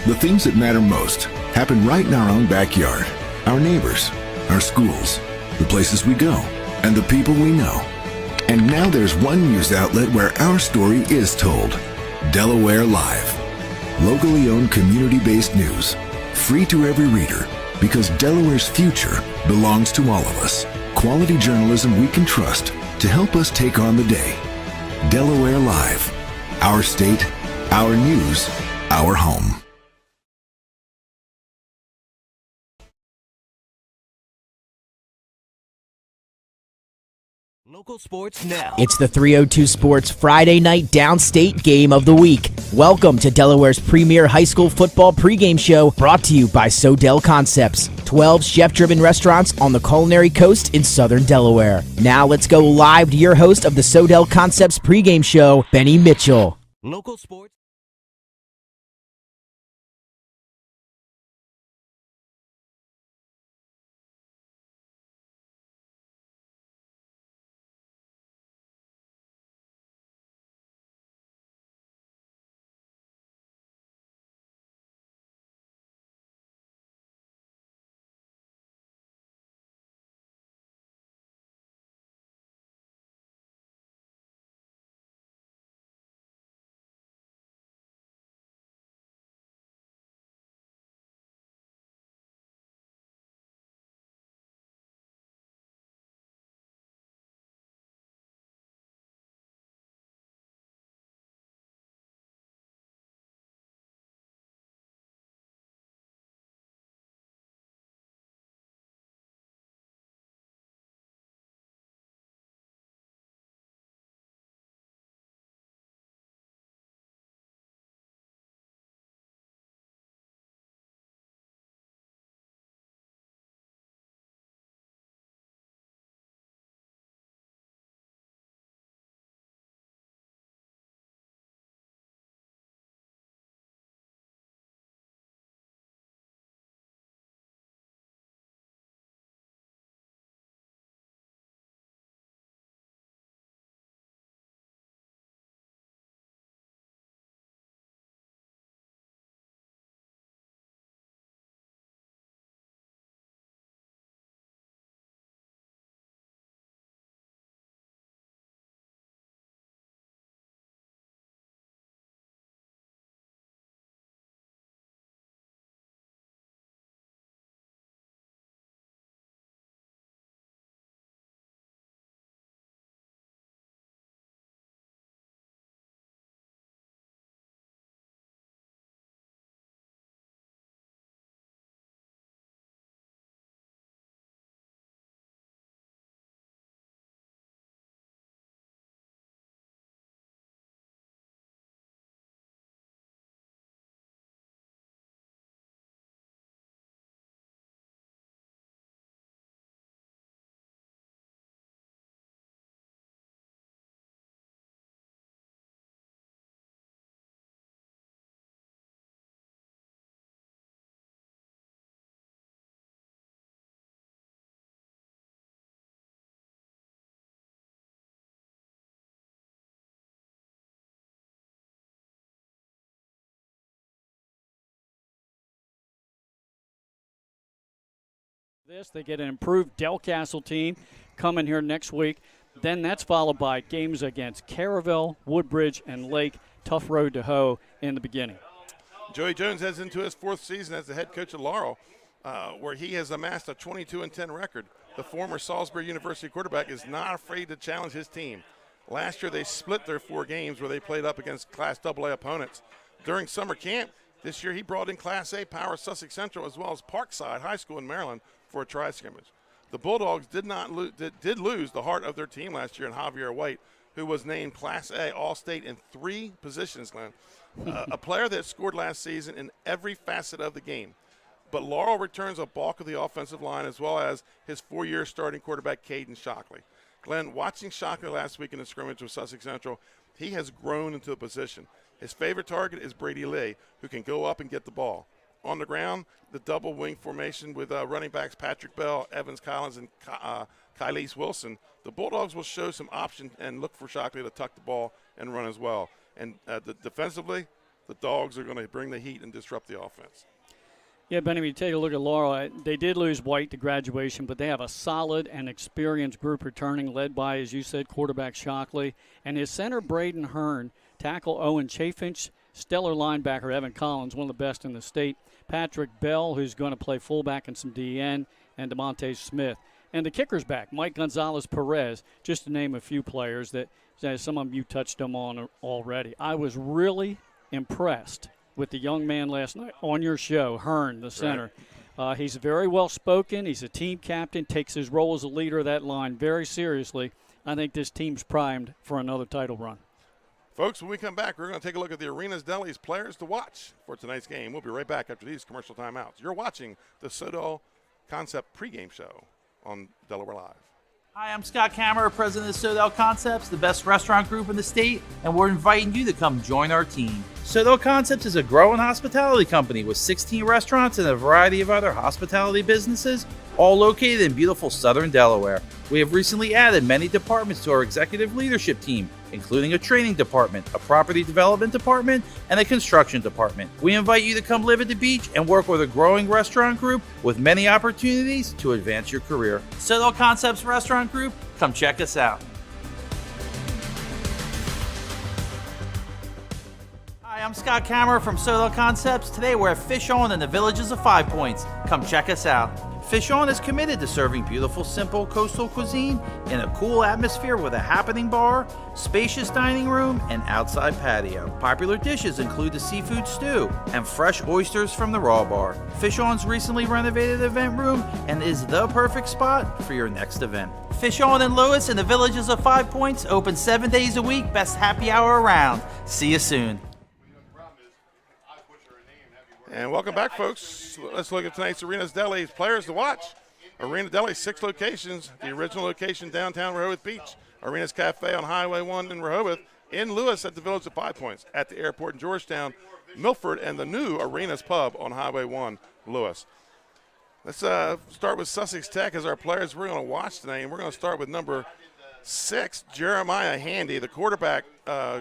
The things that matter most happen right in our own backyard. Our neighbors, our schools, the places we go, and the people we know. And now there's one news outlet where our story is told. Delaware Live. Locally owned community-based news. Free to every reader, because Delaware's future belongs to all of us. Quality journalism we can trust to help us take on the day. Delaware Live. Our state, our news, our home. Local sports now. It's the 302 Sports Friday night downstate game of the week. Welcome to Delaware's premier high school football pregame show, brought to you by Sodell Concepts, 12 chef-driven restaurants on the culinary coast in southern Delaware. Now let's go live to your host of the Sodell Concepts pregame show, Benny Mitchell. Local sports. They get an improved Del Castle team coming here next week. Then that's followed by games against Caravelle, Woodbridge, and Lake. Tough road to hoe in the beginning. Joey Jones heads into his fourth season as the head coach of Laurel, where he has amassed a 22-10 record. The former Salisbury University quarterback is not afraid to challenge his team. Last year they split their 4 games where they played up against Class AA opponents. During summer camp, this year he brought in Class A power Sussex Central as well as Parkside High School in Maryland for a tri-scrimmage. The Bulldogs did lose the heart of their team last year in Javier White, who was named Class A All-State in 3 positions, Glenn. A player that scored last season in every facet of the game. But Laurel returns a bulk of the offensive line as well as his 4-year starting quarterback, Caden Shockley. Glenn, watching Shockley last week in the scrimmage with Sussex Central, he has grown into a position. His favorite target is Brady Lee, who can go up and get the ball. On the ground, the double wing formation with running backs Patrick Bell, Evans Collins, and Kylese Wilson. The Bulldogs will show some option and look for Shockley to tuck the ball and run as well. And defensively, the Dogs are going to bring the heat and disrupt the offense. Yeah, Benny, when you take a look at Laurel, they did lose White to graduation, but they have a solid and experienced group returning, led by, as you said, quarterback Shockley. And his center, Braden Hearn, tackle Owen Chafinch, stellar linebacker Evan Collins, one of the best in the state, Patrick Bell, who's going to play fullback and some DN, and DeMonte Smith. And the kicker's back, Mike Gonzalez-Perez, just to name a few players that some of you touched them on already. I was really impressed with the young man last night on your show, Hearn, the center. Right. He's very well-spoken. He's a team captain, takes his role as a leader of that line very seriously. I think this team's primed for another title run. Folks, when we come back, we're going to take a look at the Arenas Deli's players to watch for tonight's game. We'll be right back after these commercial timeouts. You're watching the Sodell Concept pregame show on Delaware Live. Hi, I'm Scott Kammerer, president of Sodell Concepts, the best restaurant group in the state, and we're inviting you to come join our team. Sodell Concepts is a growing hospitality company with 16 restaurants and a variety of other hospitality businesses, all located in beautiful southern Delaware. We have recently added many departments to our executive leadership team, including a training department, a property development department, and a construction department. We invite you to come live at the beach and work with a growing restaurant group with many opportunities to advance your career. Sodell Concepts Restaurant Group, come check us out. Hi, I'm Scott Kammerer from Sodell Concepts. Today we're at Fish On in the Villages of 5 Points. Come check us out. Fish On is committed to serving beautiful, simple coastal cuisine in a cool atmosphere with a happening bar, spacious dining room, and outside patio. Popular dishes include the seafood stew and fresh oysters from the raw bar. Fish On's recently renovated event room and is the perfect spot for your next event. Fish On in Lewis in the Villages of 5 Points, open 7 days a week, best happy hour around. See you soon. And welcome back, folks. Let's look at tonight's Arenas Deli's players to watch. Arena Deli, 6 locations. The original location downtown Rehoboth Beach. Arenas Cafe on Highway 1 in Rehoboth. In Lewis at the Village of 5 Points. At the airport in Georgetown, Milford, and the new Arenas Pub on Highway 1, Lewis. Let's start with Sussex Tech as our players we're going to watch tonight. And we're going to start with number 6, Jeremiah Handy, the quarterback,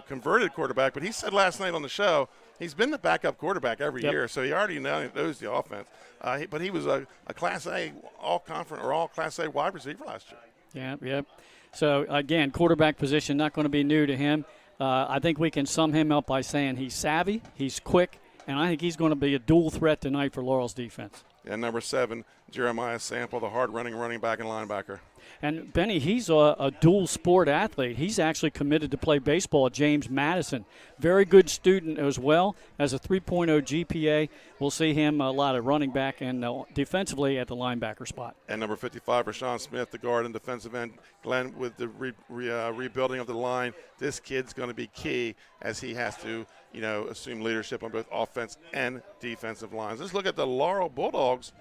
converted quarterback. But he said last night on the show, he's been the backup quarterback every year, so he already knows the offense. But he was a Class A all-conference or all-Class A wide receiver last year. Yeah. So, again, quarterback position not going to be new to him. I think we can sum him up by saying he's savvy, he's quick, and I think he's going to be a dual threat tonight for Laurel's defense. And number 7, Jeremiah Sample, the hard-running running back and linebacker. And, Benny, he's a dual sport athlete. He's actually committed to play baseball at James Madison. Very good student as well. Has a 3.0 GPA. We'll see him a lot of running back and defensively at the linebacker spot. And number 55, Rashawn Smith, the guard and defensive end. Glenn, with the rebuilding of the line, this kid's going to be key as he has to, assume leadership on both offense and defensive lines. Let's look at the Laurel Bulldogs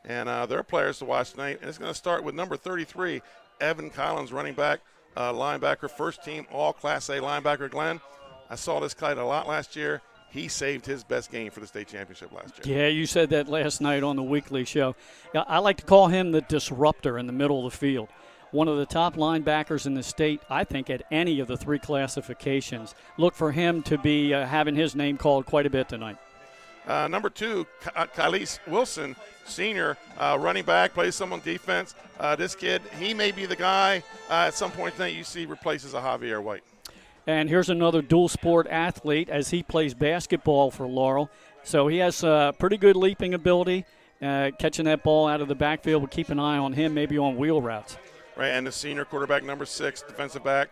and their players to watch tonight. And it's going to start with number 33, Evan Collins, running back, linebacker, first team all Class A linebacker. Glenn, I saw this kid a lot last year. He saved his best game for the state championship last year. Yeah, you said that last night on the weekly show. I like to call him the disruptor in the middle of the field. One of the top linebackers in the state, I think, at any of the 3 classifications. Look for him to be having his name called quite a bit tonight. Number 2, Kylese Wilson, senior running back, plays some on defense. This kid, he may be the guy at some point tonight you see replaces a Javier White. And here's another dual sport athlete as he plays basketball for Laurel. So he has pretty good leaping ability, catching that ball out of the backfield. We'll keep an eye on him, maybe on wheel routes. Right, and the senior quarterback, number 6, defensive back.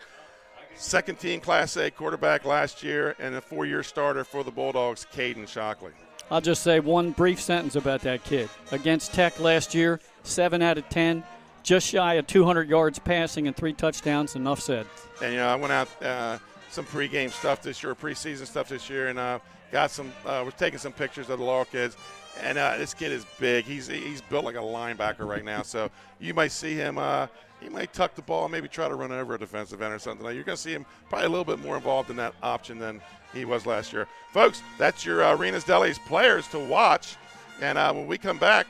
Second team Class A quarterback last year and a 4-year starter for the Bulldogs, Caden Shockley. I'll just say one brief sentence about that kid. Against Tech last year, 7 out of 10, just shy of 200 yards passing and 3 touchdowns. Enough said. And, I went out some pregame stuff this year, preseason stuff this year, and we're taking some pictures of the Laurel kids. And this kid is big. He's built like a linebacker right now. So you might see him. He might tuck the ball and maybe try to run over a defensive end or something. You're going to see him probably a little bit more involved in that option than he was last year. Folks, that's your Arenas Deli's players to watch. And when we come back,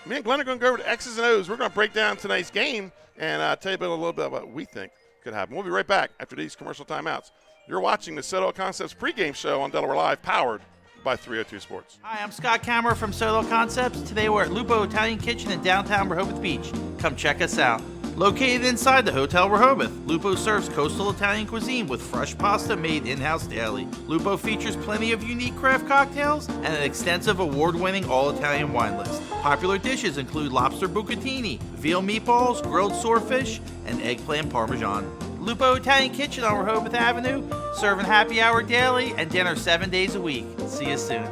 me and Glenn are going to go over to X's and O's. We're going to break down tonight's game and tell you a little bit about what we think could happen. We'll be right back after these commercial timeouts. You're watching the Soto Concepts pregame show on Delaware Live, powered by 302 Sports. Hi, I'm Scott Kammerer from Soto Concepts. Today we're at Lupo Italian Kitchen in downtown Rehoboth Beach. Come check us out. Located inside the Hotel Rehoboth, Lupo serves coastal Italian cuisine with fresh pasta made in-house daily. Lupo features plenty of unique craft cocktails and an extensive award-winning all-Italian wine list. Popular dishes include lobster bucatini, veal meatballs, grilled swordfish, and eggplant parmesan. Lupo Italian Kitchen on Rehoboth Avenue, serving happy hour daily and dinner 7 days a week. See you soon.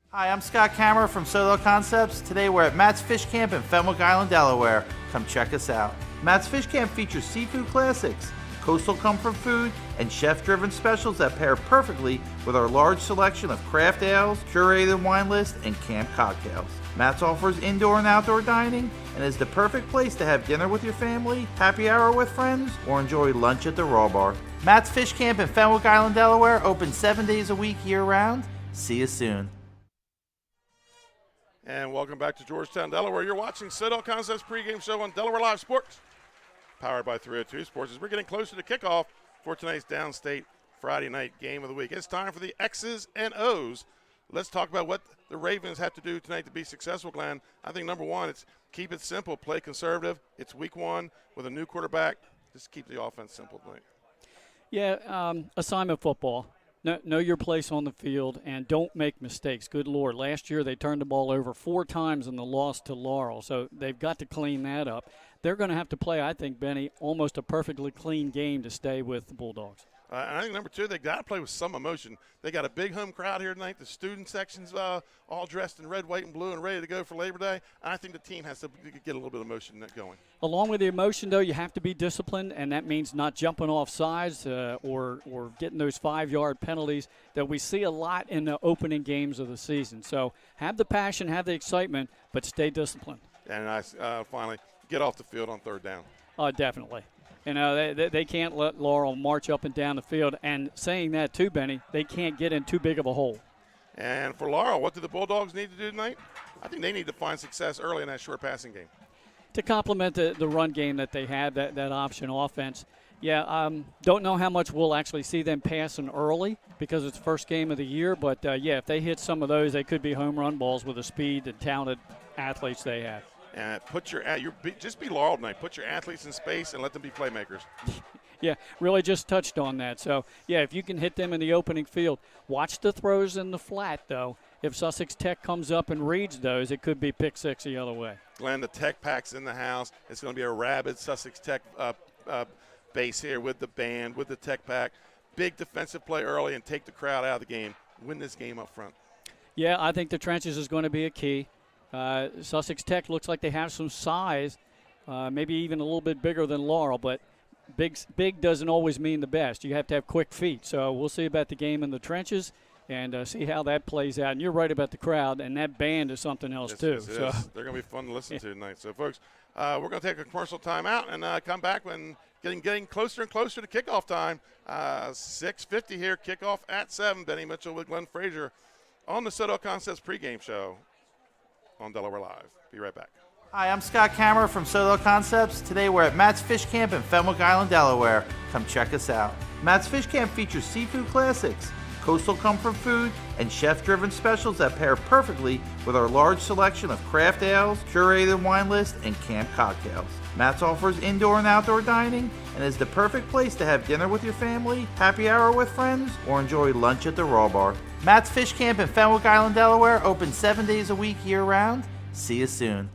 Hi, I'm Scott Kammerer from Soto Concepts. Today we're at Matt's Fish Camp in Fenwick Island, Delaware. Come check us out. Matt's Fish Camp features seafood classics, coastal comfort food, and chef-driven specials that pair perfectly with our large selection of craft ales, curated wine list, and camp cocktails. Matt's offers indoor and outdoor dining and is the perfect place to have dinner with your family, happy hour with friends, or enjoy lunch at the Raw Bar. Matt's Fish Camp in Fenwick Island, Delaware, open 7 days a week year-round. See you soon. And welcome back to Georgetown, Delaware. You're watching Soto Concepts pregame show on Delaware Live Sports, powered by 302 Sports. As we're getting closer to kickoff for tonight's downstate Friday night game of the week. It's time for the X's and O's. Let's talk about what the Ravens have to do tonight to be successful, Glenn. I think number one, it's keep it simple, play conservative. It's week one with a new quarterback. Just keep the offense simple tonight. Yeah, assignment football. Know your place on the field and don't make mistakes. Good Lord. Last year they turned the ball over 4 times in the loss to Laurel, so they've got to clean that up. They're going to have to play, I think, Benny, almost a perfectly clean game to stay with the Bulldogs. And I think number two, they got to play with some emotion. They got a big home crowd here tonight. The student section's all dressed in red, white, and blue and ready to go for Labor Day. I think the team has to get a little bit of emotion going. Along with the emotion, though, you have to be disciplined, and that means not jumping off sides or getting those 5-yard penalties that we see a lot in the opening games of the season. So have the passion, have the excitement, but stay disciplined. And finally, get off the field on third down. Definitely. You know, they can't let Laurel march up and down the field. And saying that, too, Benny, they can't get in too big of a hole. And for Laurel, what do the Bulldogs need to do tonight? I think they need to find success early in that short passing game. To complement the run game that they have, that option offense, don't know how much we'll actually see them passing early because it's the first game of the year. But, if they hit some of those, they could be home run balls with the speed and talented athletes they have. And just be Laurel tonight. Put your athletes in space and let them be playmakers. Yeah, really just touched on that. So, if you can hit them in the opening field. Watch the throws in the flat, though. If Sussex Tech comes up and reads those, it could be pick six the other way. Glenn, the Tech Pack's in the house. It's going to be a rabid Sussex Tech base here with the band, with the Tech Pack. Big defensive play early and take the crowd out of the game. Win this game up front. Yeah, I think the trenches is going to be a key. Sussex Tech looks like they have some size, maybe even a little bit bigger than Laurel, but big doesn't always mean the best. You have to have quick feet. So we'll see about the game in the trenches and see how that plays out. And you're right about the crowd, and that band is something else, too. So they're going to be fun to listen to tonight. So, folks, we're going to take a commercial timeout and come back when getting closer and closer to kickoff time. 6:50 here, kickoff at 7. Benny Mitchell with Glenn Frazier on the Soto Concepts pregame show on Delaware Live. Be right back. Hi, I'm Scott Kammerer from Soto Concepts. Today we're at Matt's Fish Camp in Fenwick Island, Delaware. Come check us out. Matt's Fish Camp features seafood classics, coastal comfort food, and chef-driven specials that pair perfectly with our large selection of craft ales, curated wine list, and camp cocktails. Matt's offers indoor and outdoor dining and is the perfect place to have dinner with your family, happy hour with friends, or enjoy lunch at the Raw Bar. Matt's Fish Camp in Fenwick Island, Delaware, open 7 days a week year-round. See you soon.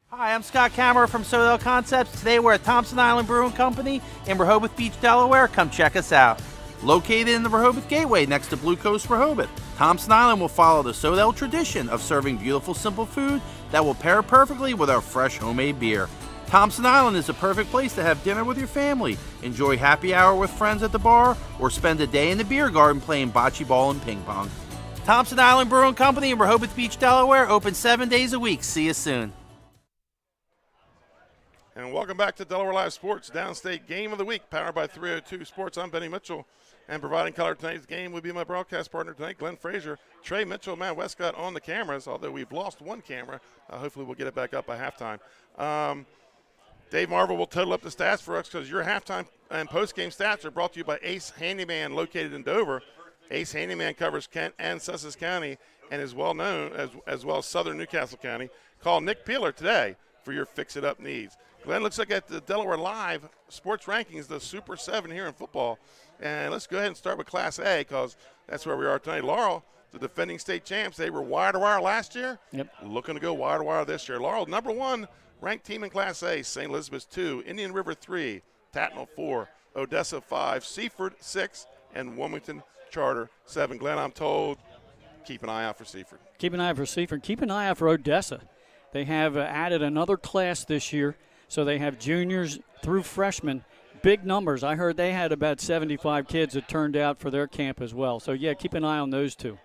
Hi, I'm Scott Kammerer from Soto Concepts. Today we're at Thompson Island Brewing Company in Rehoboth Beach, Delaware. Come check us out. Located in the Rehoboth Gateway next to Blue Coast Rehoboth, Thompson Island will follow the Sodell tradition of serving beautiful, simple food that will pair perfectly with our fresh homemade beer. Thompson Island is the perfect place to have dinner with your family, enjoy happy hour with friends at the bar, or spend a day in the beer garden playing bocce ball and ping pong. Thompson Island Brewing Company in Rehoboth Beach, Delaware, open 7 days a week. See you soon. And welcome back to Delaware Live Sports, Downstate Game of the Week, powered by 302 Sports. I'm Benny Mitchell, and providing color tonight's game will be my broadcast partner tonight, Glenn Frazier, Trey Mitchell, Matt Westcott on the cameras, although we've lost one camera. Hopefully we'll get it back up by halftime. Dave Marvel will total up the stats for us because your halftime and post-game stats are brought to you by Ace Handyman, located in Dover. Ace Handyman covers Kent and Sussex County and is well known as well as southern Newcastle County. Call Nick Peeler today for your fix-it-up needs. Glenn, let's look at the Delaware Live sports rankings, the Super 7 here in football. And let's go ahead and start with Class A because that's where we are tonight. Laurel, the defending state champs, they were wire-to-wire last year. Yep. Looking to go wire-to-wire this year. Laurel, number 1 ranked team in Class A, St. Elizabeth 2, Indian River 3, Tatnall 4, Odessa 5, Seaford 6, and Wilmington Charter 7. Glenn, I'm told, keep an eye out for Seaford. Keep an eye out for Seaford. Keep an eye out for Odessa. They have added another class this year, so they have juniors through freshmen. Big numbers. I heard they had about 75 kids that turned out for their camp as well. So, yeah, keep an eye on those two.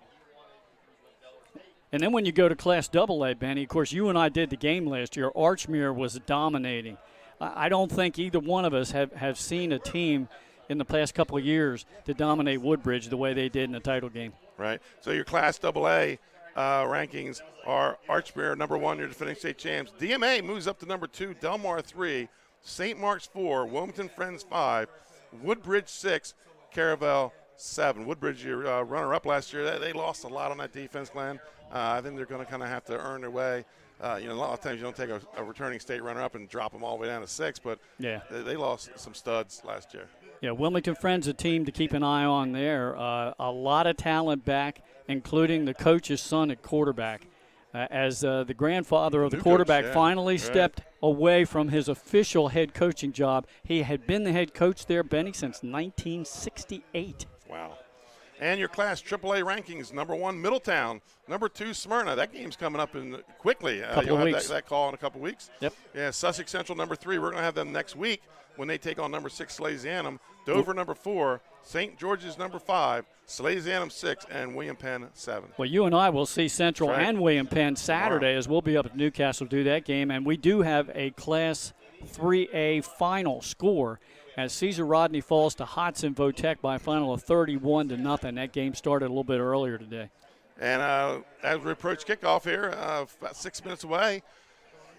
And then when you go to Class AA, Benny, of course, you and I did the game last year. Archmere was dominating. I don't think either one of us have seen a team in the past couple of years to dominate Woodbridge the way they did in the title game. Right. So your Class AA rankings are Archmere, number 1, your defending state champs. DMA moves up to number 2, Delmar 3, St. Mark's 4, Wilmington Friends 5, Woodbridge 6, Caravel 7. Woodbridge, your runner-up last year, they lost a lot on that defense, Glenn. I think they're going to kind of have to earn their way. A lot of times you don't take a returning state runner-up and drop them all the way down to 6, but yeah, they lost some studs last year. Yeah, Wilmington Friends, a team to keep an eye on there. A lot of talent back, including the coach's son at quarterback. As the grandfather of the quarterback finally stepped away from his official head coaching job. He had been the head coach there, Benny, since 1968. Wow. And your Class AAA rankings, number 1, Middletown, number 2, Smyrna. That game's coming up quickly. You'll have that call in a couple weeks. Yep. Yeah, Sussex Central, number 3. We're going to have them next week when they take on number 6, Salesianum. Dover, number 4. St. George's, number 5. Salesianum, 6. And William Penn, 7. Well, you and I will see Central and William Penn Saturday as we'll be up at Newcastle to do that game. And we do have a Class 3A final score as Cesar Rodney falls to Hodson Votech by a final of 31-0. That game started a little bit earlier today. And as we approach kickoff here, about 6 minutes away,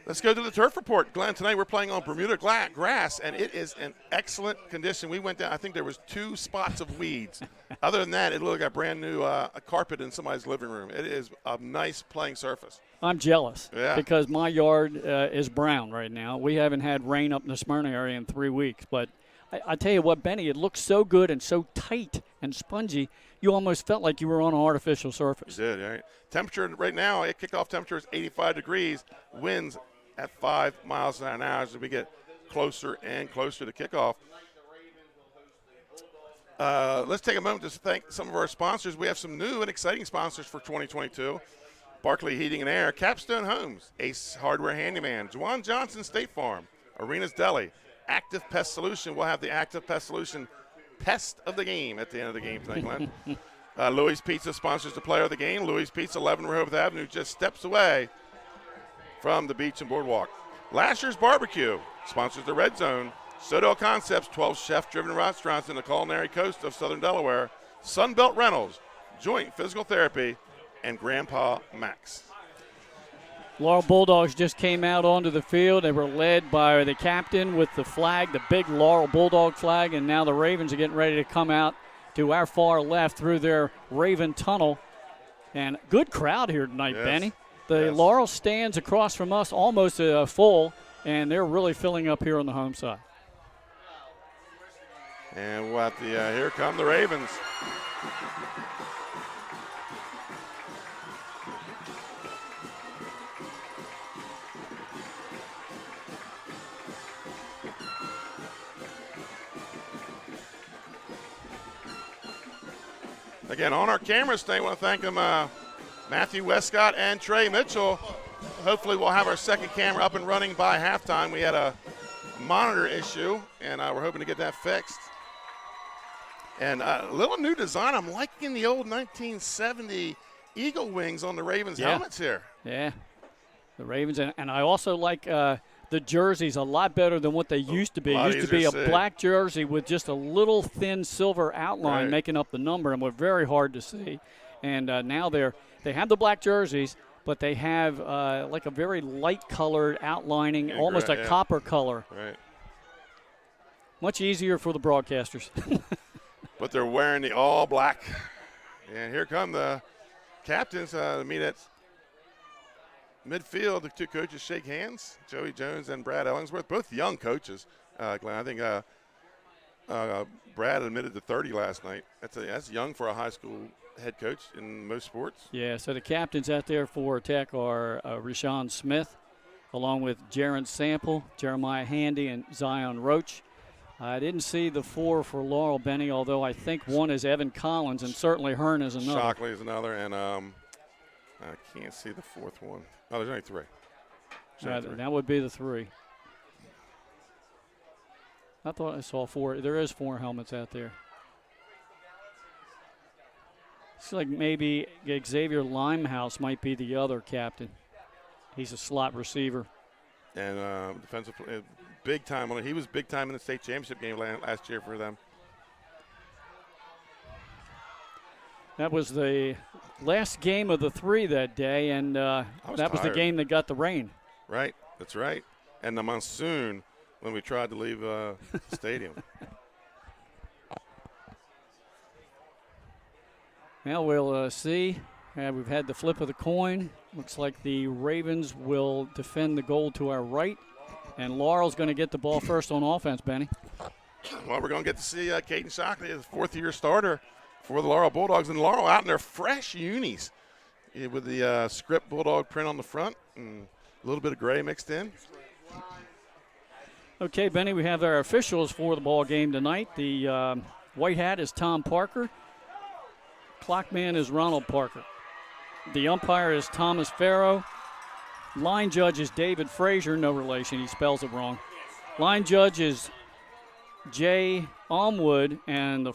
let's go to the turf report. Glenn, tonight we're playing on Bermuda grass, and it is in excellent condition. We went down, I think there was 2 spots of weeds. Other than that, it looked like a brand new carpet in somebody's living room. It is a nice playing surface. I'm jealous because my yard is brown right now. We haven't had rain up in the Smyrna area in 3 weeks, but I tell you what, Benny, it looked so good and so tight and spongy, you almost felt like you were on an artificial surface. You did, right? Temperature right now, kickoff temperature is 85 degrees, winds at 5 miles an hour as we get closer and closer to kickoff. Let's take a moment to thank some of our sponsors. We have some new and exciting sponsors for 2022. Barclay Heating and Air, Capstone Homes, Ace Hardware Handyman, Juwan Johnson State Farm, Arena's Deli, Active Pest Solution. We'll have the Active Pest Solution Pest of the Game at the end of the game tonight, Glenn. Louis Pizza sponsors the player of the game. Louis Pizza, 11 Rehoboth Avenue, just steps away from the beach and boardwalk. Lasher's Barbecue sponsors the Red Zone. Sodell Concepts, 12 chef-driven restaurants in the culinary coast of southern Delaware. Sunbelt Rentals, Joint Physical Therapy, and Grandpa Max. Laurel Bulldogs just came out onto the field. They were led by the captain with the flag, the big Laurel Bulldog flag, and now the Ravens are getting ready to come out to our far left through their Raven Tunnel. And good crowd here tonight, Benny. The Laurel stands across from us almost full, and they're really filling up here on the home side. And here come the Ravens. Again, on our cameras today, I want to thank them, Matthew Westcott and Trey Mitchell. Hopefully we'll have our second camera up and running by halftime. We had a monitor issue, and we're hoping to get that fixed. And a little new design. I'm liking the old 1970 eagle wings on the Ravens helmets here. Yeah, the Ravens. And I also like the jerseys a lot better than what they used to be. It used to be a black jersey with just a little thin silver outline making up the number, and were very hard to see. And now they have the black jerseys, but they have like a very light-colored outlining, Yeah, almost a yeah. copper color. Right. Much easier for the broadcasters. But they're wearing the all black. And here come the captains to meet at midfield. The two coaches shake hands, Joey Jones and Brad Ellingsworth, both young coaches. Glenn, I think Brad admitted to 30 last night. That's young for a high school head coach in most sports. Yeah, so the captains out there for Tech are Rashawn Smith, along with Jaron Sample, Jeremiah Handy, and Zion Roach. I didn't see the 4 for Laurel, Benny, although I think one is Evan Collins, and certainly Hearn is another. Shockley is another, and I can't see the 4th one. Oh, there's only 3. That would be the 3. I thought I saw 4. There is 4 helmets out there. It's like maybe Xavier Limehouse might be the other captain. He's a slot receiver. And defensive, big time. He was big time in the state championship game last year for them. That was the last game of the 3 that day, and that was the game that got the rain. Right, that's right. And the monsoon when we tried to leave the stadium. Now we'll see. We've had the flip of the coin. Looks like the Ravens will defend the goal to our right, and Laurel's going to get the ball first on offense, Benny. Well, we're going to get to see Caden Shockley, his 4th-year starter for the Laurel Bulldogs. And Laurel out in their fresh unis with the script Bulldog print on the front and a little bit of gray mixed in. Okay, Benny, we have our officials for the ball game tonight. The white hat is Tom Parker. Clockman is Ronald Parker. The umpire is Thomas Farrow. Line judge is David Frazier, no relation. He spells it wrong. Line judge is Jay Almwood, and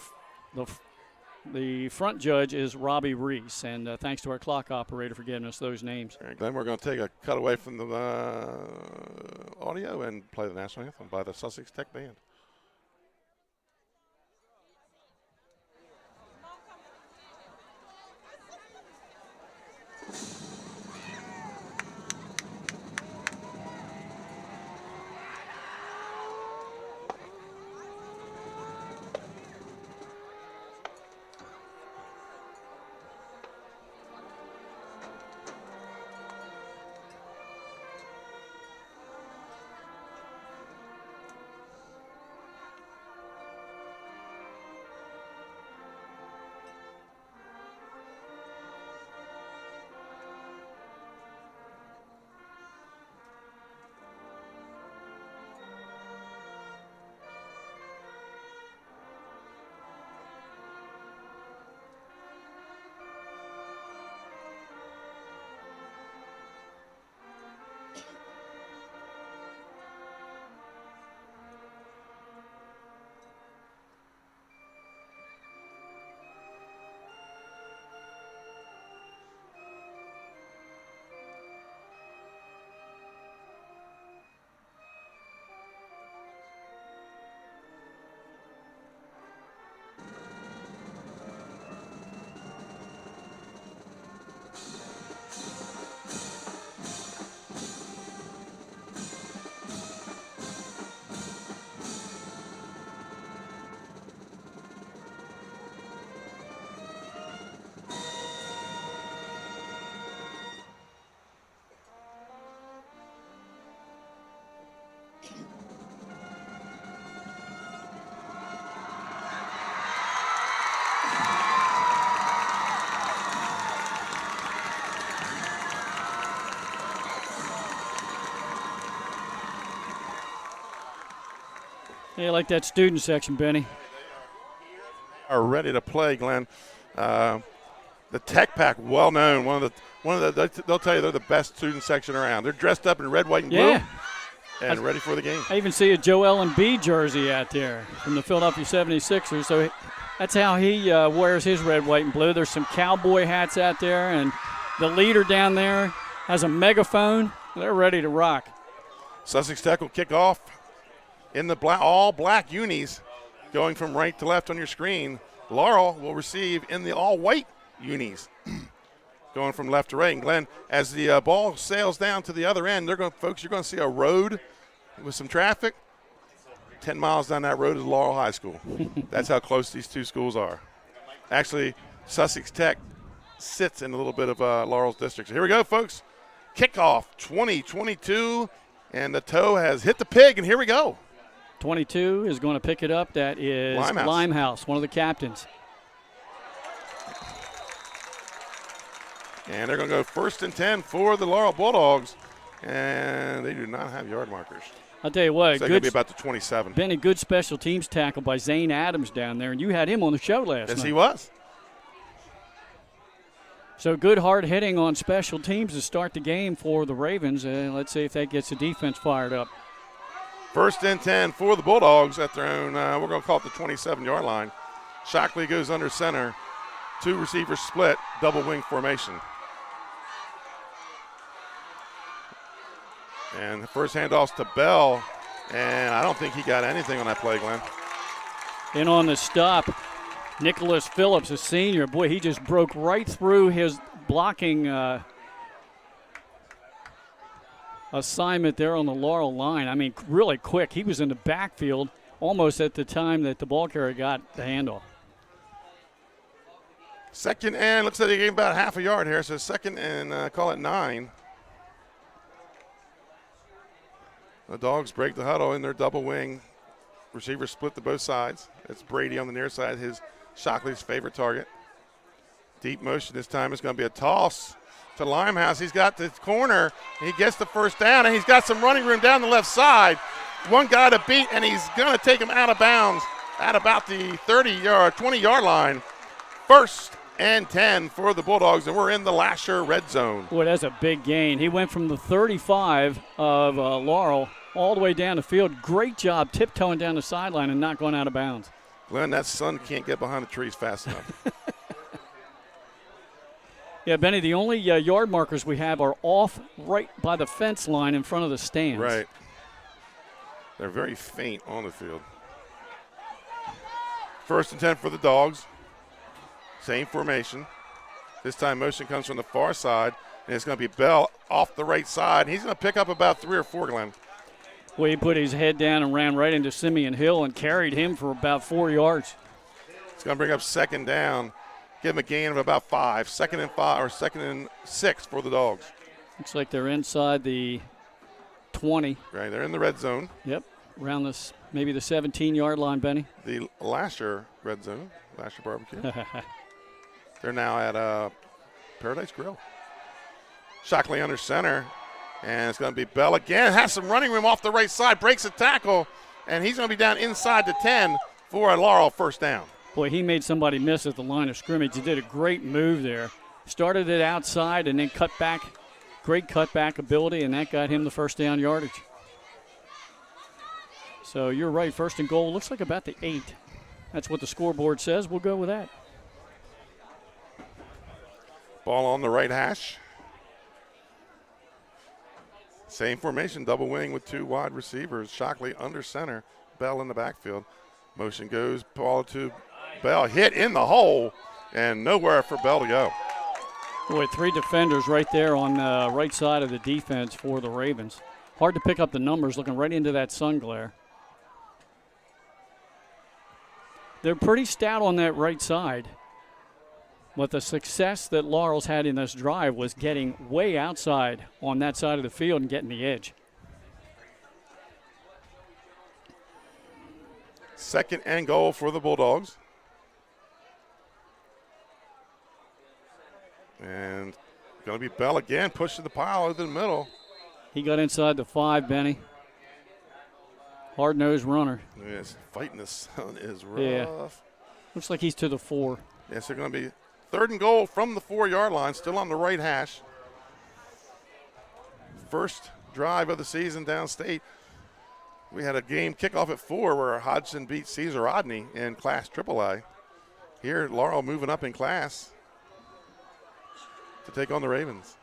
the front judge is Robbie Reese. And thanks to our clock operator for giving us those names. All right, Glenn, we're going to take a cut away from the audio and play the national anthem by the Sussex Tech Band. Yeah, I like that student section, Benny. Are ready to play, Glenn. The Tech Pack, well known. They'll tell you they're the best student section around. They're dressed up in red, white, and blue, and ready for the game. I even see a Joel Embiid jersey out there from the Philadelphia 76ers. So that's how he wears his red, white, and blue. There's some cowboy hats out there, and the leader down there has a megaphone. They're ready to rock. Sussex Tech will kick off in the all black unis, going from right to left on your screen. Laurel will receive in the all white unis. going from left to right. And Glenn, as the ball sails down to the other end, you're going to see a road with some traffic. 10 miles down that road is Laurel High School. That's how close these two schools are. Actually, Sussex Tech sits in a little bit of Laurel's district. So here we go, folks. Kickoff 2022, and the toe has hit the pig, and here we go. 22 is going to pick it up. That is Limehouse, one of the captains. And they're going to go 1st and 10 for the Laurel Bulldogs, and they do not have yard markers. I'll tell you what, so going to be about the 27. Been a good special teams tackle by Zane Adams down there, and you had him on the show last night. Yes, he was. So good hard hitting on special teams to start the game for the Ravens. Let's see if that gets the defense fired up. 1st and 10 for the Bulldogs at their own, we're going to call it the 27-yard line. Shockley goes under center. 2 receivers split, double wing formation. And the first handoff's to Bell, and I don't think he got anything on that play, Glenn. And on the stop, Nicholas Phillips, a senior, boy, he just broke right through his blocking assignment there on the Laurel line. I mean, really quick. He was in the backfield almost at the time that the ball carrier got the handoff. 2nd and, looks like they gave about half a yard here, so 2nd and call it 9. The Dogs break the huddle in their double wing. Receivers split to both sides. It's Brady on the near side, his Shockley's favorite target. Deep motion this time. It's going to be a toss to Limehouse. He's got the corner. He gets the first down, and he's got some running room down the left side. One guy to beat, and he's going to take him out of bounds at about the 20-yard line. 1st and 10 for the Bulldogs, and we're in the Lasher red zone. Boy, that's a big gain. He went from the 35 of Laurel all the way down the field. Great job tiptoeing down the sideline and not going out of bounds. Glenn, that sun can't get behind the trees fast enough. Yeah, Benny, the only yard markers we have are off right by the fence line in front of the stands. Right. They're very faint on the field. 1st and 10 for the Dogs. Same formation. This time motion comes from the far side, and it's going to be Bell off the right side. He's going to pick up about 3 or 4, Glenn. Well, he put his head down and ran right into Simeon Hill and carried him for about 4 yards. It's going to bring up 2nd down. Give him a gain of about 5. 2nd and 5 or 2nd and 6 for the Dogs. Looks like they're inside the 20. Right, they're in the red zone. Yep, around this maybe the 17-yard line, Benny. The Lasher red zone, Lasher Barbecue. They're now at Paradise Grill. Shockley under center, and it's going to be Bell again. Has some running room off the right side, breaks a tackle, and he's going to be down inside the 10 for a Laurel 1st down. Boy, he made somebody miss at the line of scrimmage. He did a great move there. Started it outside and then cut back. Great cutback ability, and that got him the 1st down yardage. So you're right, 1st and goal. Looks like about the 8. That's what the scoreboard says. We'll go with that. Ball on the right hash. Same formation, double wing with 2 wide receivers. Shockley under center, Bell in the backfield. Motion goes, ball to Bell, hit in the hole, and nowhere for Bell to go. Boy, 3 defenders right there on the right side of the defense for the Ravens. Hard to pick up the numbers looking right into that sun glare. They're pretty stout on that right side. But the success that Laurel's had in this drive was getting way outside on that side of the field and getting the edge. 2nd and goal for the Bulldogs. And going to be Bell again, pushing the pile over the middle. He got inside the 5, Benny. Hard-nosed runner. Yes, fighting the sun is rough. Yeah. Looks like he's to the 4. Yes, they're going to be 3rd and goal from the 4-yard line, still on the right hash. First drive of the season downstate. We had a game kickoff at 4 where Hodgson beat Cesar Rodney in Class AAA. Here, Laurel moving up in class to take on the Ravens.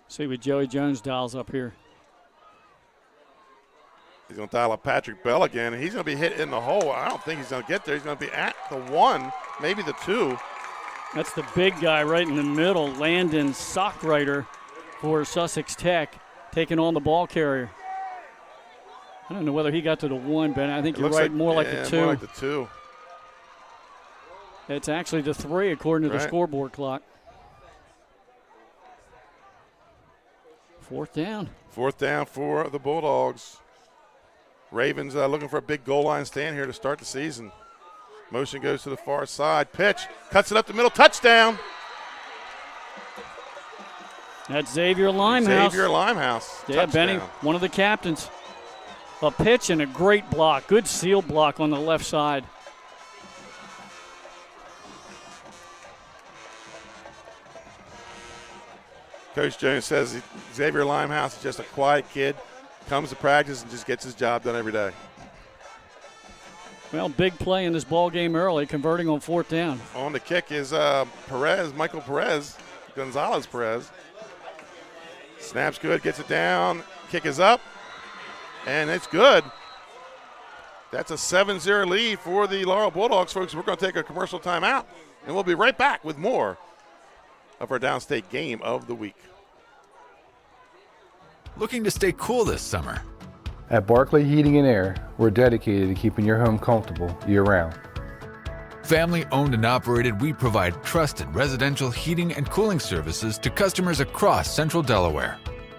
See what Joey Jones dials up here. He's going to dial up Patrick Bell again, and he's going to be hit in the hole. I don't think he's going to get there. He's going to be at the 1, maybe the 2. That's the big guy right in the middle, Landon Sockreiter for Sussex Tech, taking on the ball carrier. I don't know whether he got to the 1, Ben. I think you're right, more like the 2. More like the 2. It's actually the 3 according to the scoreboard clock. 4th down. 4th down for the Bulldogs. Ravens looking for a big goal line stand here to start the season. Motion goes to the far side. Pitch. Cuts it up the middle. Touchdown. That's Xavier Limehouse. Xavier Limehouse. Yeah, Touchdown. Benny, one of the captains. A pitch and a great block. Good seal block on the left side. Coach Jones says Xavier Limehouse is just a quiet kid. Comes to practice and just gets his job done every day. Well, big play in this ball game early, converting on 4th down. On the kick is Michael Perez, Gonzalez Perez. Snaps good, gets it down. Kick is up, and it's good. That's a 7-0 lead for the Laurel Bulldogs, folks. We're going to take a commercial timeout, and we'll be right back with more of our downstate game of the week. Looking to stay cool this summer? At Barclay Heating and Air, we're dedicated to keeping your home comfortable year-round. Family owned and operated, we provide trusted residential heating and cooling services to customers across Central Delaware.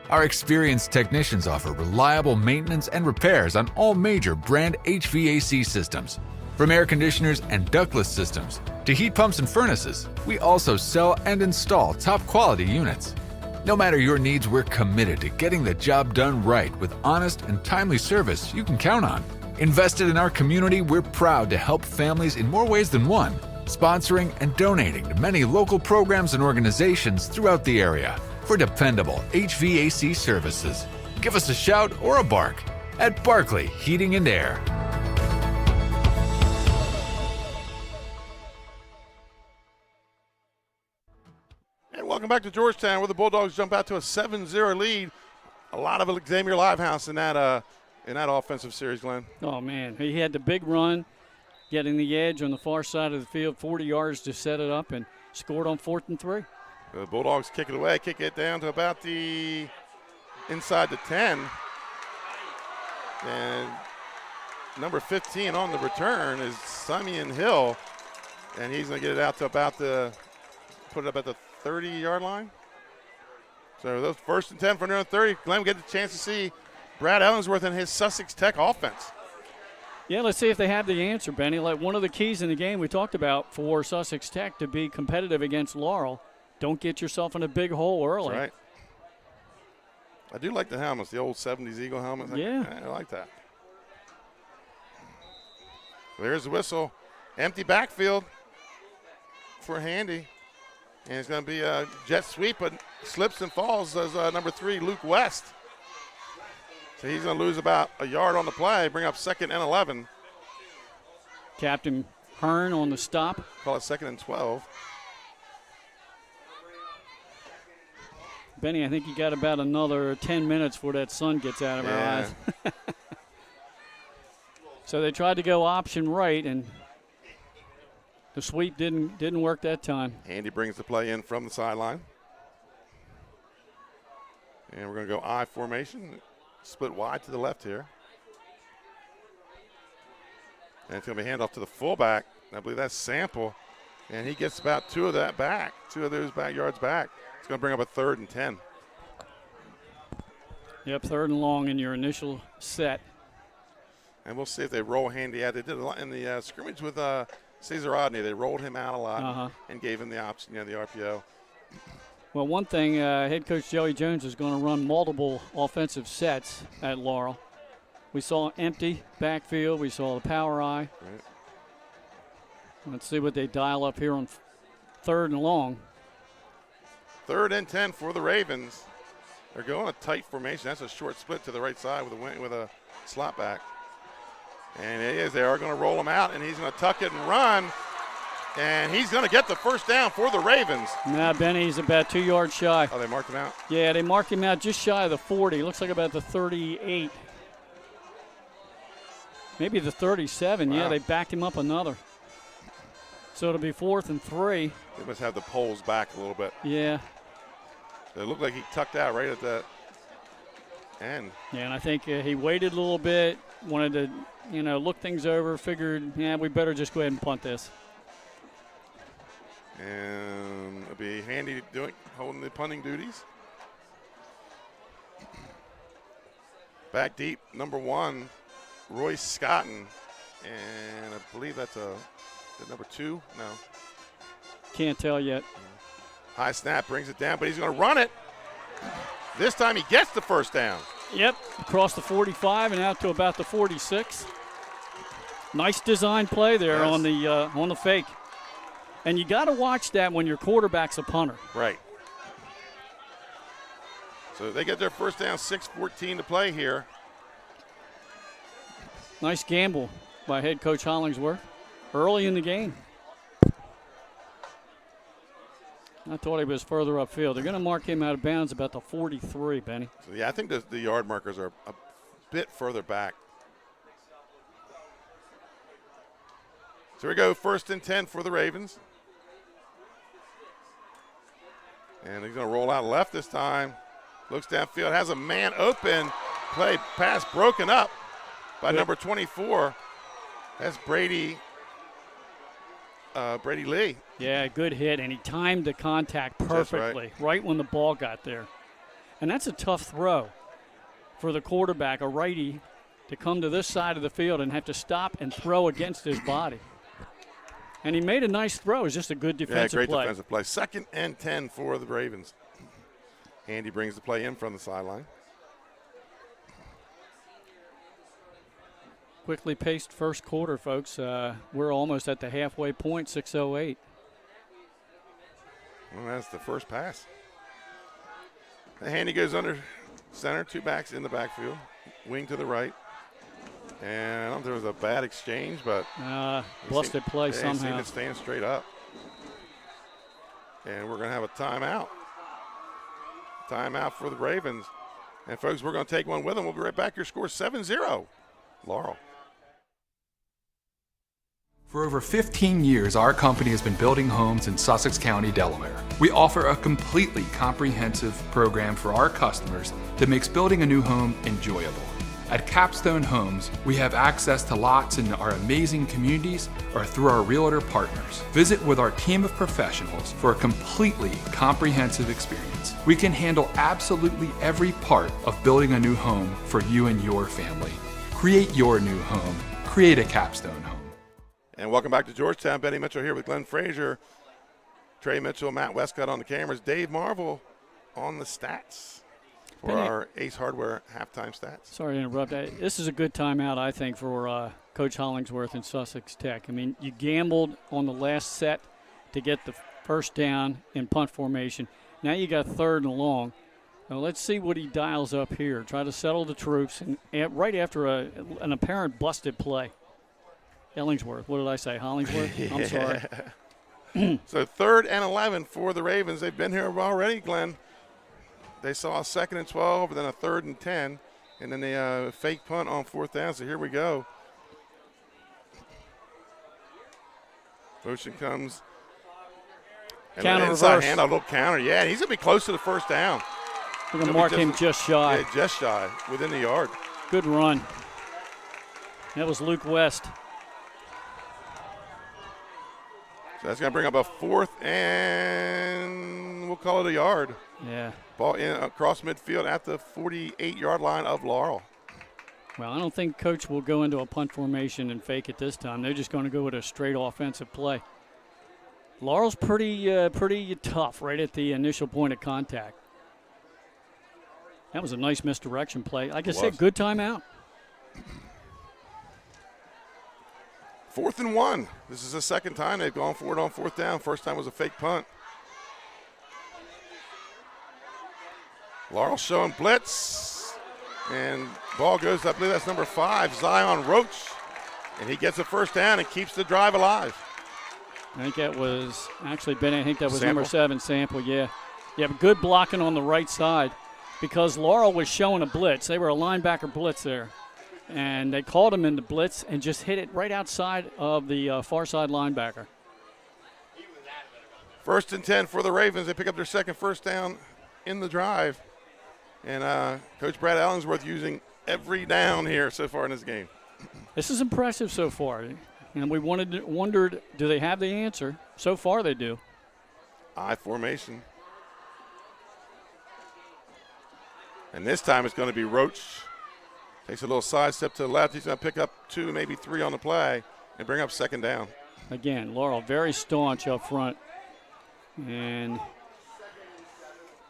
Our experienced technicians offer reliable maintenance and repairs on all major brand HVAC systems. From air conditioners and ductless systems to heat pumps and furnaces, we also sell and install top quality units. No matter your needs, we're committed to getting the job done right with honest and timely service you can count on. Invested in our community, we're proud to help families in more ways than one, sponsoring and donating to many local programs and organizations throughout the area for dependable HVAC services. Give us a shout or a bark at Barclay Heating and Air. Welcome back to Georgetown, where the Bulldogs jump out to a 7-0 lead. A lot of Xavier Limehouse in that offensive series, Glenn. Oh, man. He had the big run, getting the edge on the far side of the field, 40 yards to set it up, and scored on 4th and 3. The Bulldogs kick it away, kick it down to about the inside the 10. And number 15 on the return is Simeon Hill, and he's going to get it out to about put it up at the 30-yard line. So those 1st and 10 from their own 30. Glenn, we get the chance to see Brad Ellensworth and his Sussex Tech offense. Yeah, let's see if they have the answer, Benny. Like one of the keys in the game we talked about for Sussex Tech to be competitive against Laurel, don't get yourself in a big hole early. That's right. I do like the helmets, the old 70s Eagle helmets. Yeah. I like that. There's the whistle. Empty backfield for Handy. And it's going to be a jet sweep, but slips and falls as number 3, Luke West. So he's going to lose about a yard on the play, bring up 2nd and 11. Captain Hearn on the stop. Call it 2nd and 12. Benny, I think you got about another 10 minutes before that sun gets out of our eyes. So they tried to go option right, and the sweep didn't work that time. Andy brings the play in from the sideline. And we're going to go I formation, split wide to the left here. And it's going to be handoff to the fullback. I believe that's Sample. And he gets about 2 of those backyards back. It's going to bring up a 3rd and 10. Yep, 3rd and long in your initial set. And we'll see if they roll Handy out. They did a lot in the scrimmage with Cesar Odney. They rolled him out a lot and gave him the option, the RPO. Well, one thing, head coach Joey Jones is going to run multiple offensive sets at Laurel. We saw empty backfield. We saw the power eye. Right. Let's see what they dial up here on 3rd and long. 3rd and 10 for the Ravens. They're going a tight formation. That's a short split to the right side with a slot back. And it is. They are going to roll him out, and he's going to tuck it and run. And he's going to get the 1st down for the Ravens. Now, Benny's about 2 yards shy. Oh, they marked him out? Yeah, they marked him out just shy of the 40. Looks like about the 38. Maybe the 37. Wow. Yeah, they backed him up another. So it'll be 4th and 3. They must have the poles back a little bit. Yeah. It looked like he tucked out right at the end. Yeah, and I think he waited a little bit, wanted to, look things over, figured, we better just go ahead and punt this. And it'll be Handy holding the punting duties. Back deep, number 1, Royce Scotton. And I believe that's number 2? No. Can't tell yet. High snap, brings it down, but he's going to run it. This time he gets the first down. Yep, across the 45 and out to about the 46. Nice design play there on the fake. And you got to watch that when your quarterback's a punter. Right. So they get their first down, 6:14 to play here. Nice gamble by head coach Hollingsworth early in the game. I thought he was further upfield. They're going to mark him out of bounds about the 43, Benny. So, yeah, I think the yard markers are a bit further back. So we go 1st and 10 for the Ravens. And he's going to roll out left this time. Looks downfield, has a man open. Pass broken up by number 24. That's Brady Lee. Yeah, good hit, and he timed the contact perfectly, right when the ball got there. And that's a tough throw for the quarterback, a righty, to come to this side of the field and have to stop and throw against his body. And he made a nice throw. It was just a good defensive play. Yeah, great defensive play. 2nd and 10 for the Ravens. Handy brings the play in from the sideline. Quickly paced first quarter, folks. We're almost at the halfway point, 6:08. Well, that's the first pass. The Handy goes under center, 2 backs in the backfield, wing to the right. And I don't know if there was a bad exchange, but busted play somehow. He seemed to stand straight up. And we're going to have a timeout. Timeout for the Ravens. And, folks, we're going to take one with them. We'll be right back. Your score 7-0. Laurel. For over 15 years, our company has been building homes in Sussex County, Delaware. We offer a completely comprehensive program for our customers that makes building a new home enjoyable. At Capstone Homes, we have access to lots in our amazing communities or through our realtor partners. Visit with our team of professionals for a completely comprehensive experience. We can handle absolutely every part of building a new home for you and your family. Create your new home. Create a Capstone home. And welcome back to Georgetown. Benny Mitchell here with Glenn Frazier, Trey Mitchell, Matt Westcott on the cameras, Dave Marvel on the stats for our Ace Hardware halftime stats. Sorry to interrupt. This is a good timeout, I think, for Coach Hollingsworth and Sussex Tech. I mean, you gambled on the last set to get the first down in punt formation. Now you got 3rd and long. Now let's see what he dials up here. Try to settle the troops, and right after an apparent busted play. Ellingsworth. What did I say? Hollingsworth? Yeah. I'm sorry. So 3rd and 11 for the Ravens. They've been here already, Glenn. They saw a 2nd and 12, then a 3rd and 10, and then they fake punt on 4th down. So here we go. Motion comes. And counter inside reverse. Hand, a little counter. Yeah, he's going to be close to the first down. We're going to mark him just shy. Yeah, just shy, within the yard. Good run. That was Luke West. So that's going to bring up a 4th, and we'll call it a yard. Yeah. Ball in across midfield at the 48-yard line of Laurel. Well, I don't think Coach will go into a punt formation and fake it this time. They're just going to go with a straight offensive play. Laurel's pretty tough right at the initial point of contact. That was a nice misdirection play. Like I said, good timeout. 4th and 1. This is the 2nd time they've gone for it on 4th down. First time was a fake punt. Laurel showing blitz. And ball goes, I believe that's number 5, Zion Roach. And he gets a first down and keeps the drive alive. I think that was actually Ben. I think that was Sample. number 7, Sample. Yeah, but good blocking on the right side because Laurel was showing a blitz. They were a linebacker blitz there, and they called him in the blitz and just hit it right outside of the far side linebacker. First and 10 for the Ravens. They pick up their second first down in the drive. And Coach Brad Allensworth using every down here so far in this game. This is impressive so far. And we wondered, do they have the answer? So far they do. I formation. And this time it's going to be Roach. Takes a little side step to the left. He's going to pick up 2, maybe 3 on the play and bring up second down. Again, Laurel very staunch up front. And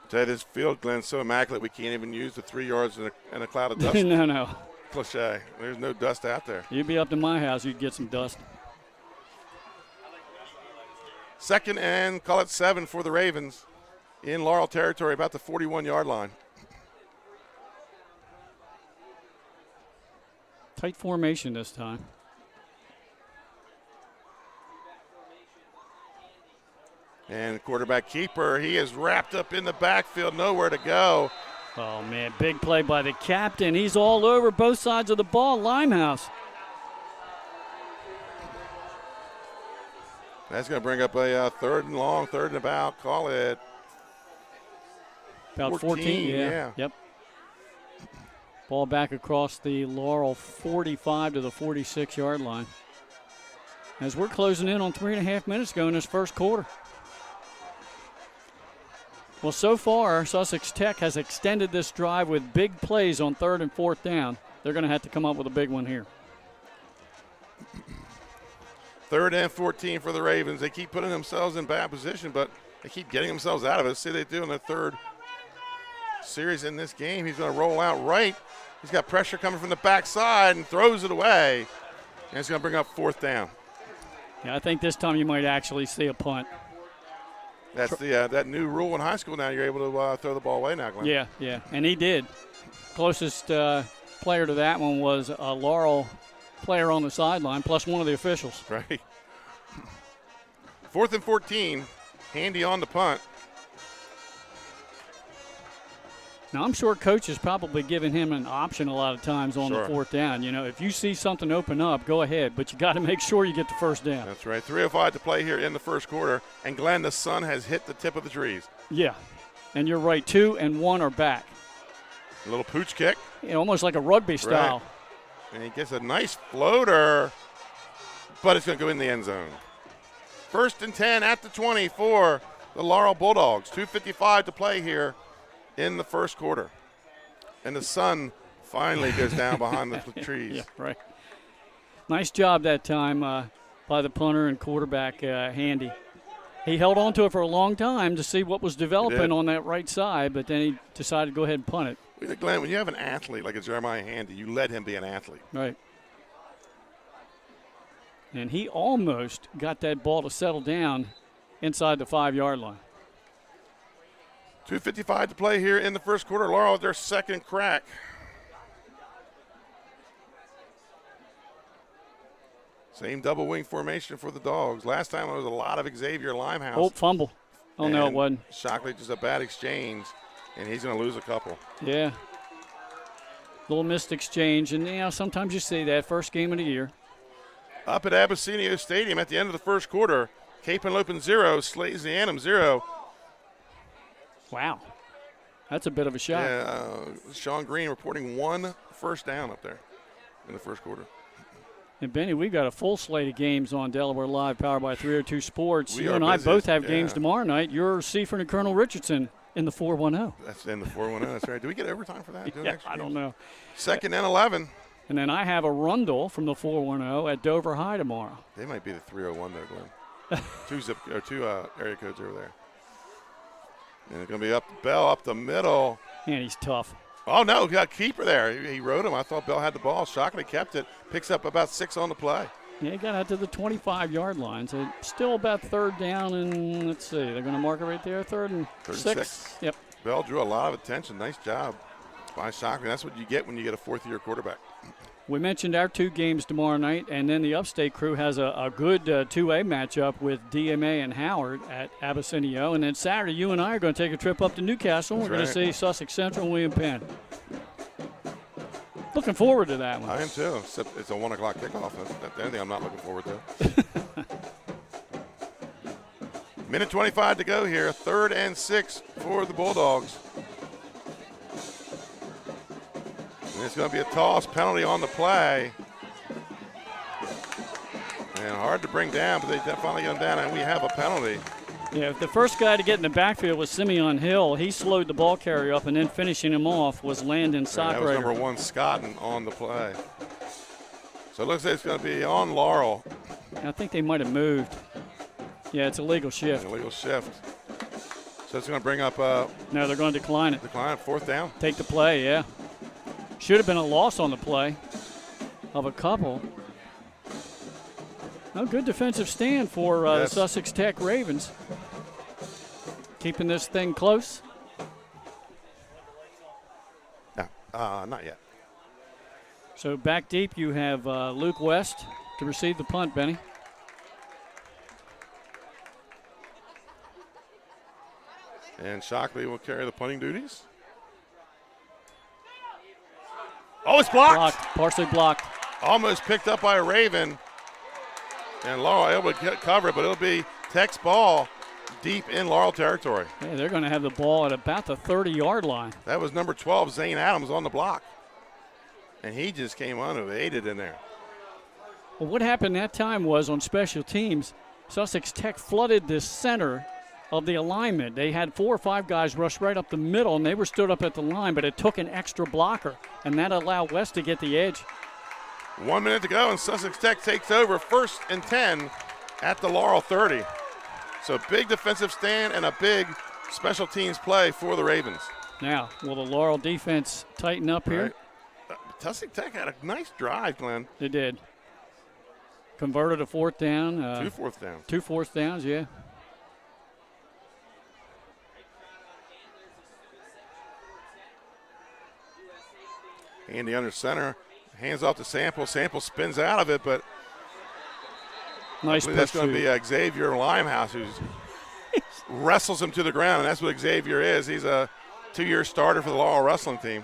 Ted, this field, Glenn, so immaculate we can't even use the 3 yards in a cloud of dust. no. Cliche. There's no dust out there. You'd be up to my house, you'd get some dust. Second and call it 7 for the Ravens in Laurel territory, about the 41-yard line. Tight formation this time. And quarterback keeper, he is wrapped up in the backfield, nowhere to go. Oh, man, big play by the captain. He's all over both sides of the ball, Limehouse. That's going to bring up a third and long, third and about, call it. About 14, yeah. Yep. Ball back across the Laurel 45 to the 46-yard line. As we're closing in on 3.5 minutes ago in this first quarter. Well, so far, Sussex Tech has extended this drive with big plays on 3rd and 4th down. They're going to have to come up with a big one here. 3rd and 14 for the Ravens. They keep putting themselves in bad position, but they keep getting themselves out of it. See, they do in their third series in this game. He's going to roll out right. He's got pressure coming from the backside and throws it away. And it's going to bring up 4th down. Yeah, I think this time you might actually see a punt. That's the that new rule in high school now. You're able to throw the ball away now, Glenn. Yeah, and he did. Closest player to that one was a Laurel player on the sideline, plus one of the officials. Right. 4th and 14, Handy on the punt. Now, I'm sure coach is probably giving him an option a lot of times on Sure. the 4th down. You know, if you see something open up, go ahead, but you got to make sure you get the first down. That's right. 3:05 to play here in the first quarter. And Glenn, the sun has hit the tip of the trees. Yeah, and you're right. 2 and 1 are back. A little pooch kick. You know, almost like a rugby style. Right. And he gets a nice floater, but it's going to go in the end zone. 1st and 10 at the 20 for the Laurel Bulldogs. 2:55 to play here in the first quarter. And the sun finally goes down behind the trees. Yeah, right. Nice job that time by the punter and quarterback, Handy. He held on to it for a long time to see what was developing on that right side, but then he decided to go ahead and punt it. Glenn, when you have an athlete like a Jeremiah Handy, you let him be an athlete. Right. And he almost got that ball to settle down inside the 5-yard line. 2:55 to play here in the first quarter. Laurel with their second crack. Same double wing formation for the Dogs. Last time it was a lot of Xavier Limehouse. Oh, fumble. Oh, no, it wasn't. Shockley, just a bad exchange, and he's going to lose a couple. Yeah. Little missed exchange, and, you know, sometimes you see that first game of the year. Up at Abyssinia Stadium at the end of the first quarter, Cape and Lopin 0, Slazy Annam 0. Wow. That's a bit of a shot. Yeah, Sean Green reporting 1 first down up there in the first quarter. And, Benny, we've got a full slate of games on Delaware Live, powered by 302 Sports. We you are and I busy. both have Yeah. games tomorrow night. You're Seaford and Colonel Richardson in the 410. That's in the 410. That's right. Do we get overtime for that? Yeah, I don't know. 2nd and 11. And then I have a Rundle from the 410 at Dover High tomorrow. They might be the 301 there, Glenn. two area codes over there. And it's going to be up Bell up the middle. Man, he's tough. Oh, no, got a keeper there. He rode him. I thought Bell had the ball. Shockley kept it. Picks up about 6 on the play. Yeah, he got out to the 25-yard line. So still about 3rd down, and let's see. They're going to mark it right there, 3rd and 6. Yep. Bell drew a lot of attention. Nice job by Shockley. That's what you get when you get a 4th-year quarterback. We mentioned our 2 games tomorrow night, and then the Upstate crew has a good 2A matchup with DMA and Howard at Abyssinia. And then Saturday, you and I are going to take a trip up to Newcastle. That's We're going to see Sussex Central and William Penn. Looking forward to that one. I am too, except it's a 1 o'clock kickoff. That's the only thing I'm not looking forward to. Minute 25 to go here. 3rd and 6 for the Bulldogs. And it's going to be a toss penalty on the play. And hard to bring down, but they finally got him down, and we have a penalty. Yeah, the first guy to get in the backfield was Simeon Hill. He slowed the ball carrier up, and then finishing him off was Landon Sockerator. That was number 1, Scotton, on the play. So it looks like it's going to be on Laurel. I think they might have moved. Yeah, it's a legal shift. Illegal shift. So it's going to bring up. No, they're going to decline it. Decline it, 4th down. Take the play, yeah. Should have been a loss on the play of a couple. No, good defensive stand for the Sussex Tech Ravens. Keeping this thing close. No, not yet. So back deep, you have Luke West to receive the punt, Benny. And Shockley will carry the punting duties. Oh, it's blocked. Partially blocked. Almost picked up by a Raven. And Laurel able to cover it, but it'll be Tech's ball deep in Laurel territory. Yeah, they're going to have the ball at about the 30-yard line. That was number 12, Zane Adams, on the block. And he just came unaided in there. Well, what happened that time was on special teams, Sussex Tech flooded the center of the alignment. They had 4 or 5 guys rush right up the middle, and they were stood up at the line, but it took an extra blocker, and that allowed West to get the edge. 1 minute to go, and Sussex Tech takes over 1st and 10 at the Laurel 30. So big defensive stand and a big special teams play for the Ravens. Now, will the Laurel defense tighten up here? Right. Sussex Tech had a nice drive, Glenn. They did. Converted a 4th down. 2 4th downs. 2 4th downs, yeah. Andy under center. Hands off to Sample. Sample spins out of it, but nice. That's going to be Xavier Limehouse, who wrestles him to the ground, and that's what Xavier is. He's a 2-year starter for the Laurel wrestling team.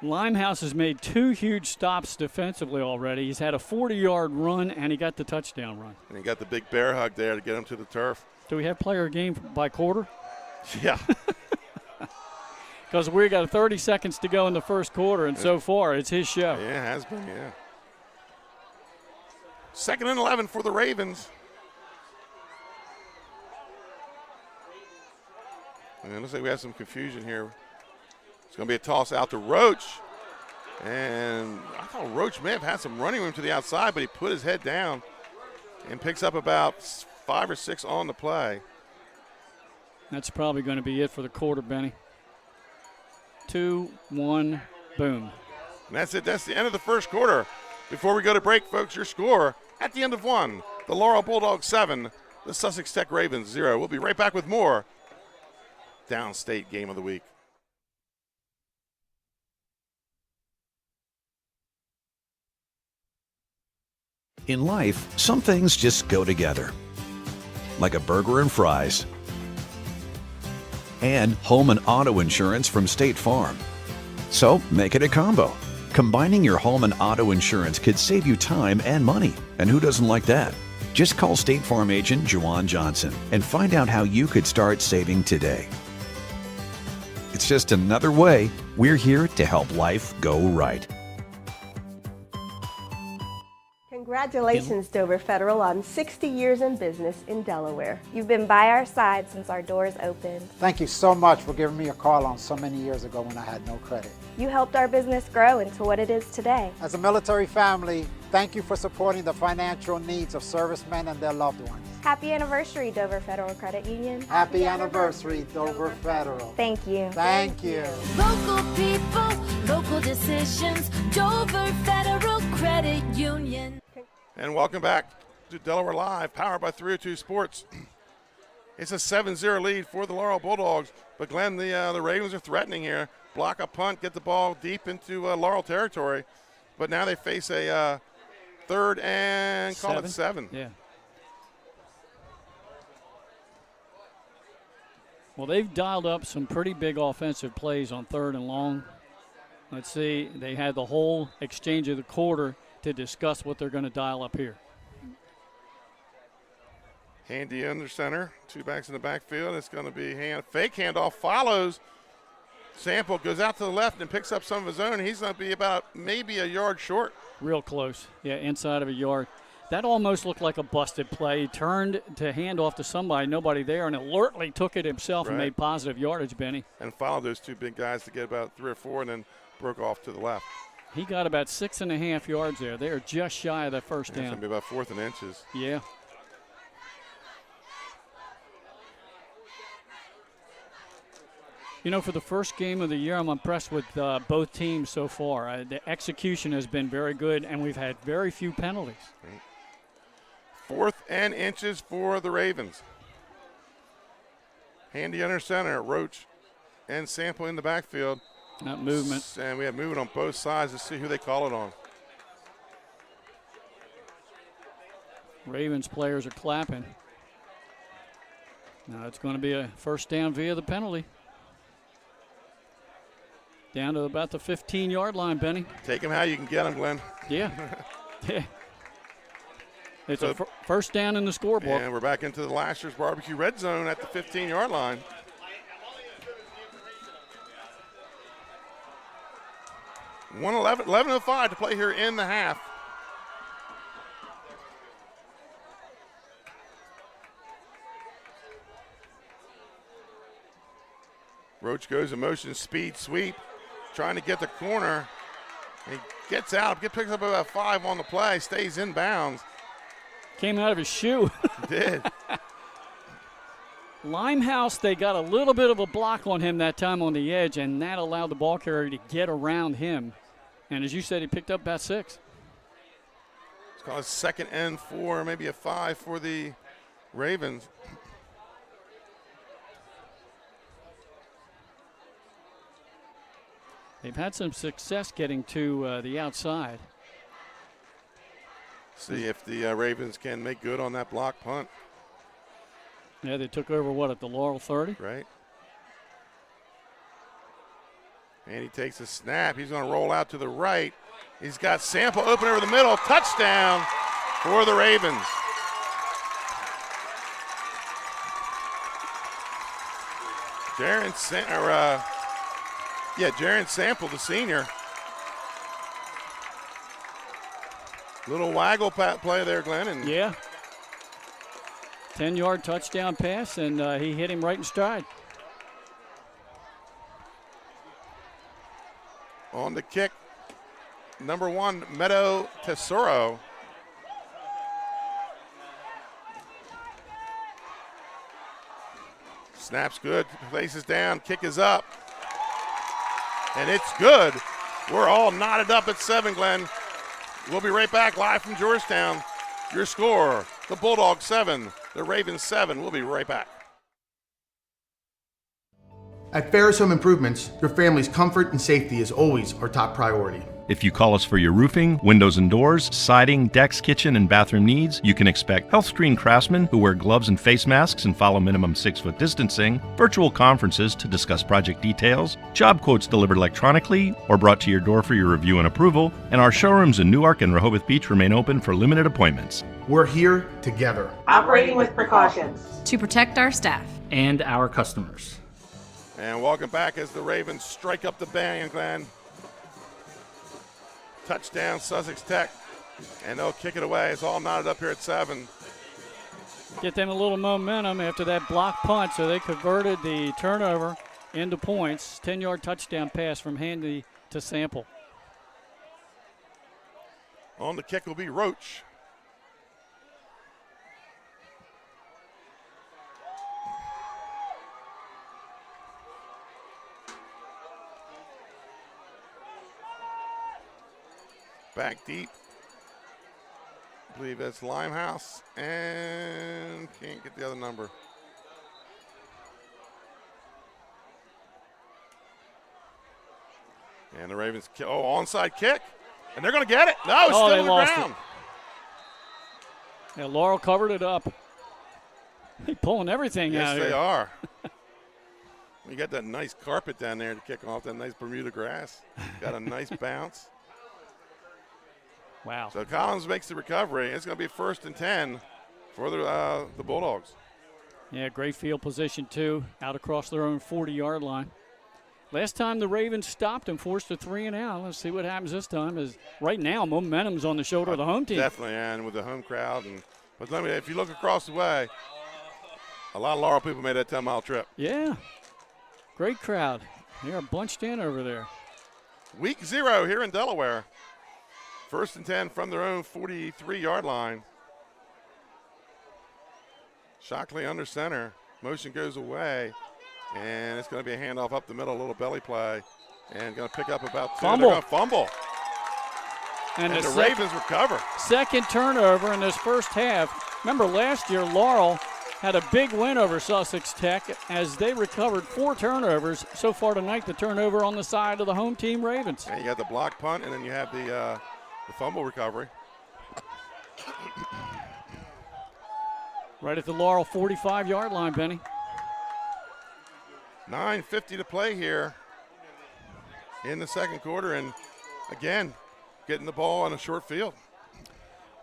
Limehouse has made 2 huge stops defensively already. He's had a 40-yard run, and he got the touchdown run. And he got the big bear hug there to get him to the turf. Do we have player game by quarter? Yeah. Because we got 30 seconds to go in the first quarter, and so far it's his show. Yeah, it has been, yeah. 2nd and 11 for the Ravens. And it looks like we have some confusion here. It's going to be a toss out to Roach. And I thought Roach may have had some running room to the outside, but he put his head down and picks up about 5 or 6 on the play. That's probably going to be it for the quarter, Benny. 2, 1, boom. And that's it. That's the end of the first quarter. Before we go to break, folks, your score at the end of 1, the Laurel Bulldogs 7, the Sussex Tech Ravens 0. We'll be right back with more Downstate Game of the Week. In life, some things just go together, like a burger and fries. And home and auto insurance from State Farm. So make it a combo. Combining your home and auto insurance could save you time and money. And who doesn't like that? Just call State Farm agent Juwan Johnson and find out how you could start saving today. It's just another way we're here to help life go right. Congratulations, Dover Federal, on 60 years in business in Delaware. You've been by our side since our doors opened. Thank you so much for giving me a call on so many years ago when I had no credit. You helped our business grow into what it is today. As a military family, thank you for supporting the financial needs of servicemen and their loved ones. Happy anniversary, Dover Federal Credit Union. Happy anniversary, Dover Federal. Thank you. Thank you. Local people, local decisions, Dover Federal Credit Union. And welcome back to Delaware Live, powered by 302 Sports. It's a 7-0 lead for the Laurel Bulldogs, but Glenn, the Ravens are threatening here. Block a punt, get the ball deep into Laurel territory, but now they face a 3rd and call it 7. Yeah. Well, they've dialed up some pretty big offensive plays on 3rd and long. Let's see, they had the whole exchange of the quarter to discuss what they're going to dial up here. Handy under center, 2 backs in the backfield. It's going to be fake handoff, follows. Sample goes out to the left and picks up some of his own. He's going to be about maybe a yard short. Real close. Yeah, inside of a yard. That almost looked like a busted play. He turned to hand off to somebody, nobody there, and alertly took it himself and made positive yardage, Benny. And followed those 2 big guys to get about 3 or 4 and then broke off to the left. He got about 6.5 yards there. They are just shy of that first down. It's going to be about 4th and inches. Yeah. You know, for the first game of the year, I'm impressed with both teams so far. The execution has been very good, and we've had very few penalties. 4th and inches for the Ravens. Handy under center, Roach and Sample in the backfield. That movement. And we have movement on both sides. Let's see who they call it on. Ravens players are clapping. Now it's going to be a first down via the penalty. Down to about the 15-yard line, Benny. Take them how you can get them, Glenn. Yeah. Yeah. It's a first down in the scorebook. And we're back into the Lasher's Barbecue red zone at the 15-yard line. $11:05 to play here in the half. Roach goes in motion, speed, sweep, trying to get the corner. He gets out, picks up about 5 on the play, stays in bounds. Came out of his shoe. Did. Limehouse, they got a little bit of a block on him that time on the edge, and that allowed the ball carrier to get around him. And as you said, he picked up about 6. It's called a 2nd and 4, maybe a 5 for the Ravens. They've had some success getting to the outside. See if the Ravens can make good on that block punt. Yeah, they took over, at the Laurel 30? Right. And he takes a snap. He's going to roll out to the right. He's got Sample open over the middle. Touchdown for the Ravens. Jaron Sample, the senior. Little waggle play there, Glenn. And yeah. 10-yard touchdown pass, and he hit him right in stride. On the kick, number 1, Meadow Tesoro. Snap's good, places down, kick is up. And it's good. We're all knotted up at 7, Glenn. We'll be right back live from Georgetown. Your score, the Bulldogs 7, the Ravens 7. We'll be right back. At Ferris Home Improvements, your family's comfort and safety is always our top priority. If you call us for your roofing, windows and doors, siding, decks, kitchen, and bathroom needs, you can expect health-screened craftsmen who wear gloves and face masks and follow minimum 6-foot distancing, virtual conferences to discuss project details, job quotes delivered electronically or brought to your door for your review and approval, and our showrooms in Newark and Rehoboth Beach remain open for limited appointments. We're here together. Operating with precautions. To protect our staff. And our customers. And welcome back as the Ravens strike up the band, Glenn. Touchdown, Sussex Tech. And they'll kick it away. It's all knotted up here at 7. Get them a little momentum after that block punt, so they converted the turnover into points. 10-yard touchdown pass from Handy to Sample. On the kick will be Roach. Back deep. I believe that's Limehouse, and can't get the other number. And the Ravens, onside kick, and they're going to get it. No, it's still on the ground. Yeah, Laurel covered it up. They're pulling everything out here. Yes, they are. We got that nice carpet down there to kick off, that nice Bermuda grass. Got a nice bounce. Wow. So Collins makes the recovery. It's going to be 1st and 10 for the Bulldogs. Yeah, great field position, too, out across their own 40-yard line. Last time the Ravens stopped and forced a 3-and-out. Let's see what happens this time. As right now, momentum's on the shoulder of the home team. Definitely, and with the home crowd. But let me, if you look across the way, a lot of Laurel people made that 10-mile trip. Yeah, great crowd. They are bunched in over there. Week 0 here in Delaware. 1st and 10 from their own 43-yard line. Shockley under center. Motion goes away. And it's going to be a handoff up the middle, a little belly play. And going to pick up about 2. Fumble. They're going to fumble. And the Ravens recover. Second turnover in this first half. Remember last year, Laurel had a big win over Sussex Tech as they recovered 4 turnovers. So far tonight, the turnover on the side of the home team Ravens. And you got the block punt, and then you have the fumble recovery. Right at the Laurel 45-yard line, Benny. 9:50 to play here in the second quarter, and again, getting the ball on a short field.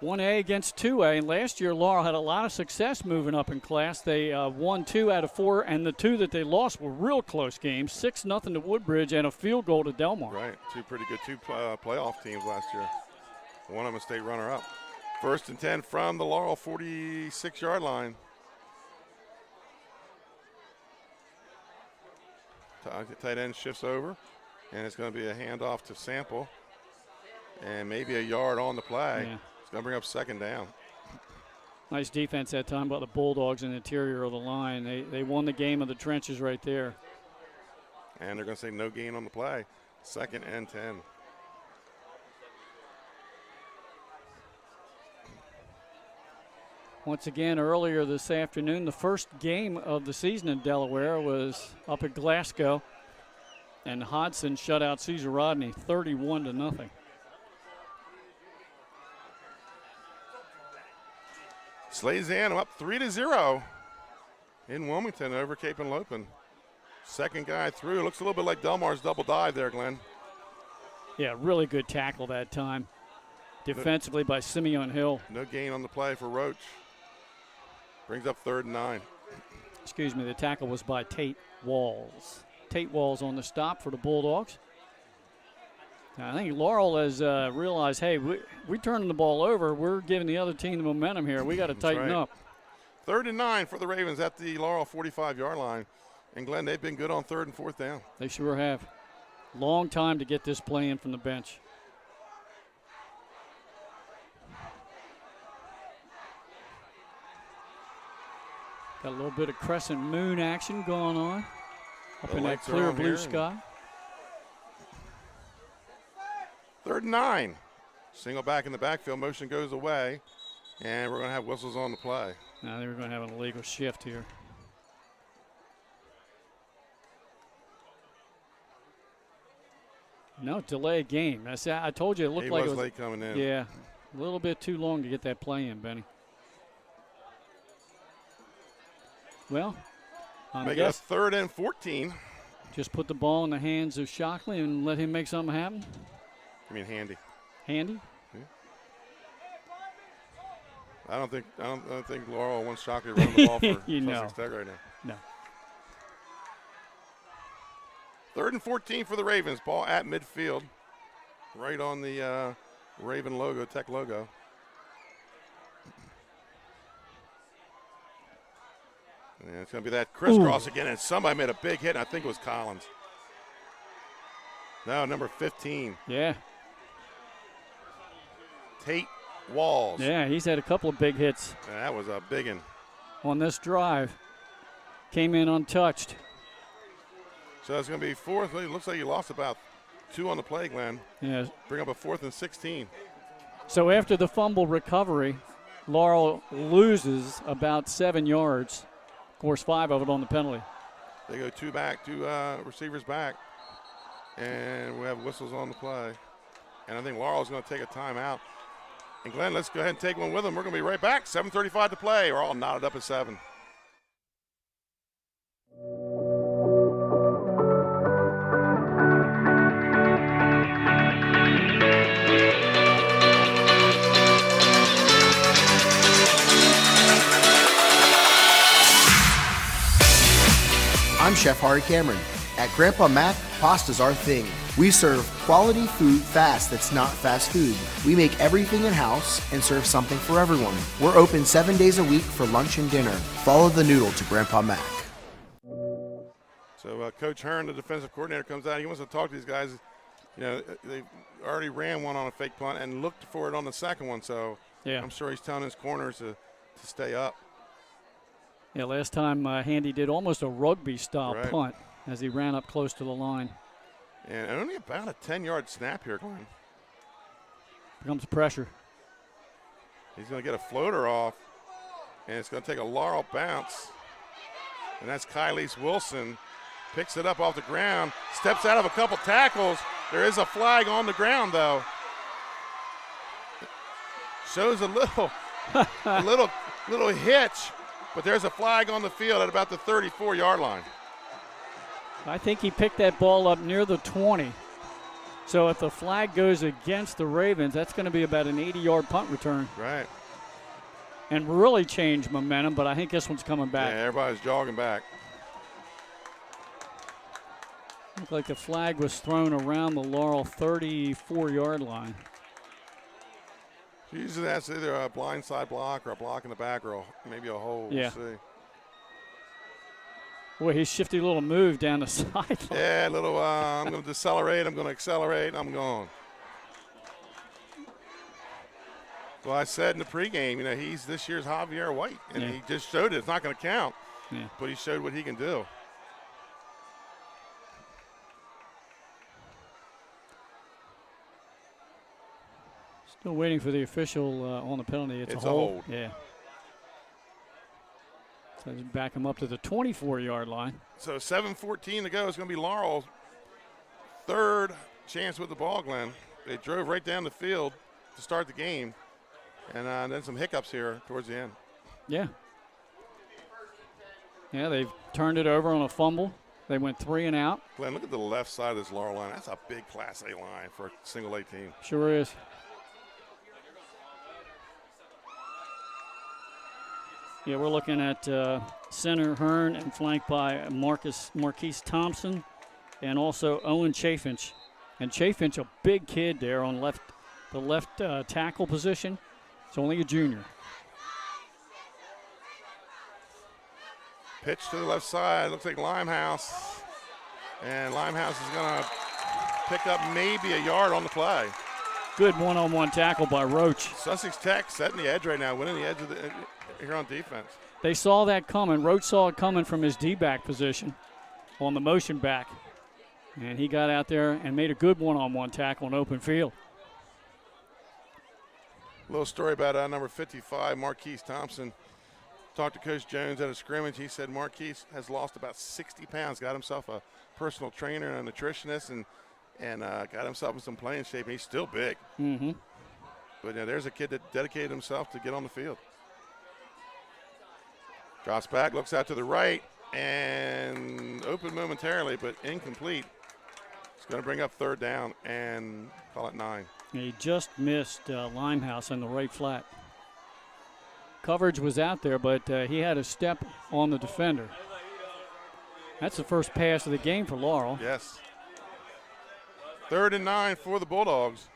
1A against 2A, and last year Laurel had a lot of success moving up in class. They won 2 out of 4, and the 2 that they lost were real close games, 6-0 to Woodbridge and a field goal to Delmar. Right, 2 pretty good playoff teams last year. One of them a state runner-up. 1st and 10 from the Laurel 46-yard line. Tight end shifts over, and it's going to be a handoff to Sample, and maybe a yard on the play. Yeah. It's going to bring up 2nd down. Nice defense that time by the Bulldogs in the interior of the line. They won the game of the trenches right there. And they're going to say no gain on the play. 2nd and 10. Once again, earlier this afternoon, the first game of the season in Delaware was up at Glasgow, and Hodson shut out Cesar Rodney 31-0. Slazan up 3-0 in Wilmington over Cape and Lopin. Second guy through. Looks a little bit like Delmar's double dive there, Glenn. Yeah, really good tackle that time. Defensively by Simeon Hill. No gain on the play for Roach. Brings up 3rd and 9. Excuse me, the tackle was by Tate Walls. Tate Walls on the stop for the Bulldogs. Now, I think Laurel has realized, hey, we're turning the ball over. We're giving the other team the momentum here. We got to tighten up. 3rd and 9 for the Ravens at the Laurel 45-yard line. And, Glenn, they've been good on 3rd and 4th down. They sure have. Long time to get this play in from the bench. Got a little bit of crescent moon action going on up in that clear blue sky. 3rd and 9. Single back in the backfield. Motion goes away. And we're going to have whistles on the play. Now they were going to have an illegal shift here. No, delay game. I told you it looked like it was late coming in. Yeah, a little bit too long to get that play in, Benny. Well, make it a 3rd and 14. Just put the ball in the hands of Shockley and let him make something happen. I mean, Handy. Handy? Yeah. I don't think Laurel wants Shockley running the ball for Sussex Tech right now. No. 3rd and 14 for the Ravens. Ball at midfield, right on the Raven logo, Tech logo. And it's going to be that crisscross again, and somebody made a big hit, and I think it was Collins. No, number 15. Yeah. Tate Walls. Yeah, he's had a couple of big hits. That was a big one. On this drive. Came in untouched. So it's going to be 4th. It looks like you lost about 2 on the play, Glenn. Yeah. Bring up a 4th and 16. So after the fumble recovery, Laurel loses about 7 yards. Of course, 5 of it on the penalty. They go 2 receivers back, and we have whistles on the play. And I think Laurel's going to take a timeout. And Glenn, let's go ahead and take one with them. We're going to be right back. 7:35 to play. We're all knotted up at 7. I'm Chef Hari Cameron. At Grandpa Mac, pasta's our thing. We serve quality food fast that's not fast food. We make everything in-house and serve something for everyone. We're open 7 days a week for lunch and dinner. Follow the noodle to Grandpa Mac. So Coach Hearn, the defensive coordinator, comes out. He wants to talk to these guys. You know, they already ran one on a fake punt and looked for it on the second one. So yeah. I'm sure he's telling his corners to stay up. Yeah, last time Handy did almost a rugby-style Right. punt as he ran up close to the line. And only about a 10-yard snap here, Glenn. Becomes pressure. He's going to get a floater off, and it's going to take a Laurel bounce. And that's Kylese Wilson. Picks it up off the ground, steps out of a couple tackles. There is a flag on the ground, though. Shows a little hitch, but there's a flag on the field at about the 34-yard line. I think he picked that ball up near the 20. So if the flag goes against the Ravens, that's going to be about an 80-yard punt return. Right. And really change momentum, but I think this one's coming back. Yeah, everybody's jogging back. Looked like the flag was thrown around the Laurel 34-yard line. Usually that's either a blindside block or a block in the back or maybe a hole. Yeah. We'll see. Boy, his shifty little move down the sideline. Yeah, a little, I'm going to decelerate, I'm going to accelerate, I'm going. Well, I said in the pregame, you know, he's this year's Javier White, and he just showed it. It's not going to count, but he showed what he can do. Still waiting for the official on the penalty. It's a hold. Yeah. So just back him up to the 24-yard line. So 7:14 to go. It's going to be Laurel's third chance with the ball, Glenn. They drove right down the field to start the game, and then some hiccups here towards the end. Yeah. Yeah, they've turned it over on a fumble. They went 3 and out. Glenn, look at the left side of this Laurel line. That's a big Class A line for a single A team. Sure is. Yeah, we're looking at center Hearn and flanked by Marquise Thompson and also Owen Chafinch. And Chafinch, a big kid there on the left tackle position. It's only a junior. Pitch to the left side. Looks like Limehouse. And Limehouse is going to pick up maybe a yard on the play. Good one-on-one tackle by Roach. Sussex Tech setting the edge right now, winning the edge of the here on defense. They saw that coming. Roach saw it coming from his D-back position on the motion back. And he got out there and made a good one-on-one tackle in open field. A little story about number 55, Marquise Thompson. Talked to Coach Jones at a scrimmage. He said Marquise has lost about 60 pounds, got himself a personal trainer and a nutritionist, and got himself in some playing shape. He's still big. Mm-hmm. But there's a kid that dedicated himself to get on the field. Drops back, looks out to the right, and open momentarily, but incomplete. It's going to bring up third down and call it 9. He just missed Limehouse in the right flat. Coverage was out there, but he had a step on the defender. That's the first pass of the game for Laurel. Yes. 3rd and 9 for the Bulldogs.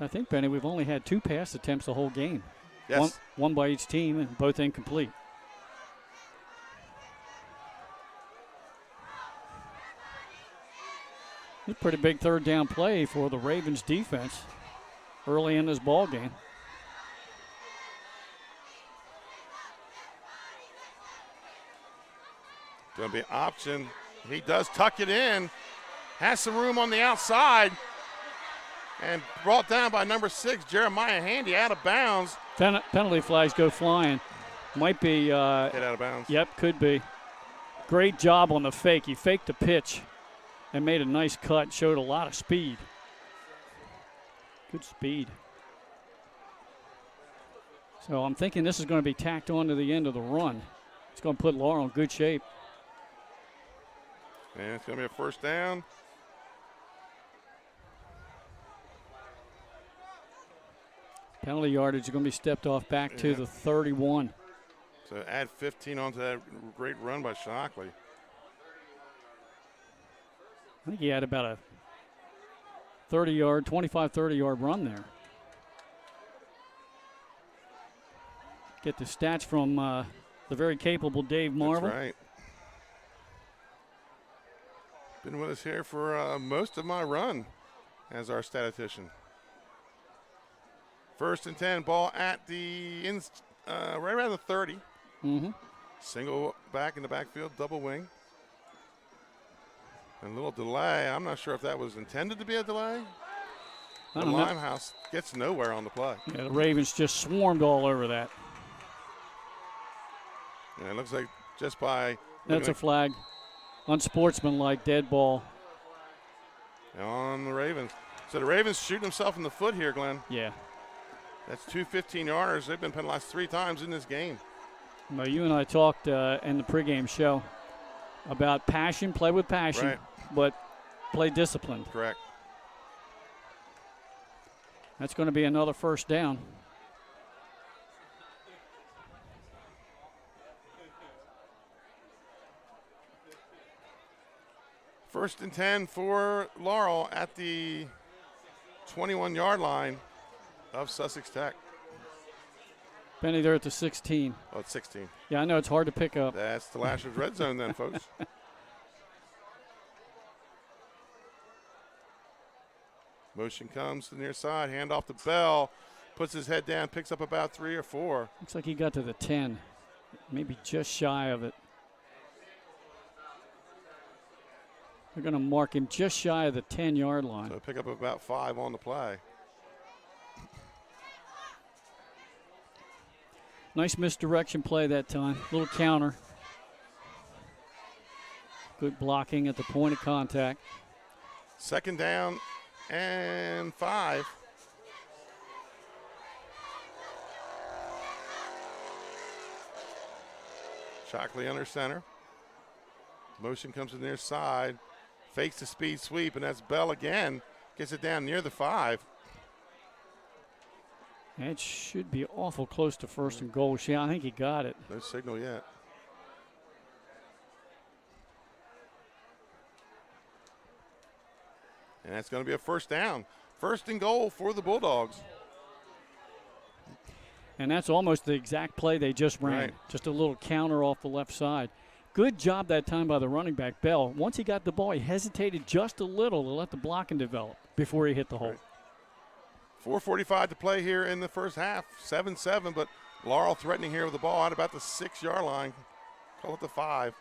I think, Benny, we've only had 2 pass attempts the whole game. Yes. One by each team, and both incomplete. It's a pretty big third down play for the Ravens defense early in this ball game. Going to be option. He does tuck it in. Has some room on the outside. And brought down by number 6, Jeremiah Handy, out of bounds. Penalty flags go flying. Might be. Hit out of bounds. Yep, could be. Great job on the fake. He faked the pitch and made a nice cut. Showed a lot of speed. Good speed. So I'm thinking this is going to be tacked on to the end of the run. It's going to put Laurel in good shape. And it's going to be a first down. Penalty yardage is going to be stepped off back to the 31. So add 15 onto that great run by Shockley. I think he had about a 25-30-yard run there. Get the stats from the very capable Dave Marvel. That's right. Been with us here for most of my run as our statistician. 1st and 10, ball at the right around the 30. Mm-hmm. Single back in the backfield, double wing. And a little delay. I'm not sure if that was intended to be a delay. The Limehouse gets nowhere on the play. Yeah, the Ravens just swarmed all over that. And it looks like just by... That's a flag. Unsportsmanlike, dead ball. On the Ravens. So the Ravens shooting himself in the foot here, Glenn. Yeah. That's 2 15-yarders. They've been penalized 3 times in this game. Well, you and I talked in the pregame show about passion, play with passion, right, but play disciplined. Correct. That's going to be another first down. First and 10 for Laurel at the 21-yard line of Sussex Tech. Benny, they're at the 16. Oh, it's 16. Yeah, I know it's hard to pick up. That's the Lashers red zone then, folks. Motion comes to the near side, hand off to Bell, puts his head down, picks up about 3 or 4. Looks like he got to the 10, maybe just shy of it. They're going to mark him just shy of the 10-yard line. So pick up about 5 on the play. Nice misdirection play that time. Little counter. Good blocking at the point of contact. 2nd down and 5. Shockley under center. Motion comes to the near side. Fakes the speed sweep, and that's Bell again. Gets it down near the 5. It should be awful close to 1st and goal. Yeah, I think he got it. No signal yet. And that's going to be a first down. 1st and goal for the Bulldogs. And that's almost the exact play they just ran. Right. Just a little counter off the left side. Good job that time by the running back, Bell. Once he got the ball, he hesitated just a little to let the blocking develop before he hit the hole. Right. 4:45 to play here in the first half. 7-7, but Laurel threatening here with the ball at about the 6-yard line. Call it the 5.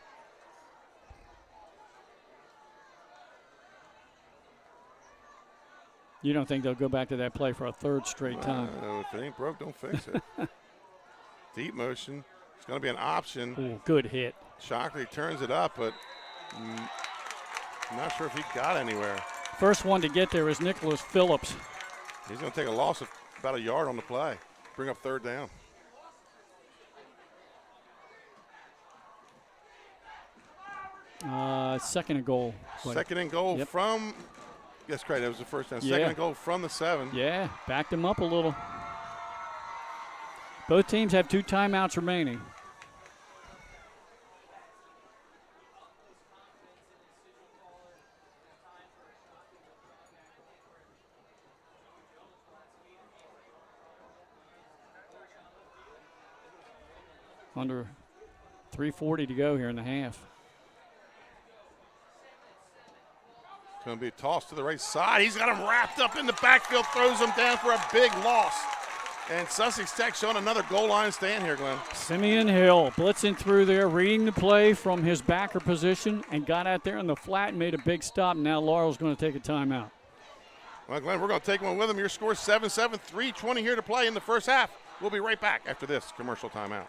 You don't think they'll go back to that play for a 3rd straight time? If it ain't broke, don't fix it. Deep motion. It's going to be an option. Ooh, good hit. Shockley turns it up, but I'm not sure if he got anywhere. First one to get there is Nicholas Phillips. He's going to take a loss of about a yard on the play. Bring up 3rd down. Second and goal. Wait. 2nd and goal Yep. from, yes, correct, that was the first down. Yeah. 2nd and goal from the 7. Yeah, backed him up a little. Both teams have 2 timeouts remaining. Under 3:40 to go here in the half. It's going to be a toss to the right side. He's got him wrapped up in the backfield, throws him down for a big loss. And Sussex Tech showing another goal line stand here, Glenn. Simeon Hill blitzing through there, reading the play from his backer position, and got out there in the flat and made a big stop. Now Laurel's going to take a timeout. Well, Glenn, we're going to take one with him. Your score 7-7, 3:20 here to play in the first half. We'll be right back after this commercial timeout.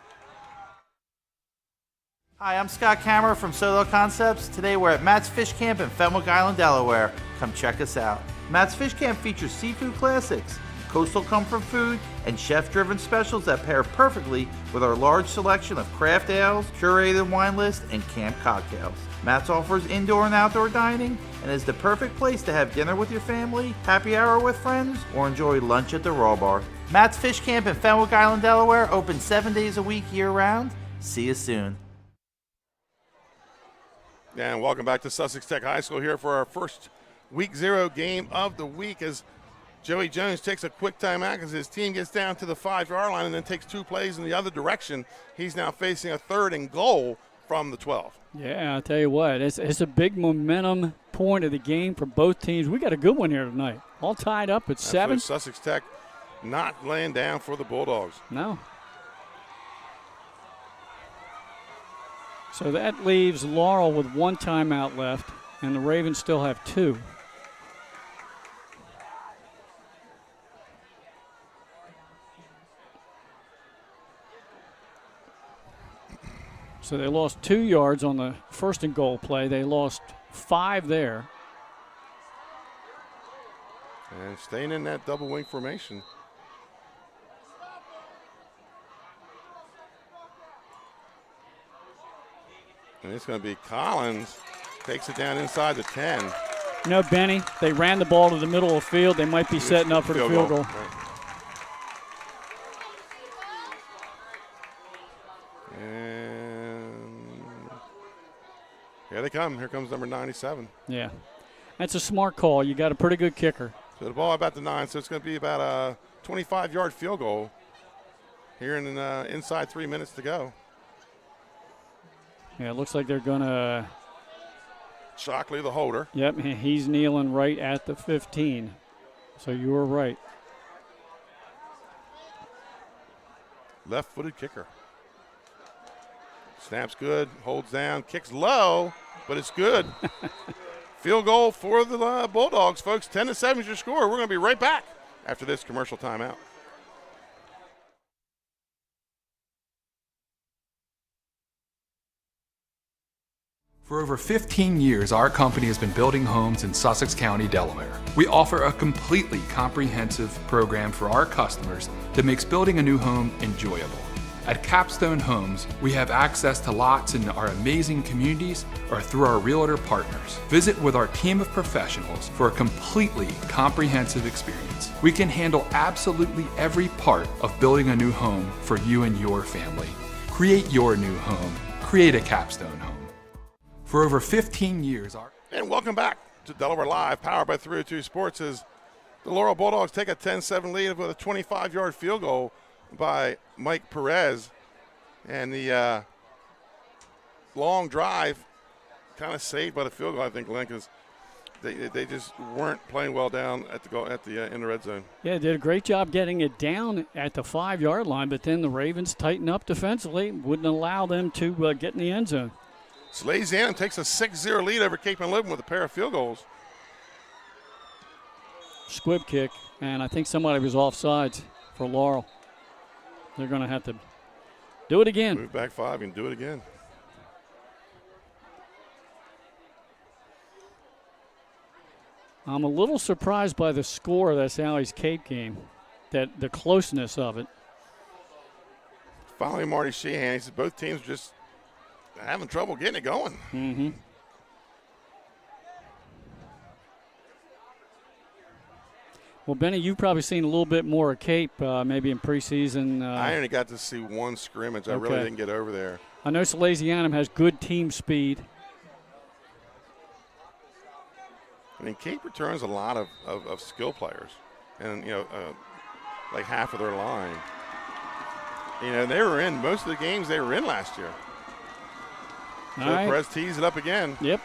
Hi, I'm Scott Kammerer from Sodell Concepts. Today we're at Matt's Fish Camp in Fenwick Island, Delaware. Come check us out. Matt's Fish Camp features seafood classics, coastal comfort food, and chef-driven specials that pair perfectly with our large selection of craft ales, curated wine list, and camp cocktails. Matt's offers indoor and outdoor dining and is the perfect place to have dinner with your family, happy hour with friends, or enjoy lunch at the Raw Bar. Matt's Fish Camp in Fenwick Island, Delaware, open 7 days a week year-round. See you soon. And welcome back to Sussex Tech High School here for our first Week 0 game of the week as Joey Jones takes a quick timeout because his team gets down to the 5-yard line and then takes 2 plays in the other direction. He's now facing a 3rd and goal from the 12. Yeah, I'll tell you what, it's a big momentum point of the game for both teams. We got a good one here tonight. All tied up at 7. Sussex Tech not laying down for the Bulldogs. No. So that leaves Laurel with 1 timeout left, and the Ravens still have 2. So they lost 2 yards on the 1st and goal play. They lost 5 there. And staying in that double wing formation. And it's going to be Collins. Takes it down inside the 10. You know, Benny, they ran the ball to the middle of the field. They might be setting up for the field goal. Right. And here they come. Here comes number 97. Yeah. That's a smart call. You got a pretty good kicker. So the ball about the 9, so it's going to be about a 25-yard field goal here in inside 3 minutes to go. Yeah, it looks like they're going to. Shockley, the holder. Yep, he's kneeling right at the 15. So you were right. Left-footed kicker. Snaps good, holds down, kicks low, but it's good. Field goal for the Bulldogs, folks. 10-7 is your score. We're going to be right back after this commercial timeout. For over 15 years, our company has been building homes in Sussex County, Delaware. We offer a completely comprehensive program for our customers that makes building a new home enjoyable. At Capstone Homes, we have access to lots in our amazing communities or through our realtor partners. Visit with our team of professionals for a completely comprehensive experience. We can handle absolutely every part of building a new home for you and your family. Create your new home. Create a Capstone home. For over 15 years, And welcome back to Delaware Live, powered by 302 Sports, as the Laurel Bulldogs take a 10-7 lead with a 25-yard field goal by Mike Perez. And the long drive kind of saved by the field goal, I think, Lynn, because they just weren't playing well down at the goal in the red zone. Yeah, did a great job getting it down at the 5-yard line, but then the Ravens tightened up defensively, wouldn't allow them to get in the end zone. Salesianum takes a 6-0 lead over Cape and Living with a pair of field goals. Squib kick, and I think somebody was offsides for Laurel. They're going to have to do it again. Move back 5 and do it again. I'm a little surprised by the score of that Sally's Cape game, that the closeness of it. Finally, Marty Sheehan, he says both teams are just having trouble getting it going. Mm-hmm. Well, Benny, you've probably seen a little bit more of Cape maybe in preseason. I only got to see one scrimmage. I really didn't get over there. I know Salesianum has good team speed. I mean, Cape returns a lot of skill players, and like half of their line. They were in most of the games they were in last year. So Perez tees it up again. Yep.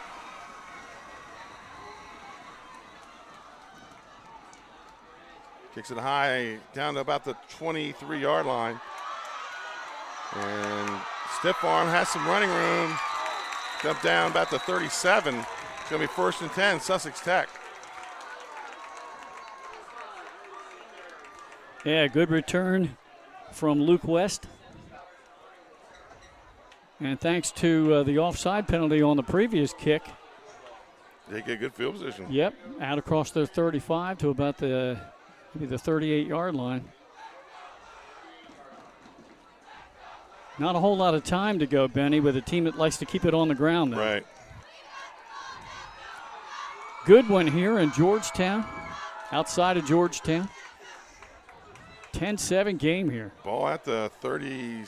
Kicks it high down to about the 23-yard line. And stiff arm has some running room. Jump down about the 37. It's going to be 1st and 10, Sussex Tech. Yeah, good return from Luke West. And thanks to the offside penalty on the previous kick. They get good field position. Yep, out across their 35 to about maybe the 38-yard line. Not a whole lot of time to go, Benny, with a team that likes to keep it on the ground, though. Right. Good one here in Georgetown, outside of Georgetown. 10-7 game here. Ball at the 30,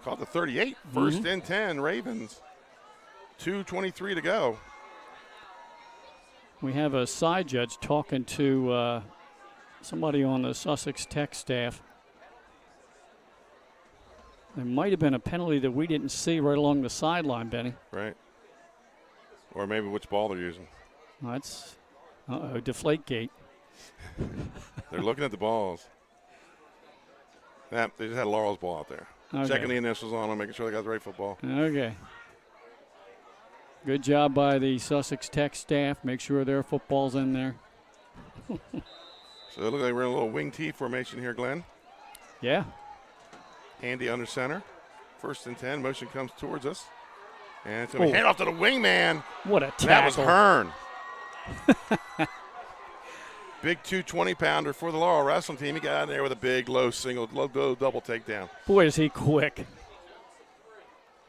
caught the 38. First and 10, Ravens. 2:23 to go. We have a side judge talking to somebody on the Sussex Tech staff. There might have been a penalty that we didn't see right along the sideline, Benny. Right. Or maybe which ball they're using. That's deflate gate. They're looking at the balls. They just had Laurel's ball out there. Okay. Checking the initials on them, making sure they got the right football. Okay. Good job by the Sussex Tech staff. Make sure their football's in there. So it looks like we're in a little wing T formation here, Glenn. Yeah. Handy under center. First and 10. Motion comes towards us. And it's going to be hand off to the wingman. What a tackle. That was Hearn. Big 220-pounder for the Laurel wrestling team. He got in there with a big, low double takedown. Boy, is he quick.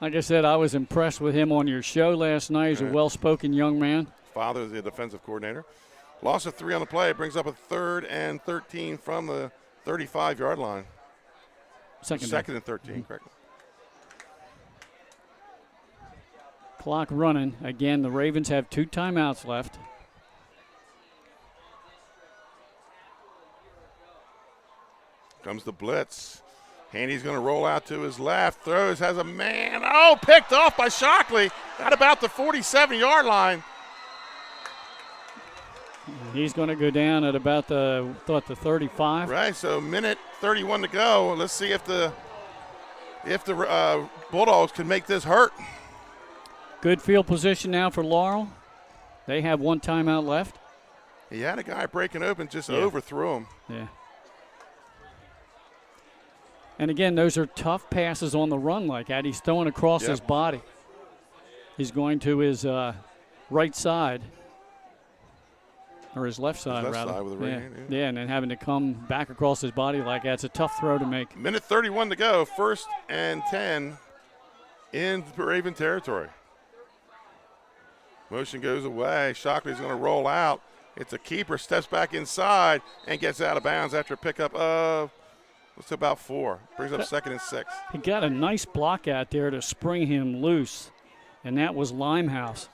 Like I said, I was impressed with him on your show last night. He's a well-spoken young man. Father is the defensive coordinator. Loss of 3 on the play. Brings up a 3rd and 13 from the 35-yard line. Second and 13, correct. Clock running. Again, the Ravens have 2 timeouts left. Comes the blitz. Handy's going to roll out to his left. Throws, has a man. Oh, picked off by Shockley at about the 47-yard line. He's going to go down at about the 35. Right, so minute 31 to go. Let's see if the Bulldogs can make this hurt. Good field position now for Laurel. They have 1 timeout left. He had a guy breaking open, just overthrew him. Yeah. And again, those are tough passes on the run like that. He's throwing across his body. He's going to his right side, or his left side, rather. Side with the right hand, yeah, and then having to come back across his body like that. It's a tough throw to make. Minute 31 to go. 1st and 10 in Raven territory. Motion goes away. Shockley's going to roll out. It's a keeper, steps back inside, and gets out of bounds after a pickup of it's about 4. Brings up 2nd and 6. He got a nice block out there to spring him loose, and that was Limehouse.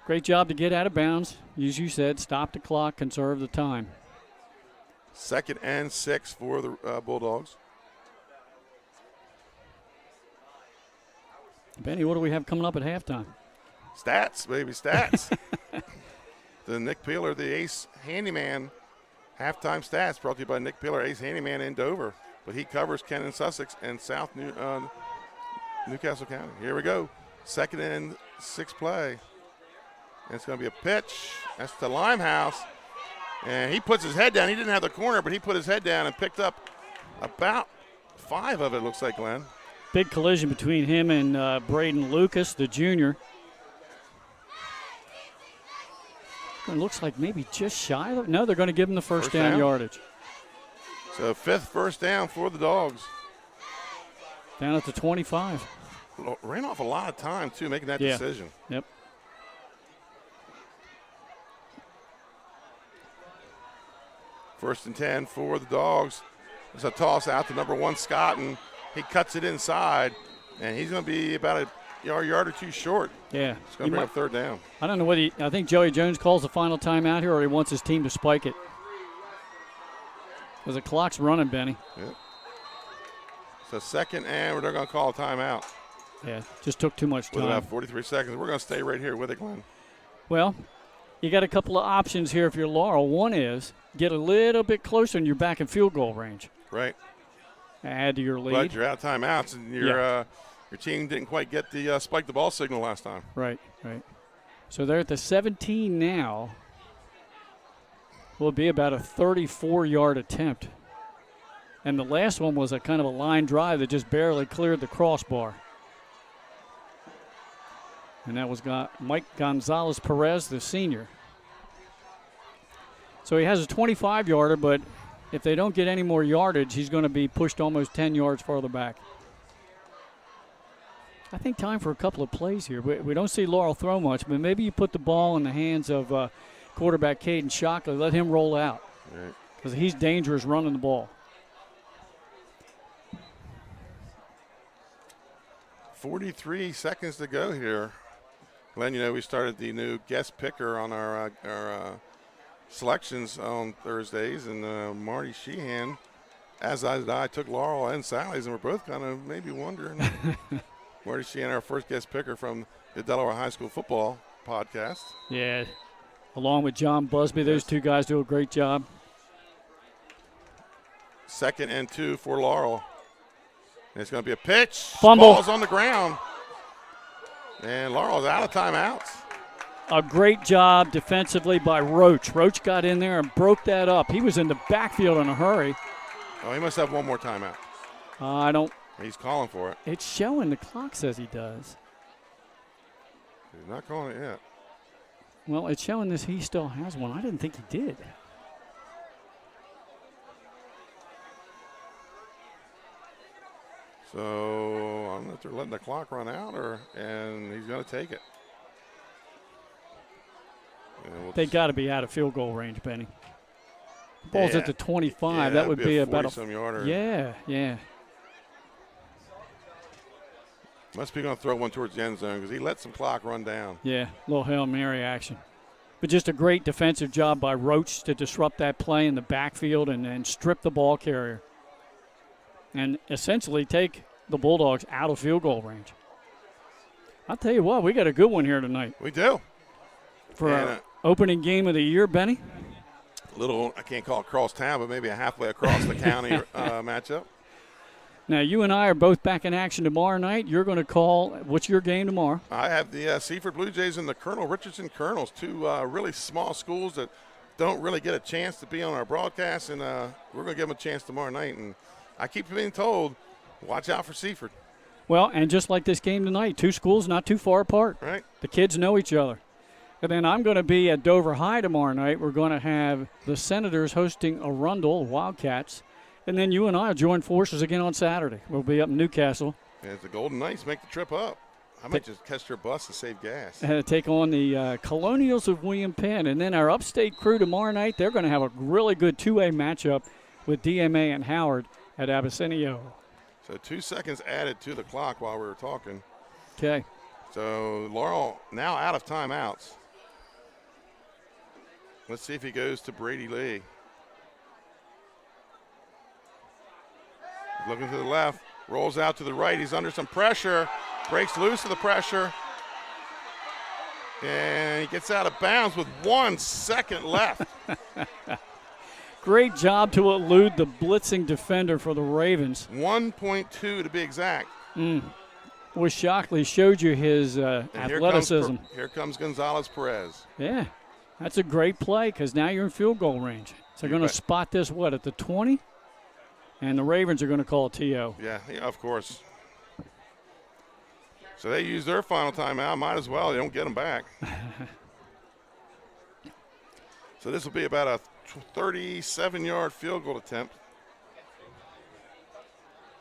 Great job to get out of bounds. As you said, stop the clock, conserve the time. 2nd and 6 for the Bulldogs. Benny, what do we have coming up at halftime? Stats, baby, stats. The Nick Peeler, the ace handyman. Halftime stats brought to you by Nick Peeler, ace handyman in Dover. But he covers Kent and Sussex and South Newcastle County. Here we go. 2nd and 6 play. And it's going to be a pitch. That's to Limehouse. And he puts his head down. He didn't have the corner, but he put his head down and picked up about 5 of it, looks like, Glenn. Big collision between him and Braden Lucas, the junior. It looks like maybe just shy of it. No, they're going to give him the first down yardage. So 5th first down for the Dogs. Down at the 25. Ran off a lot of time, too, making that decision. Yep. First and 10 for the Dogs. There's a toss out to number 1, Scott, and he cuts it inside, and he's going to be about a yard or 2 short. Yeah. It's going to bring up 3rd down. I don't know whether I think Joey Jones calls the final timeout here or he wants his team to spike it. Because the clock's running, Benny. Yep. So 2nd and they're going to call a timeout. Yeah, just took too much time. With about 43 seconds. We're going to stay right here with it, Glenn. Well, you got a couple of options here if you're Laurel. One is get a little bit closer and you're back in field goal range. Right. Add to your lead. But you're out of timeouts, and your team didn't quite get the spike the ball signal last time. Right. So they're at the 17 now. Will be about a 34-yard attempt. And the last one was a kind of a line drive that just barely cleared the crossbar. And that was Mike Gonzalez-Perez, the senior. So he has a 25-yarder, but if they don't get any more yardage, he's going to be pushed almost 10 yards farther back. I think time for a couple of plays here. We don't see Laurel throw much, but maybe you put the ball in the hands of quarterback Caden Shockley. Let him roll out because he's dangerous running the ball. 43 seconds to go here. Glenn, you know, we started the new guest picker on our selections on Thursdays, and Marty Sheehan, as I took Laurel and Sally's, and we're both kind of maybe wondering. Marty Sheehan, our first guest picker from the Delaware High School football podcast. Yeah, along with John Busby, those two guys do a great job. 2nd and 2 for Laurel. And it's going to be a pitch. Fumble. Ball's on the ground. And Laurel's out of timeouts. A great job defensively by Roach. Roach got in there and broke that up. He was in the backfield in a hurry. Oh, he must have one more timeout. I don't. He's calling for it. It's showing. The clock says he does. He's not calling it yet. Well, it's showing this he still has one. I didn't think he did. So I don't know if they're letting the clock run out and he's going to take it. They got to be out of field goal range, Benny. The ball's at the 25. Yeah, that would be about a yarder. Yeah. Must be going to throw one towards the end zone because he let some clock run down. Yeah, little Hail Mary action. But just a great defensive job by Roach to disrupt that play in the backfield and strip the ball carrier. And essentially take the Bulldogs out of field goal range. I'll tell you what, we got a good one here tonight. We do. For our opening game of the year, Benny. Little, I can't call it cross town, but maybe a halfway across the county matchup. Now, you and I are both back in action tomorrow night. You're going to call, what's your game tomorrow? I have the Seaford Blue Jays and the Colonel Richardson Colonels, two really small schools that don't really get a chance to be on our broadcast, and we're going to give them a chance tomorrow night. And I keep being told, watch out for Seaford. Well, and just like this game tonight, two schools not too far apart. Right. The kids know each other. And then I'm going to be at Dover High tomorrow night. We're going to have the Senators hosting Arundel Wildcats. And then you and I will join forces again on Saturday. We'll be up in Newcastle. And the Golden Knights make the trip up. I might just catch their bus to save gas. Take on the Colonials of William Penn. And then our upstate crew tomorrow night, they're going to have a really good two-way matchup with DMA and Howard at Abyssinia. So 2 seconds added to the clock while we were talking. Okay. So Laurel now out of timeouts. Let's see if he goes to Brady Lee. Looking to the left, rolls out to the right. He's under some pressure, breaks loose of the pressure, and he gets out of bounds with 1 second left. Great job to elude the blitzing defender for the Ravens. 1.2 to be exact. Well, Shockley showed you his athleticism. Here comes Gonzalez Perez. Yeah, that's a great play because now you're in field goal range. So they're going to spot this, at the 20? And the Ravens are going to call a TO. Yeah, of course. So they use their final timeout. Might as well. They don't get them back. So this will be about a 37-yard field goal attempt.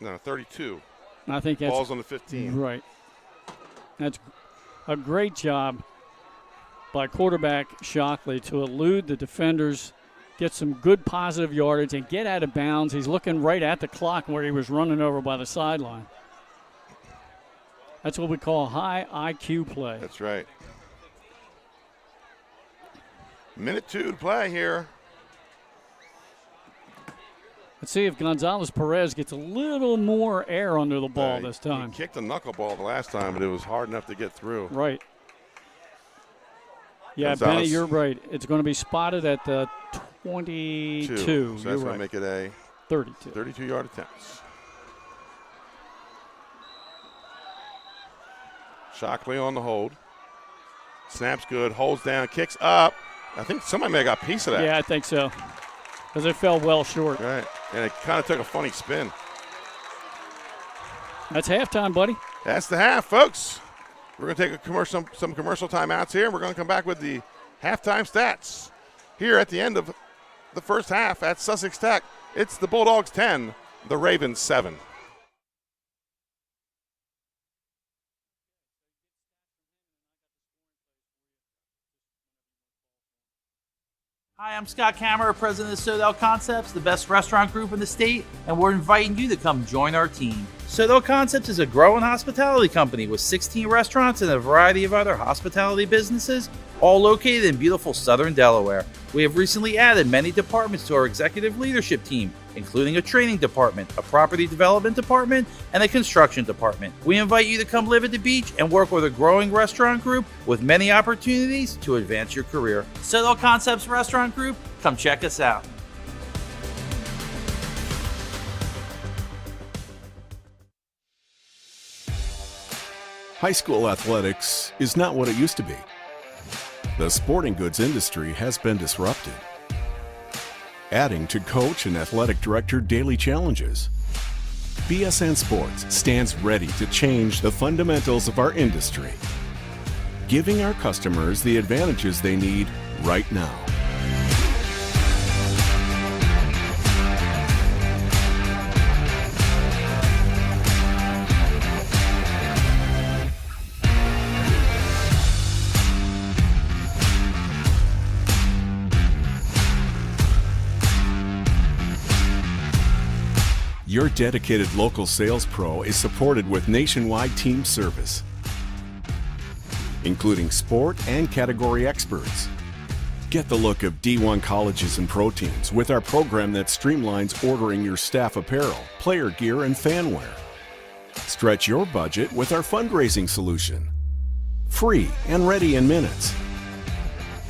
No, 32. I think that's ball's on the 15. Right. That's a great job by quarterback Shockley to elude the defenders, get some good positive yardage, and get out of bounds. He's looking right at the clock where he was running over by the sideline. That's what we call a high IQ play. That's right. Minute 2 to play here. Let's see if Gonzalez Perez gets a little more air under the ball this time. He kicked a knuckleball the last time, but it was hard enough to get through. Right. Yeah, Gonzalez. Benny, you're right. It's going to be spotted at the 22. So that's you're going right. to make it a 32. 32-yard attempts. Shockley on the hold. Snaps good, holds down, kicks up. I think somebody may have got a piece of that. Yeah, I think so. Because it fell well short. Right. And it kind of took a funny spin. That's halftime, buddy. That's the half, folks. We're going to take some commercial timeouts here. We're going to come back with the halftime stats here at the end of the first half at Sussex Tech. It's the Bulldogs 10, the Ravens 7. Hi, I'm Scott Kammerer, president of Sodell Concepts, the best restaurant group in the state, and we're inviting you to come join our team. Soto Concepts is a growing hospitality company with 16 restaurants and a variety of other hospitality businesses, all located in beautiful southern Delaware. We have recently added many departments to our executive leadership team, including a training department, a property development department, and a construction department. We invite you to come live at the beach and work with a growing restaurant group with many opportunities to advance your career. Soto Concepts Restaurant Group, come check us out. High school athletics is not what it used to be. The sporting goods industry has been disrupted, adding to coach and athletic director daily challenges. BSN Sports stands ready to change the fundamentals of our industry, giving our customers the advantages they need right now. Your dedicated local sales pro is supported with nationwide team service, including sport and category experts. Get the look of D1 colleges and pro teams with our program that streamlines ordering your staff apparel, player gear, and fan wear. Stretch your budget with our fundraising solution. Free and ready in minutes.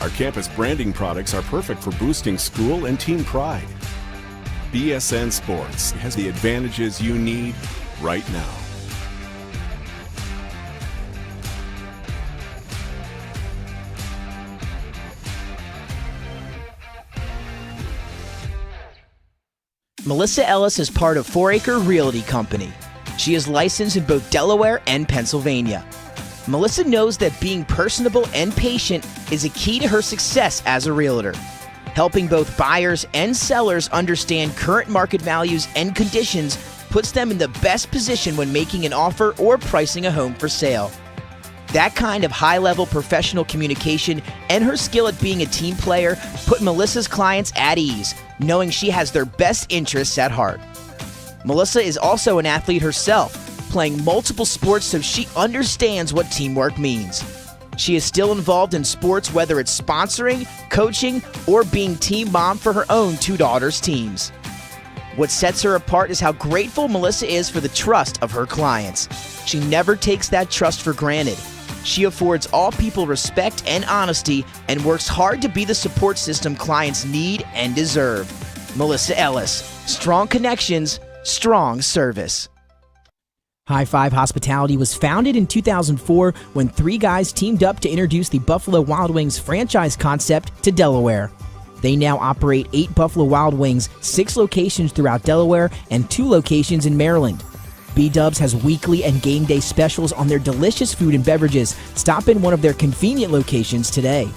Our campus branding products are perfect for boosting school and team pride. BSN Sports has the advantages you need right now. Melissa Ellis is part of 4 Acre Realty Company. She is licensed in both Delaware and Pennsylvania. Melissa knows that being personable and patient is a key to her success as a realtor. Helping both buyers and sellers understand current market values and conditions puts them in the best position when making an offer or pricing a home for sale. That kind of high-level professional communication and her skill at being a team player put Melissa's clients at ease, knowing she has their best interests at heart. Melissa is also an athlete herself, playing multiple sports so she understands what teamwork means. She is still involved in sports, whether it's sponsoring, coaching, or being team mom for her own 2 daughters' teams. What sets her apart is how grateful Melissa is for the trust of her clients. She never takes that trust for granted. She affords all people respect and honesty and works hard to be the support system clients need and deserve. Melissa Ellis, strong connections, strong service. High Five Hospitality was founded in 2004 when 3 guys teamed up to introduce the Buffalo Wild Wings franchise concept to Delaware. They now operate 8 Buffalo Wild Wings, 6 locations throughout Delaware, and 2 locations in Maryland. B-Dubs has weekly and game day specials on their delicious food and beverages. Stop in one of their convenient locations today.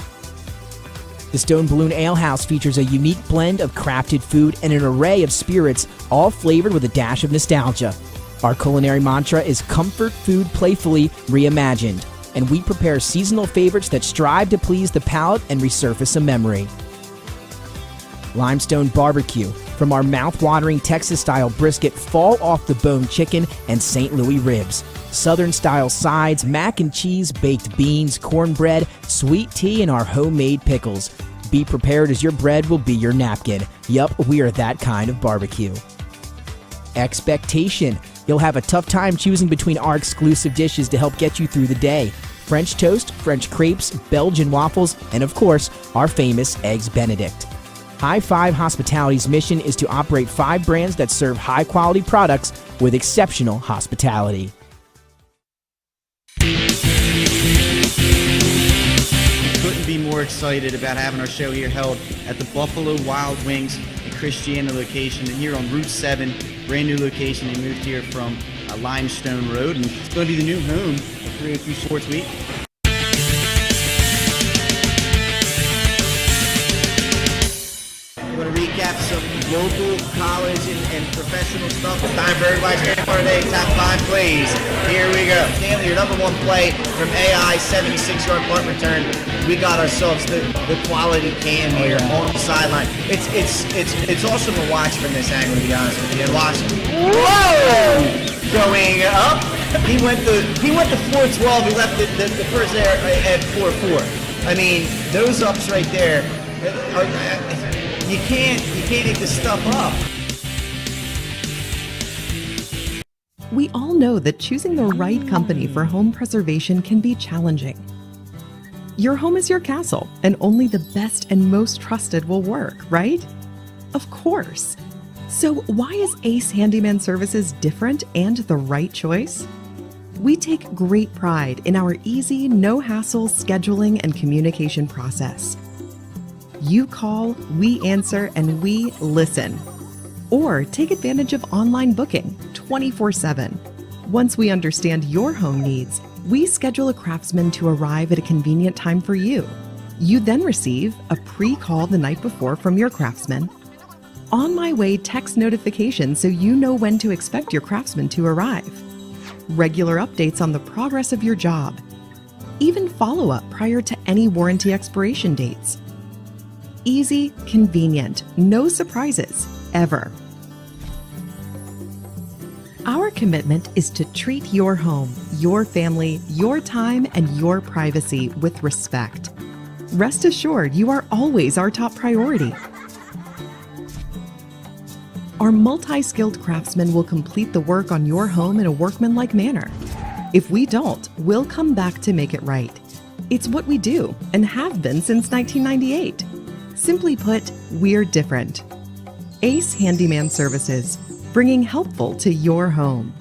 The Stone Balloon Ale House features a unique blend of crafted food and an array of spirits, all flavored with a dash of nostalgia. Our culinary mantra is comfort food playfully reimagined, and we prepare seasonal favorites that strive to please the palate and resurface a memory. Limestone Barbecue, from our mouth-watering Texas-style brisket, fall-off-the-bone chicken, and St. Louis ribs. Southern-style sides, mac and cheese, baked beans, cornbread, sweet tea, and our homemade pickles. Be prepared as your bread will be your napkin. Yup, we are that kind of barbecue. Expectation. You'll have a tough time choosing between our exclusive dishes to help get you through the day. French toast, French crepes, Belgian waffles, and of course, our famous Eggs Benedict. High Five Hospitality's mission is to operate 5 brands that serve high-quality products with exceptional hospitality. Couldn't be more excited about having our show here held at the Buffalo Wild Wings and Christiana location here on Route 7. Brand new location. They moved here from Limestone Road, and it's going to be the new home of 302 Sports Week. I'm going to recap some local college and professional stuff. It's time for everybody's favorite part of the day, top 5 plays. Here we go. Stanley, your number 1 play from AI, 76-yard punt return. We got ourselves the quality cam here on the sideline. It's awesome to watch from this angle, to be honest with you. And watch, whoa! Going up. He went to 4-12. He left the first there at 4-4. I mean, those ups right there. You can't make this stuff up. We all know that choosing the right company for home preservation can be challenging. Your home is your castle, and only the best and most trusted will work, right? Of course. So why is Ace Handyman Services different and the right choice? We take great pride in our easy, no-hassle scheduling and communication process. You call, we answer, and we listen. Or take advantage of online booking 24/7. Once we understand your home needs, we schedule a craftsman to arrive at a convenient time for you. You then receive a pre-call the night before from your craftsman. On my way text notification so you know when to expect your craftsman to arrive. Regular updates on the progress of your job. Even follow-up prior to any warranty expiration dates. Easy, convenient, no surprises, ever. Our commitment is to treat your home, your family, your time, and your privacy with respect. Rest assured, you are always our top priority. Our multi-skilled craftsmen will complete the work on your home in a workmanlike manner. If we don't, we'll come back to make it right. It's what we do and have been since 1998. Simply put, we're different. Ace Handyman Services, bringing helpful to your home.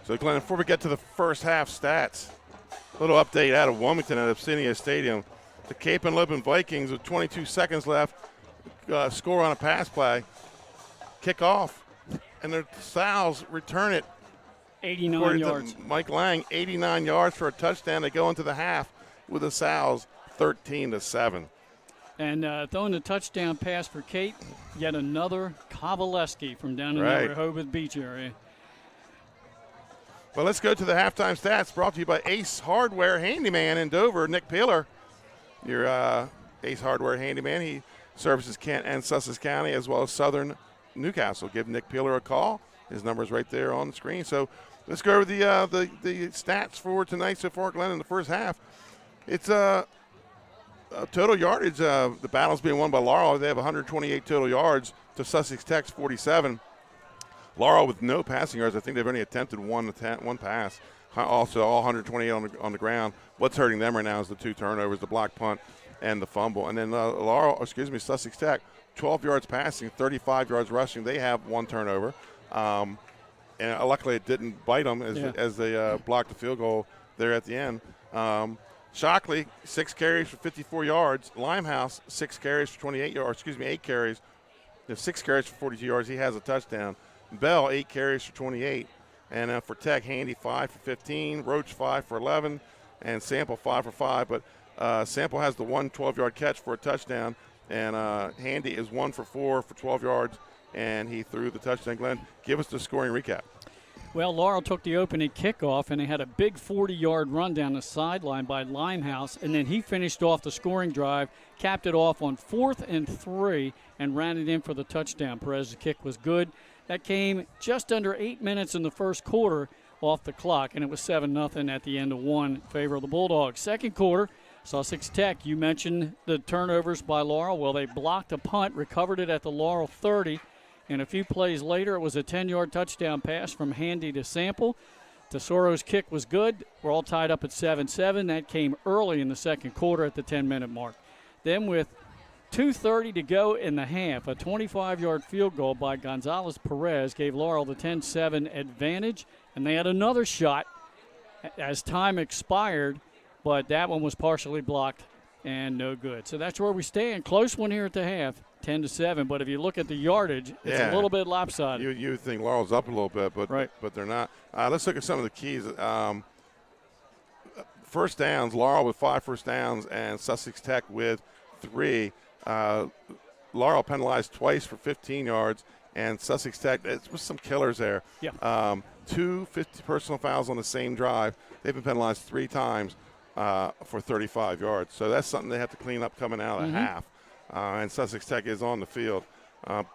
So, Glenn, before we get to the first half stats, a little update out of Wilmington at Abyssinia Stadium. The Cape and Lebanon Vikings with 22 seconds left score on a pass play, kick off, and their Sows return it. 89 yards. Mike Lang, 89 yards for a touchdown. They go into the half with the Sows 13-7. And throwing the touchdown pass for Cape, yet another Kovaleski from down in the Rehoboth Beach area. Well, let's go to the halftime stats brought to you by Ace Hardware Handyman in Dover, Nick Peeler. your Ace Hardware handyman. He services Kent and Sussex County as well as Southern Newcastle. Give Nick Peeler a call. His number is right there on the screen. So let's go over the stats for tonight so far, Glenn, in the first half. It's total yardage. The battle's being won by Laurel. They have 128 total yards to Sussex Tech's 47. Laurel with no passing yards. I think they've only attempted one pass. Also, all 128 on the ground. What's hurting them right now is the 2 turnovers, the block punt, and the fumble. And then Sussex Tech, 12 yards passing, 35 yards rushing. They have 1 turnover. And luckily it didn't bite them as they blocked the field goal there at the end. Shockley, 6 carries for 54 yards. Limehouse, 6 carries for 28 yards. 8 carries. 6 carries for 42 yards. He has a touchdown. Bell, 8 carries for 28. And for Tech, Handy, 5 for 15. Roach, 5 for 11. And Sample, 5 for 5. But Sample has the 1 12-yard catch for a touchdown. And Handy is 1 for 4 for 12 yards. And he threw the touchdown. Glenn, give us the scoring recap. Well, Laurel took the opening kickoff, and they had a big 40-yard run down the sideline by Limehouse, and then he finished off the scoring drive, capped it off on 4th and 3, and ran it in for the touchdown. Perez's kick was good. That came just under 8 minutes in the first quarter off the clock, and it was 7-0 at the end of 1 in favor of the Bulldogs. Second quarter, Sussex Tech, you mentioned the turnovers by Laurel. Well, they blocked a punt, recovered it at the Laurel 30, and a few plays later, it was a 10-yard touchdown pass from Handy to Sample. Tesoro's kick was good. We're all tied up at 7-7. That came early in the second quarter at the 10-minute mark. Then with 2:30 to go in the half, a 25-yard field goal by Gonzalez Perez gave Laurel the 10-7 advantage, and they had another shot as time expired, but that one was partially blocked and no good. So that's where we stand. Close one here at the half. 10-7, but if you look at the yardage, it's a little bit lopsided. You would think Laurel's up a little bit, but they're not. Let's look at some of the keys. First downs, Laurel with 5 first downs and Sussex Tech with 3. Laurel penalized twice for 15 yards, and Sussex Tech, it was some killers there. Yeah. 2 50 personal fouls on the same drive. They've been penalized 3 times for 35 yards. So that's something they have to clean up coming out of the half. And Sussex Tech is on the field.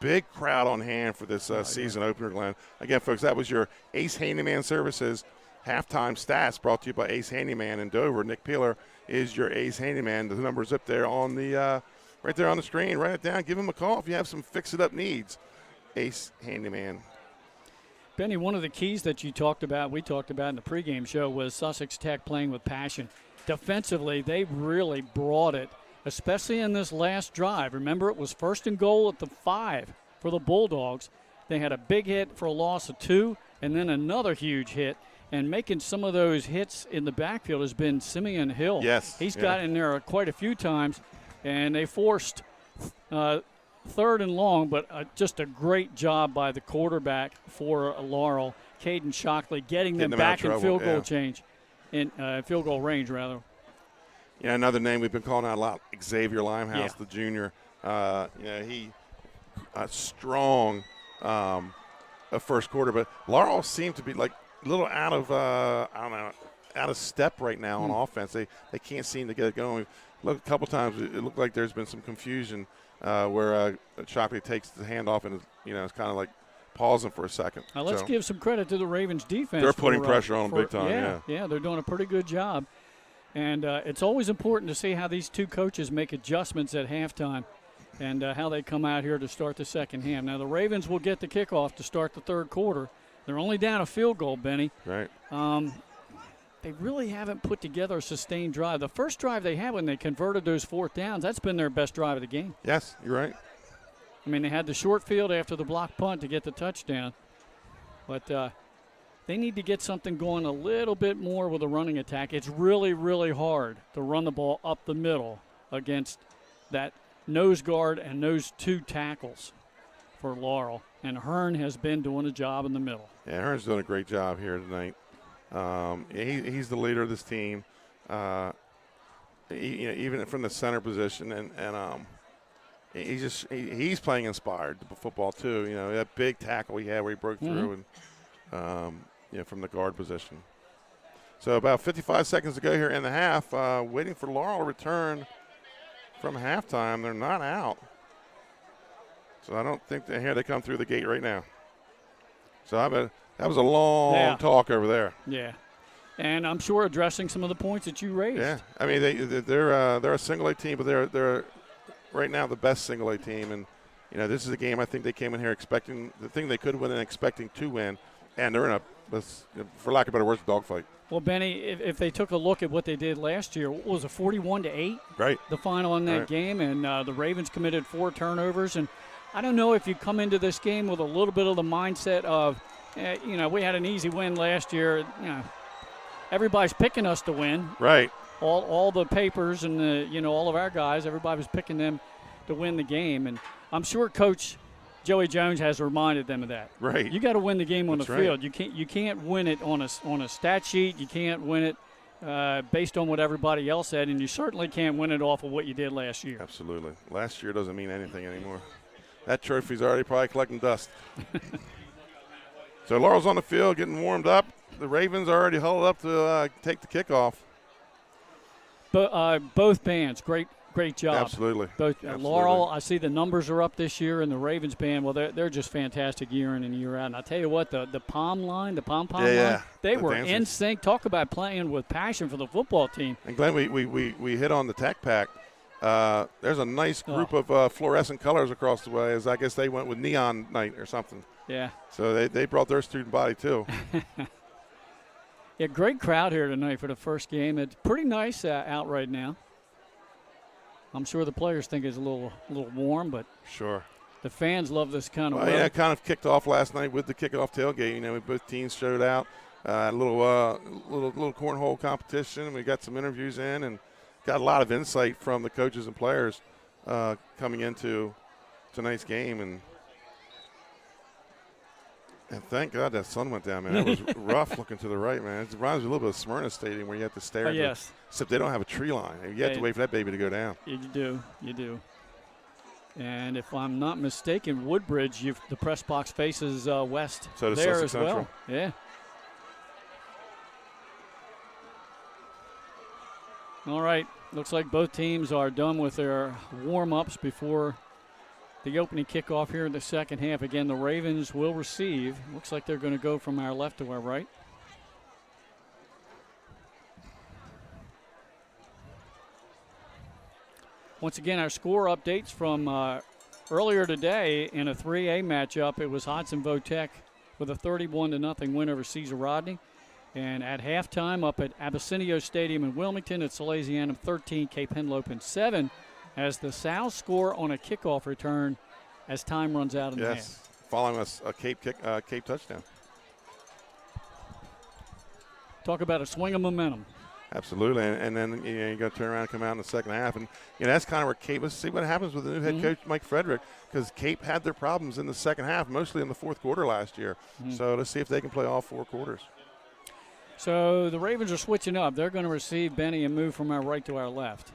Big crowd on hand for this season opener, Glenn. Again, folks, that was your Ace Handyman Services halftime stats brought to you by Ace Handyman in Dover. Nick Peeler is your Ace Handyman. The number's up there on the right there on the screen. Write it down. Give him a call if you have some fix-it-up needs. Ace Handyman. Benny, one of the keys that we talked about in the pregame show was Sussex Tech playing with passion. Defensively, they really brought it, especially in this last drive. Remember, it was 1st and goal at the 5 for the Bulldogs. They had a big hit for a loss of 2, and then another huge hit. And making some of those hits in the backfield has been Simeon Hill. Yes. He's got in there quite a few times, and they forced 3rd and long, but just a great job by the quarterback for Laurel, Caden Shockley, getting them back in field goal field goal range, rather. Yeah, another name we've been calling out a lot, Xavier Limehouse, the junior. He strong first quarter, but Laurel seemed to be like a little out of step right now on offense. They can't seem to get it going. Look, a couple times it looked like there's been some confusion where Shockley takes the handoff and it's kind of like pausing for a second. Now let's give some credit to the Ravens defense. They're putting pressure on them big time. Yeah, they're doing a pretty good job. And it's always important to see how these two coaches make adjustments at halftime and how they come out here to start the second half. Now, the Ravens will get the kickoff to start the third quarter. They're only down a field goal, Benny. Right. They really haven't put together a sustained drive. The first drive they had when they converted those 4th downs, that's been their best drive of the game. Yes, you're right. I mean, they had the short field after the block punt to get the touchdown. But they need to get something going a little bit more with a running attack. It's really, really hard to run the ball up the middle against that nose guard and those 2 tackles for Laurel. And Hearn has been doing a job in the middle. Yeah, Hearn's doing a great job here tonight. He's the leader of this team, even from the center position, and he's playing inspired football too. That big tackle he had where he broke through and from the guard position. So about 55 seconds to go here in the half, waiting for Laurel to return from halftime. They're not out. So I don't think here they come through the gate right now. So that was a long talk over there. Yeah. And I'm sure addressing some of the points that you raised. Yeah. I mean, they're a single A team, but they're right now the best single A team. And, you know, this is a game I think they came in here expecting the thing they could win and expecting to win. And they're in for lack of better words, dogfight. Well, Benny, if they took a look at what they did last year, what was it, 41-8? Right. The final in that game, and the Ravens committed 4 turnovers. And I don't know if you come into this game with a little bit of the mindset of, you know, we had an easy win last year. You know, everybody's picking us to win. Right. All the papers and all of our guys, everybody was picking them to win the game. And I'm sure Coach Joey Jones has reminded them of that. Right. You got to win the game on That's the right. field. You can't win it on a stat sheet. You can't win it based on what everybody else said, and you certainly can't win it off of what you did last year. Absolutely. Last year doesn't mean anything anymore. That trophy's already probably collecting dust. So Laurel's on the field getting warmed up. The Ravens are already huddled up to take the kickoff. But both bands, great job. Absolutely. Absolutely. Laurel, I see the numbers are up this year, and the Ravens band, well, they're just fantastic year in and year out. And I tell you what, the pom line, the pom-pom line, they were dancers. In sync. Talk about playing with passion for the football team. And Glenn, we hit on the Tech Pack. There's a nice group of fluorescent colors across the way, as I guess they went with neon night or something. Yeah. So they brought their student body too. Yeah, great crowd here tonight for the first game. It's pretty nice out right now. I'm sure the players think it's a little warm, but sure, the fans love this kind of weather. Yeah, it kind of kicked off last night with the kickoff tailgate. You know, both teams showed out. A little cornhole competition. We got some interviews in and got a lot of insight from the coaches and players coming into tonight's game. And thank God that sun went down, man. It was rough looking to the right, man. It reminds me a little bit of Smyrna Stadium where you have to stare. Yes. Except they don't have a tree line. You have to wait for that baby to go down. You do. And if I'm not mistaken, Woodbridge, the press box faces west so does there Sussex as well. Central. Yeah. All right. Looks like both teams are done with their warm-ups before the opening kickoff here in the second half. Again, the Ravens will receive. Looks like they're going to go from our left to our right. Once again, our score updates from earlier today in a 3A matchup. It was Hodson-Votech with a 31-0 win over Cesar Rodney. And at halftime up at Abyssinia Stadium in Wilmington, it's Salesianum 13, Cape Henlopen 7, as the Sows score on a kickoff return as time runs out in the half. Following us a Cape touchdown. Talk about a swing of momentum. Absolutely, and then you got to turn around and come out in the second half, and that's kind of where Cape. Let's see what happens with the new head coach Mike Frederick, because Cape had their problems in the second half, mostly in the fourth quarter last year. So let's see if they can play all 4 quarters. So the Ravens are switching up. They're going to receive Benny and move from our right to our left.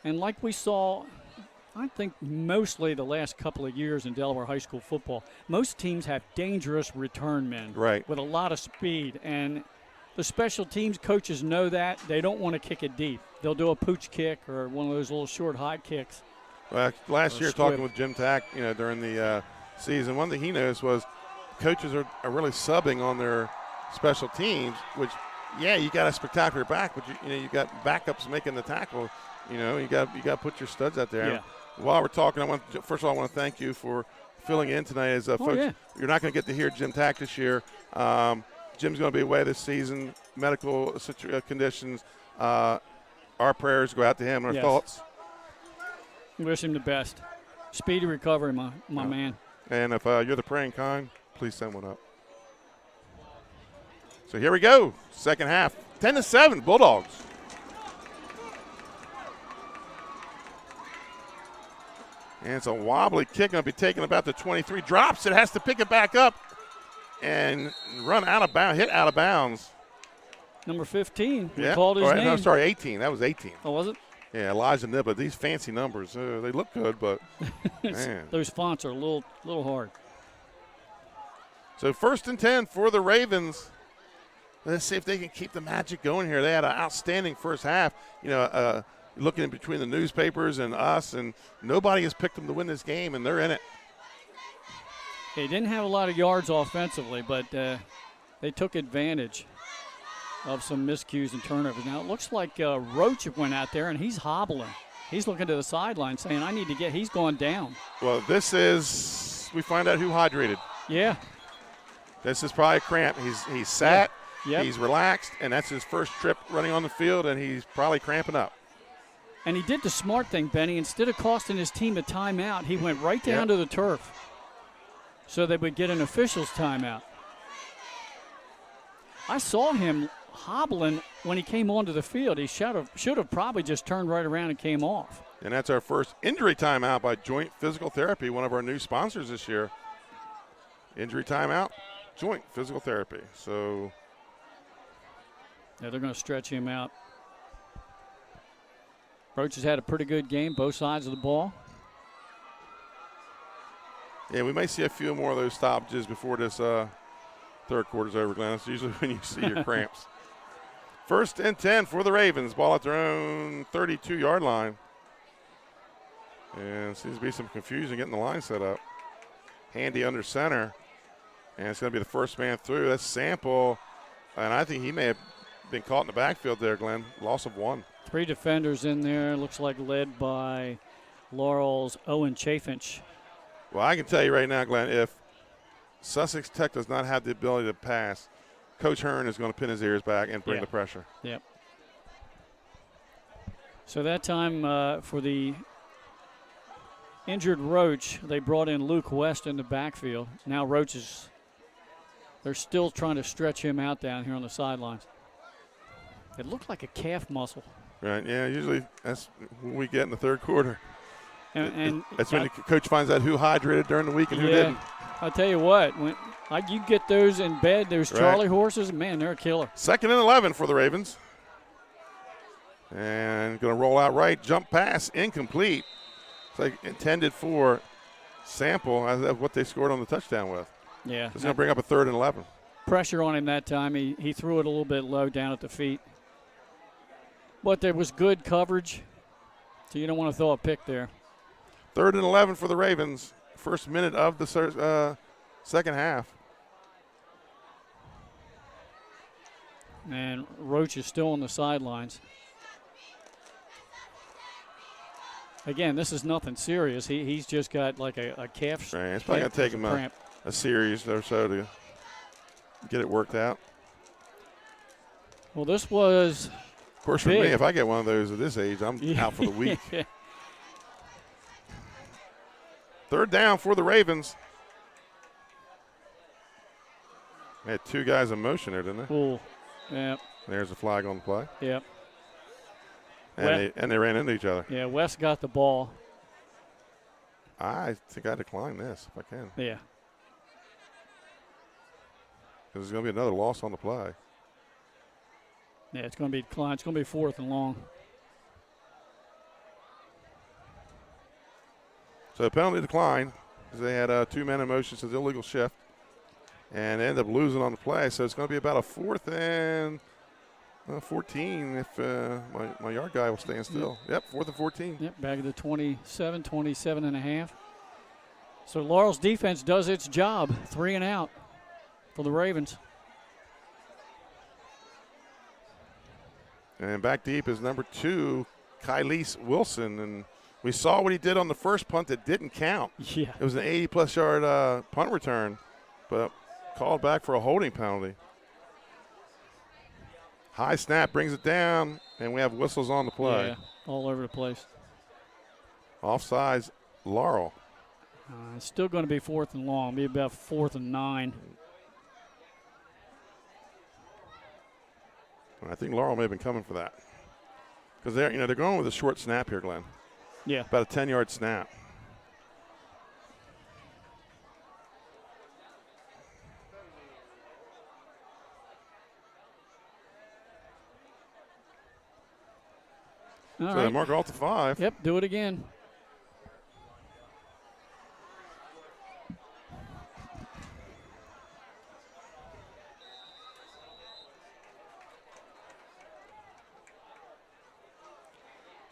And like we saw, I think mostly the last couple of years in Delaware high school football, most teams have dangerous return men with a lot of speed. And the special teams coaches know that. They don't want to kick it deep. They'll do a pooch kick or one of those little short high kicks. Well, last year, talking with Jim Tack, during the season, one thing he noticed was coaches are really subbing on their special teams, which, you got a spectacular back, but you got backups making the tackle. You got to put your studs out there. Yeah. While we're talking, first of all, I want to thank you for filling in tonight. As folks, you're not going to get to hear Jim Tack this year. Jim's going to be away this season, medical conditions. Our prayers go out to him and our thoughts. Wish him the best. Speedy recovery, my man. And if you're the praying kind, please send one up. So here we go, second half, 10-7, Bulldogs. And it's a wobbly kick, going to be taken about the 23. Drops it, has to pick it back up and run out of bounds, hit out of bounds. Number 15, we called his name. No, sorry, 18. That was 18. Oh, was it? Yeah, Elijah Nibba. These fancy numbers, they look good, but man. Those fonts are a little hard. So 1st and 10 for the Ravens. Let's see if they can keep the magic going here. They had an outstanding first half. Looking in between the newspapers and us, and nobody has picked them to win this game, and they're in it. They didn't have a lot of yards offensively, but they took advantage of some miscues and turnovers. Now, it looks like Roach went out there, and he's hobbling. He's looking to the sideline saying, he's going down. Well, we find out who hydrated. Yeah. This is probably a cramp. He's sat, Yep. He's relaxed, and that's his first trip running on the field, and he's probably cramping up. And he did the smart thing, Benny. Instead of costing his team a timeout, he went right down to the turf so they would get an official's timeout. I saw him hobbling when he came onto the field. He should have probably just turned right around and came off. And that's our first injury timeout by Joint Physical Therapy, one of our new sponsors this year. Injury timeout, Joint Physical Therapy. So they're going to stretch him out. Roach has had a pretty good game, both sides of the ball. Yeah, we may see a few more of those stoppages before this third quarter's over, Glenn. It's usually when you see your cramps. 1st and 10 for the Ravens. Ball at their own 32-yard line. And seems to be some confusion getting the line set up. Handy under center. And it's going to be the first man through. That's Sample. And I think he may have been caught in the backfield there, Glenn. Loss of 1. 3 defenders in there, looks like led by Laurel's Owen Chafinch. Well, I can tell you right now, Glenn, if Sussex Tech does not have the ability to pass, Coach Hearn is going to pin his ears back and bring the pressure. Yep. So that time for the injured Roach, they brought in Luke West in the backfield. Now Roach they're still trying to stretch him out down here on the sidelines. It looked like a calf muscle. Right, yeah, usually that's what we get in the third quarter. And that's when the coach finds out who hydrated during the week and who didn't. I'll tell you what, when you get those in bed, those Charlie horses, man, they're a killer. 2nd and 11 for the Ravens. And going to roll out right, jump pass, incomplete. It's like intended for Sample, as what they scored on the touchdown with. Yeah. It's going to bring up a 3rd and 11. Pressure on him that time. He threw it a little bit low down at the feet. But there was good coverage, so you don't want to throw a pick there. 3rd and 11 for the Ravens. First minute of the second half. And Roach is still on the sidelines. Again, this is nothing serious. He's just got like a calf. Right. It's probably going to take him a series or so to get it worked out. Well, this was Of course, for me, if I get one of those at this age, I'm out for the week. 3rd down for the Ravens. They had 2 guys in motion there, didn't they? Cool. Yeah. There's a flag on the play. Yep. And they ran into each other. Yeah, West got the ball. I think I decline this if I can. Yeah. Because there's going to be another loss on the play. Yeah, it's going to be declined. It's going to be 4th and long. So penalty decline because they had 2 men in motion, so it's illegal shift. And they end up losing on the play. So it's going to be about a 4th and 14 if my yard guy will stand still. Yep, 4th and 14. Yep, back at the 27 and a half. So Laurel's defense does its job. 3 and out for the Ravens. And back deep is number 2, Kylese Wilson. And we saw what he did on the first punt that didn't count. Yeah. It was an 80-plus yard punt return, but called back for a holding penalty. High snap brings it down, and we have whistles on the play. Yeah, all over the place. Offsides, Laurel. It's still going to be 4th and long, maybe about 4th and 9. I think Laurel may have been coming for that because they're going with a short snap here, Glenn. Yeah, about a 10-yard snap. All so right. they mark off the 5. Yep, do it again.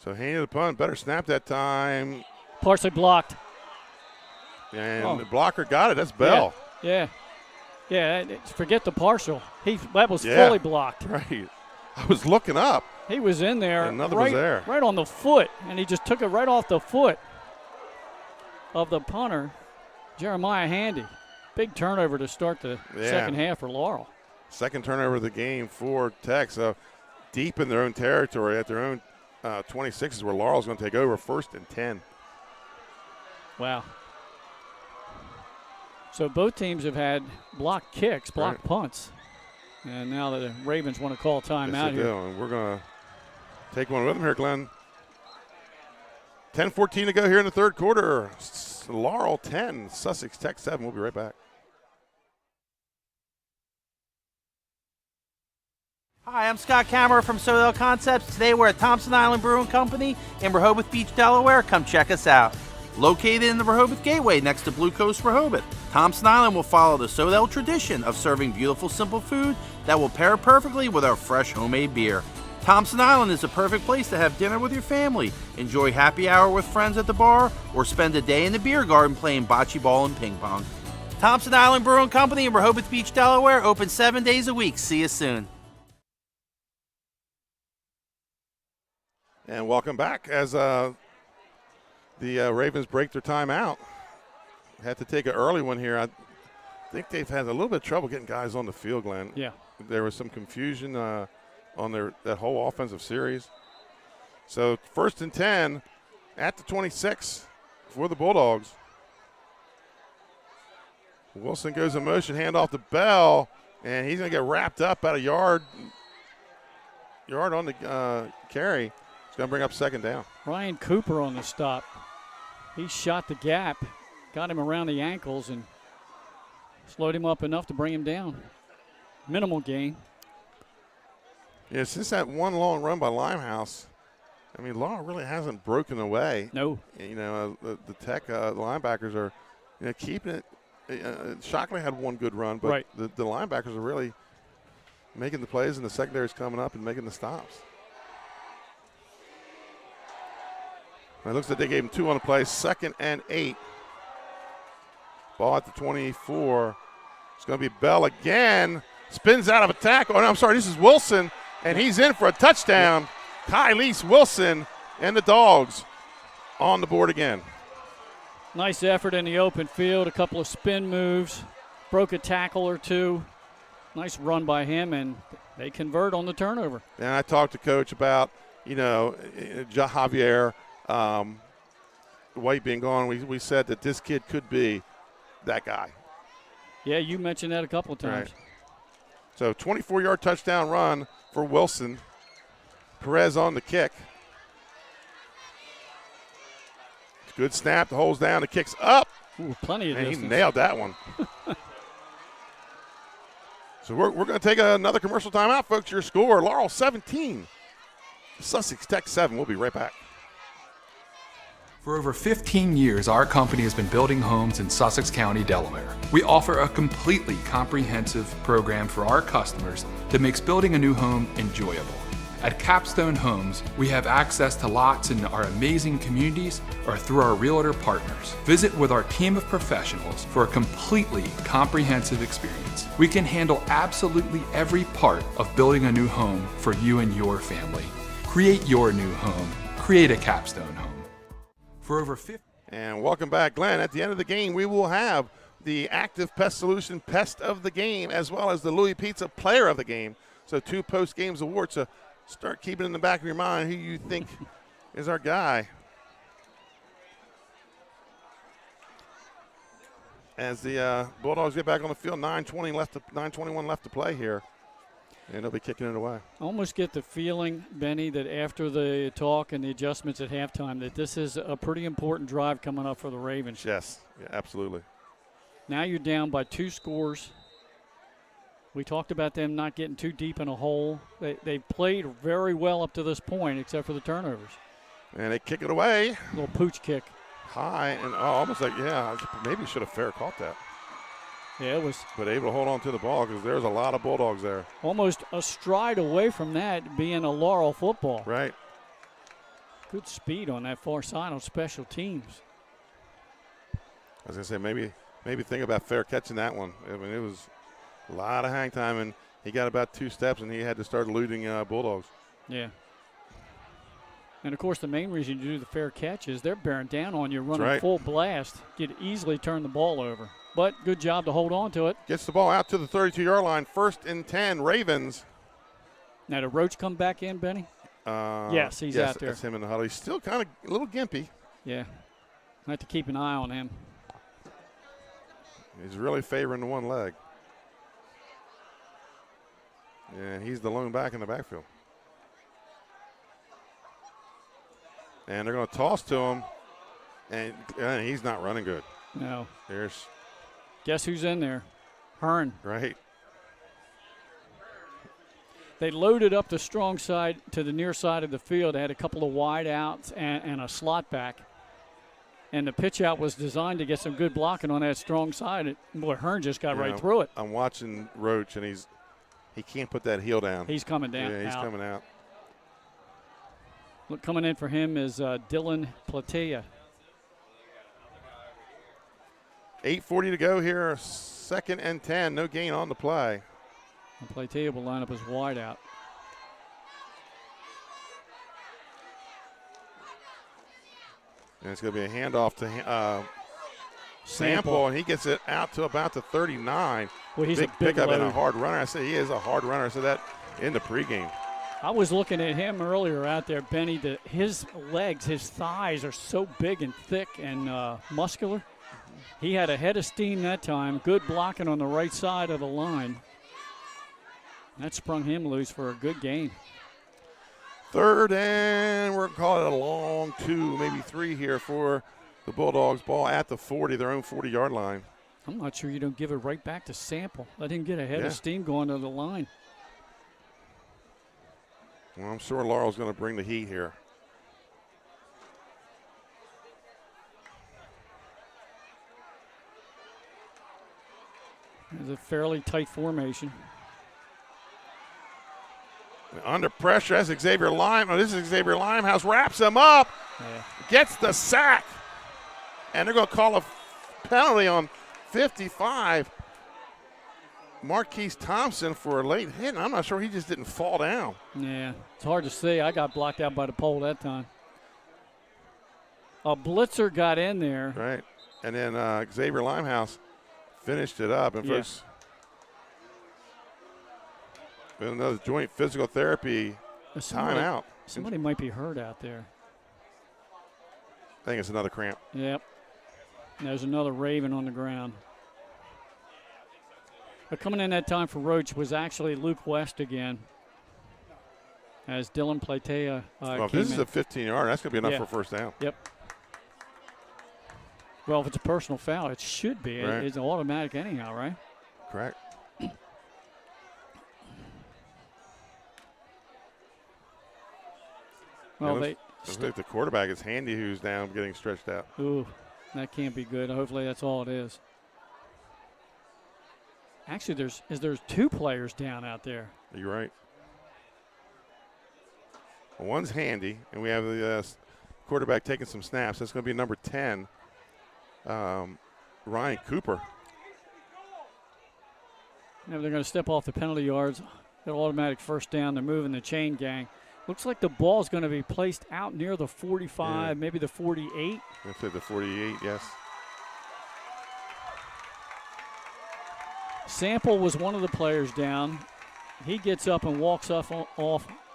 So handed the punt, better snap that time. Partially blocked. And the blocker got it. That's Bell. Yeah. Forget the partial. That was fully blocked. Right. I was looking up. He was in there. And nothing was there. Right on the foot, and he just took it right off the foot of the punter, Jeremiah Handy. Big turnover to start the second half for Laurel. Second turnover of the game for Tech. So deep in their own territory at their own 26 is where Laurel's going to take over, 1st and 10. Wow. So both teams have had blocked kicks, blocked punts. And now the Ravens want to call timeout here. And we're going to take one with them here, Glenn. 10-14 to go here in the third quarter. Laurel 10, Sussex Tech 7. We'll be right back. Hi, I'm Scott Kammerer from Sodell Concepts. Today we're at Thompson Island Brewing Company in Rehoboth Beach, Delaware. Come check us out. Located in the Rehoboth Gateway next to Blue Coast Rehoboth, Thompson Island will follow the Sodell tradition of serving beautiful, simple food that will pair perfectly with our fresh homemade beer. Thompson Island is a perfect place to have dinner with your family, enjoy happy hour with friends at the bar, or spend a day in the beer garden playing bocce ball and ping pong. Thompson Island Brewing Company in Rehoboth Beach, Delaware, open 7 days a week. See you soon. And welcome back as the Ravens break their timeout. Had to take an early one here. I think they've had a little bit of trouble getting guys on the field, Glenn. Yeah. There was some confusion on that whole offensive series. So 1st and 10 at the 26 for the Bulldogs. Wilson goes in motion, handoff to Bell, and he's going to get wrapped up about a yard on the carry. It's going to bring up 2nd down. Ryan Cooper on the stop. He shot the gap, got him around the ankles, and slowed him up enough to bring him down. Minimal gain. Yeah, since that one long run by Limehouse, I mean, Laurel really hasn't broken away. No. You know, the Tech linebackers are keeping it. Shockley had one good run, but the linebackers are really making the plays, and the secondary's coming up and making the stops. It looks like they gave him 2 on the play. 2nd and 8. Ball at the 24. It's going to be Bell again. Spins out of a tackle. Oh, no, I'm sorry. This is Wilson, and he's in for a touchdown. Kylese Wilson and the Dogs on the board again. Nice effort in the open field. A couple of spin moves. Broke a tackle or two. Nice run by him, and they convert on the turnover. And I talked to Coach about, Javier White being gone. We said that this kid could be that guy. Yeah, you mentioned that a couple of times. Right. So 24-yard touchdown run for Wilson. Perez on the kick. Good snap. The hole's down. The kick's up. Ooh, plenty of distance. He nailed that one. So we're going to take another commercial timeout, folks. Your score, Laurel 17, Sussex Tech 7. We'll be right back. For over 15 years, our company has been building homes in Sussex County, Delaware. We offer a completely comprehensive program for our customers that makes building a new home enjoyable. At Capstone Homes, we have access to lots in our amazing communities or through our realtor partners. Visit with our team of professionals for a completely comprehensive experience. We can handle absolutely every part of building a new home for you and your family. Create your new home. Create a Capstone home. For over 50. And welcome back, Glenn. At the end of the game, we will have the Active Pest Solution Pest of the Game as well as the Louis Pizza Player of the Game. So 2 post-games awards. So start keeping in the back of your mind who you think is our guy. As the Bulldogs get back on the field, 9:21 left to play here. And they'll be kicking it away. I almost get the feeling, Benny, that after the talk and the adjustments at halftime, that this is a pretty important drive coming up for the Ravens. Yes, yeah, absolutely. Now you're down by 2 scores. We talked about them not getting too deep in a hole. They played very well up to this point, except for the turnovers. And they kick it away. A little pooch kick. High and almost like, maybe should have fair caught that. Yeah, it was. But able to hold on to the ball because there's a lot of Bulldogs there. Almost a stride away from that being a Laurel football. Right. Good speed on that far side on special teams. I was going to say, maybe think about fair catching that one. I mean, it was a lot of hang time, and he got about 2 steps, and he had to start eluding Bulldogs. Yeah. And, of course, the main reason you do the fair catch is they're bearing down on you, running full blast. You'd easily turn the ball over. But good job to hold on to it. Gets the ball out to the 32-yard line. 1st and 10, Ravens. Now, did Roach come back in, Benny? Yes, he's out there. That's him in the huddle. He's still kind of a little gimpy. Yeah. I have to keep an eye on him. He's really favoring the one leg. And he's the lone back in the backfield. And they're going to toss to him, and he's not running good. No. Guess who's in there? Hearn. Right. They loaded up the strong side to the near side of the field. They had a couple of wide outs and a slot back. And the pitch out was designed to get some good blocking on that strong side. Boy, Hearn just got right through it. I'm watching Roach, and he can't put that heel down. He's coming down. Yeah, he's coming out. Look, coming in for him is Dylan Platea. 8:40 to go here. 2nd and 10. No gain on the play. And Platea will line up as wide out. And it's going to be a handoff to Sample, and he gets it out to about the 39. Well, he's big a big pickup load. and a hard runner. I say he is a hard runner. So that in the pregame. I was looking at him earlier out there, Benny. His legs, his thighs are so big and thick and muscular. He had a head of steam that time. Good blocking on the right side of the line. That sprung him loose for a good gain. 3rd and we're going to call it a long 2, maybe 3 here for the Bulldogs. Ball at the 40, their own 40-yard line. I'm not sure you don't give it right back to Sample. Let him get a head of steam going to the line. Well, I'm sure Laurel's going to bring the heat here. It's a fairly tight formation. Under pressure, that's Xavier Lime. Oh, this is Xavier Limehouse. Wraps him up. Yeah. Gets the sack. And they're going to call a penalty on 55. Marquise Thompson for a late hit. I'm not sure he just didn't fall down. Yeah, it's hard to see. I got blocked out by the pole that time. A blitzer got in there. Right. And then Xavier Limehouse finished it up. And folks, another joint physical therapy timeout. Somebody might be hurt out there. I think it's another cramp. Yep. There's another Raven on the ground. But coming in that time for Roach was actually Luke West again. As Dylan Platea well, if this is a 15-yard, that's going to be enough for first down. Yep. Well, if it's a personal foul, it should be. Right. It's automatic anyhow, right? Correct. Well, looks like the quarterback is Handy, who's down getting stretched out. Ooh, that can't be good. Hopefully that's all it is. Actually, there's 2 players down out there. You're right. Well, one's Handy, and we have the quarterback taking some snaps. That's going to be number 10, Ryan Cooper. Now they're going to step off the penalty yards. Got automatic first down. They're moving the chain gang. Looks like the ball is going to be placed out near the 45, maybe the 48. I'd say the 48, yes. Sample was one of the players down. He gets up and walks off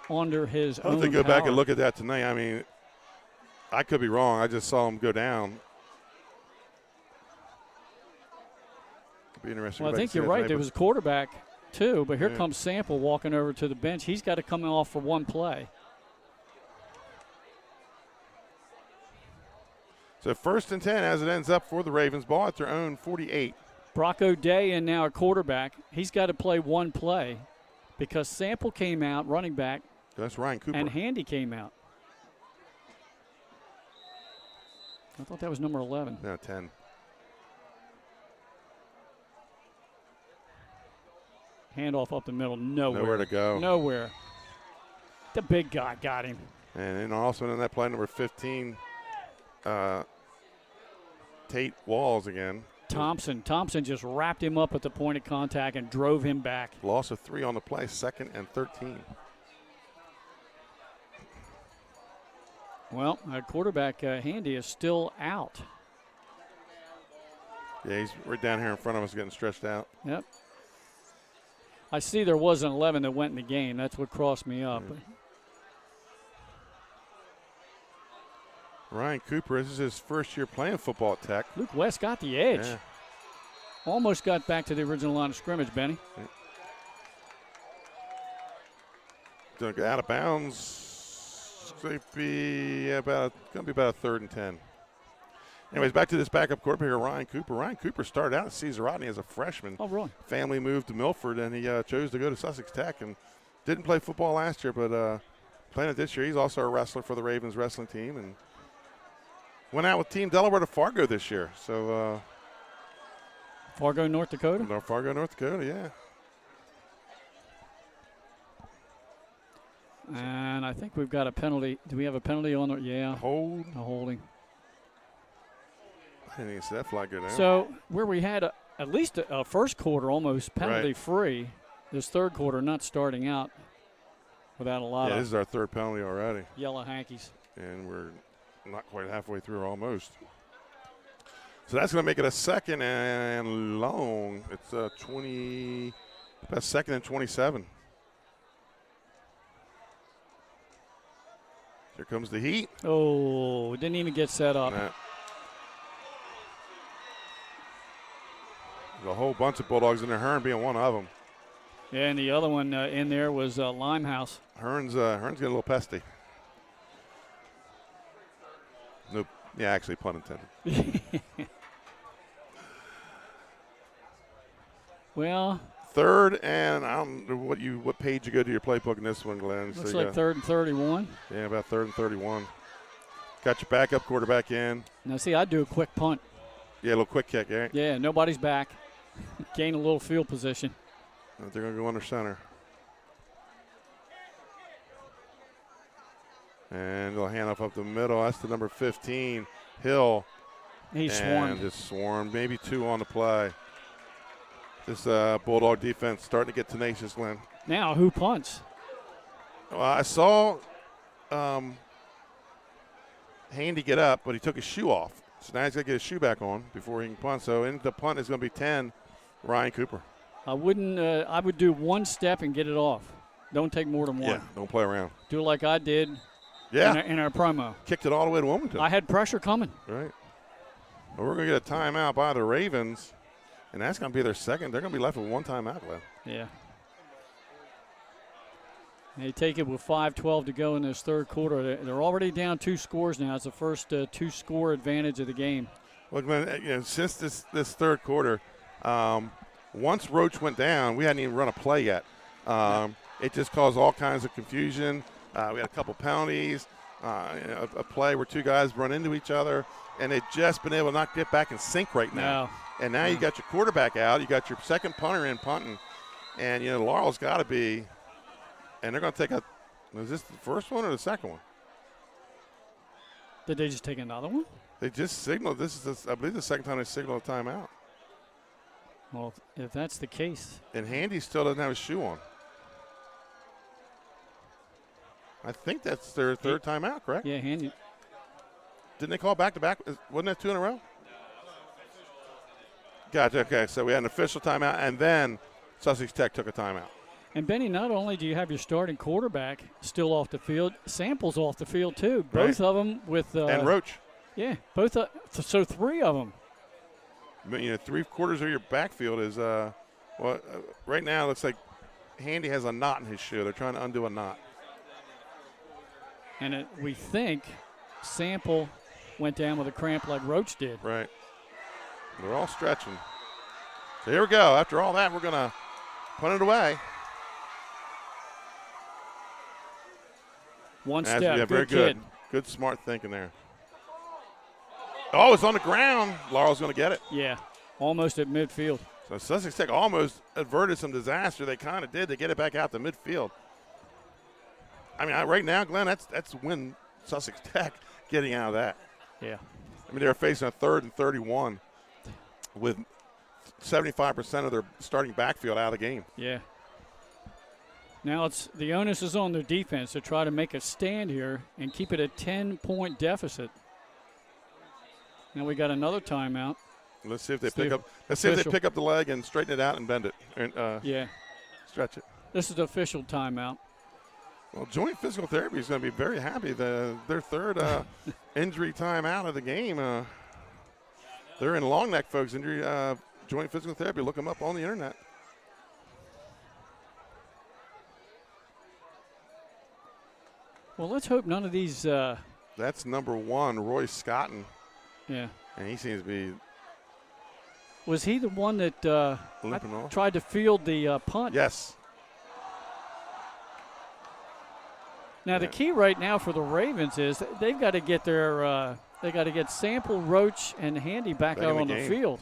under his own I'll have to go back power. and look at that tonight. I mean, I could be wrong. I just saw him go down. Be interesting. Well, I think you're right. There was a quarterback, too, but here comes Sample walking over to the bench. He's got to come off for one play. So 1st and 10 as it ends up for the Ravens. Ball at their own 48. Brock O'Day in now a quarterback. He's got to play one play because Sample came out, running back. That's Ryan Cooper. And Handy came out. I thought that was number 11. No, 10. Handoff up the middle, nowhere. Nowhere to go. Nowhere. The big guy got him. And then also in that play, number 15, Tate Walls again. Thompson just wrapped him up at the point of contact and drove him back. Loss of 3 on the play, 2nd and 13. Well, quarterback Handy is still out. Yeah, he's right down here in front of us getting stretched out. Yep. I see there was an 11 that went in the game. That's what crossed me up. Yeah. Ryan Cooper, this is his first year playing football at Tech. Luke West got the edge. Yeah. Almost got back to the original line of scrimmage, Benny. Going to go out of bounds. It's going to be about a 3rd and 10. Anyways, back to this backup quarterback here, Ryan Cooper. Ryan Cooper started out at Cesar Rodney as a freshman. Oh, really? Family moved to Milford, and he chose to go to Sussex Tech and didn't play football last year, but playing it this year. He's also a wrestler for the Ravens wrestling team and went out with Team Delaware to Fargo this year. So Fargo, North Dakota? Fargo, North Dakota, yeah. And I think we've got a penalty. Do we have a penalty on it? Yeah. A holding. I didn't even see that flag go down. So where we had at least a first quarter almost penalty-free, this third quarter not starting out without a lot of. This is our 3rd penalty already. Yellow hankies. And we're not quite halfway through, almost. So that's going to make it a 2nd and long. It's about 2nd and 27. Here comes the heat. Oh, didn't even get set up. Nah. There's a whole bunch of Bulldogs in there, Hearn being one of them. Yeah, and the other one in there was Limehouse. Hearn's getting a little pesty. Nope. Yeah, actually, pun intended. Well, 3rd and I don't know what page you go to your playbook in this one, Glenn. Looks like 3rd and 31. Yeah, about 3rd and 31. Got your backup quarterback in. Now, see, I'd do a quick punt. Yeah, a little quick kick, right? Yeah, nobody's back. Gain a little field position. They're going to go under center. And they'll hand off up the middle. That's the number 15, Hill. He swarmed. Just swarmed. Maybe 2 on the play. This Bulldog defense starting to get tenacious, Glenn. Now, who punts? Well, I saw Handy get up, but he took his shoe off. So now he's got to get his shoe back on before he can punt. So in the punt is going to be 10, Ryan Cooper. I would do 1 step and get it off. Don't take more than 1. Yeah, don't play around. Do it like I did in our promo. Kicked it all the way to Wilmington. I had pressure coming. Right. Well, we're going to get a timeout by the Ravens, and that's going to be their 2nd. They're going to be left with 1 timeout left. Yeah. They take it with 5:12 to go in this third quarter. They're already down 2 scores now. It's the first 2-score advantage of the game. Well, Glenn, since this third quarter, once Roach went down, we hadn't even run a play yet. It just caused all kinds of confusion. We had a couple penalties, a play where 2 guys run into each other, and they've just been able to not get back in sync right now. No. And now you got your quarterback out. You got your 2nd punter in punting, and, Laurel's got to be – and they're going to take is this the first one or the 2nd one? Did they just take another one? They just signaled. I believe, the 2nd time they signaled a timeout. Well, if that's the case. And Handy still doesn't have his shoe on. I think that's their 3rd timeout, correct? Yeah, Handy. Didn't they call back-to-back? Wasn't that 2 in a row? Gotcha. Okay, so we had an official timeout, and then Sussex Tech took a timeout. And, Benny, not only do you have your starting quarterback still off the field, Sample's off the field, too. Both of them with and Roach. Yeah, both. So 3 of them. 3/4 of your backfield is right now it looks like Handy has a knot in his shoe. They're trying to undo a knot. And we think Sample went down with a cramp like Roach did. Right. They're all stretching. So here we go. After all that, we're going to punt it away. 1 step. Very good. Good, smart thinking there. Oh, it's on the ground. Laurel's going to get it. Yeah, almost at midfield. So Sussex Tech almost averted some disaster. They kind of did to get it back out to midfield. I mean, right now, Glenn, that's win Sussex Tech getting out of that. Yeah. I mean, they're facing a 3rd and 31 with 75% of their starting backfield out of the game. Yeah. Now the onus is on their defense to try to make a stand here and keep it a 10-point deficit. Now we got another timeout. Let's see if they pick up. Let's see if they pick up the leg and straighten it out and bend it. And, yeah. Stretch it. This is the official timeout. Well, Joint Physical Therapy is going to be very happy. Their 3rd injury timeout of the game. They're in Long Neck, folks. Injury Joint Physical Therapy. Look them up on the internet. Well, let's hope none of these. That's number 1, Roy Scotton. Yeah. And he seems to be. Was he the one that tried to field the punt? Yes. Now the key right now for the Ravens is they've got to get their Sample, Roach, and Handy back out on the field,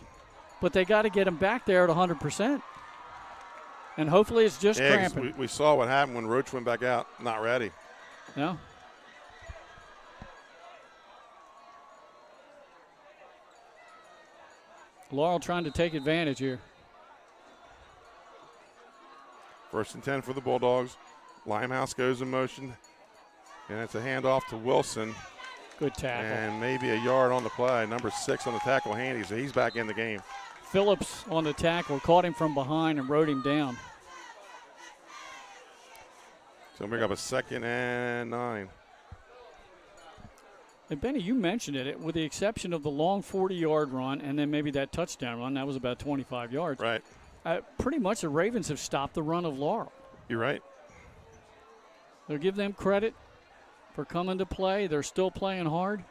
but they got to get them back there at 100%. And hopefully it's just cramping. We saw what happened when Roach went back out, not ready. No. Laurel trying to take advantage here. 1st and 10 for the Bulldogs. Limehouse goes in motion, and it's a handoff to Wilson. Good tackle. And maybe a yard on the play. Number 6 on the tackle, Handy, so he's back in the game. Phillips on the tackle, caught him from behind and rode him down. So bring up a 2nd and 9. And Benny, you mentioned it, with the exception of the long 40-yard run and then maybe that touchdown run, that was about 25 yards. Right. Pretty much the Ravens have stopped the run of Laurel. You're right. They'll give them credit for coming to play. They're still playing hard.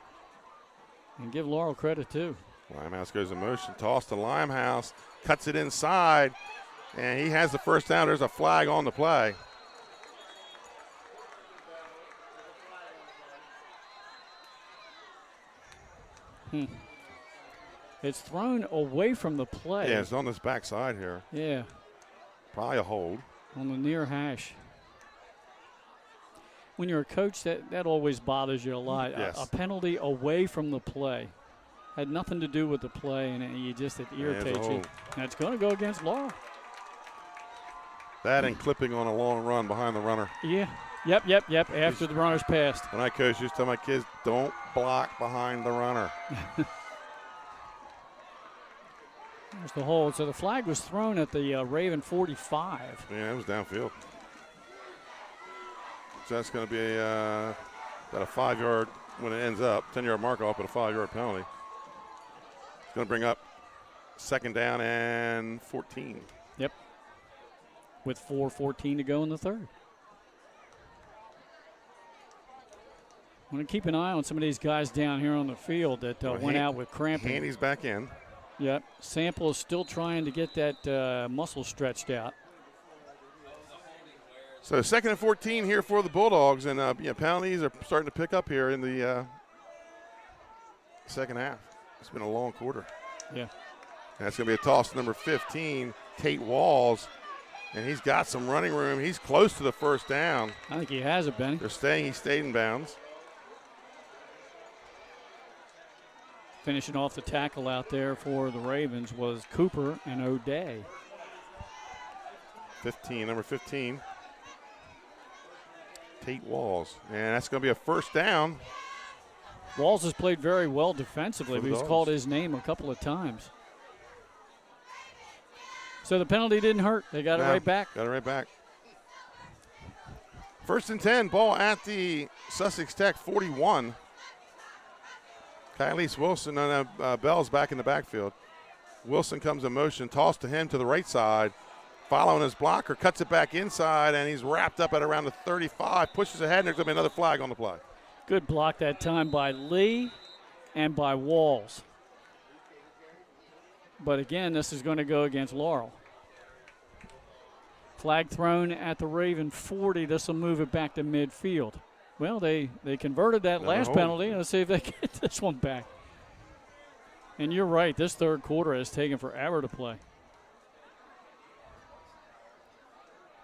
And give Laurel credit, too. Limehouse goes in motion. Toss to Limehouse. Cuts it inside. And he has the 1st down. There's a flag on the play. It's thrown away from the play. Yeah, it's on this backside here. Yeah. Probably a hold. On the near hash. When you're a coach, that always bothers you a lot. Yes. A penalty away from the play. Had nothing to do with the play, and it irritates you. And it's going to go against Laurel. That and clipping on a long run behind the runner. Yeah. Yep. After the runner's passed. When I coach, used to tell my kids, don't block behind the runner. There's the hold. So the flag was thrown at the Raven 45. Yeah, it was downfield. So that's going to be about a 5-yard when it ends up. 10-yard mark off, but a 5-yard penalty. It's going to bring up 2nd down and 14. Yep. With 4:14 to go in the 3rd. I'm going to keep an eye on some of these guys down here on the field that went out with cramping. Handy's back in. Yep. Sample is still trying to get that muscle stretched out. So 2nd and 14 here for the Bulldogs, and penalties are starting to pick up here in the 2nd half. It's been a long quarter. Yeah. And that's going to be a toss to number 15, Tate Walls, and he's got some running room. He's close to the 1st down. I think he has it, Benny. They're staying. He stayed in bounds. Finishing off the tackle out there for the Ravens was Cooper and O'Day. Number 15. Tate Walls. And that's going to be a 1st down. Walls has played very well defensively, but he's Dogs. called his name a couple of times. So the penalty didn't hurt. They got it right back. Got it right back. 1st and 10, ball at the Sussex Tech 41. Kylese Wilson and Bell's back in the backfield. Wilson comes in motion, toss to him to the right side. Following his blocker, cuts it back inside, and he's wrapped up at around the 35, pushes ahead, and there's going to be another flag on the play. Good block that time by Lee and by Walls. But again, this is going to go against Laurel. Flag thrown at the Raven 40. This will move it back to midfield. Well, they converted that last penalty. Let's see if they get this one back. And you're right, this 3rd quarter has taken forever to play.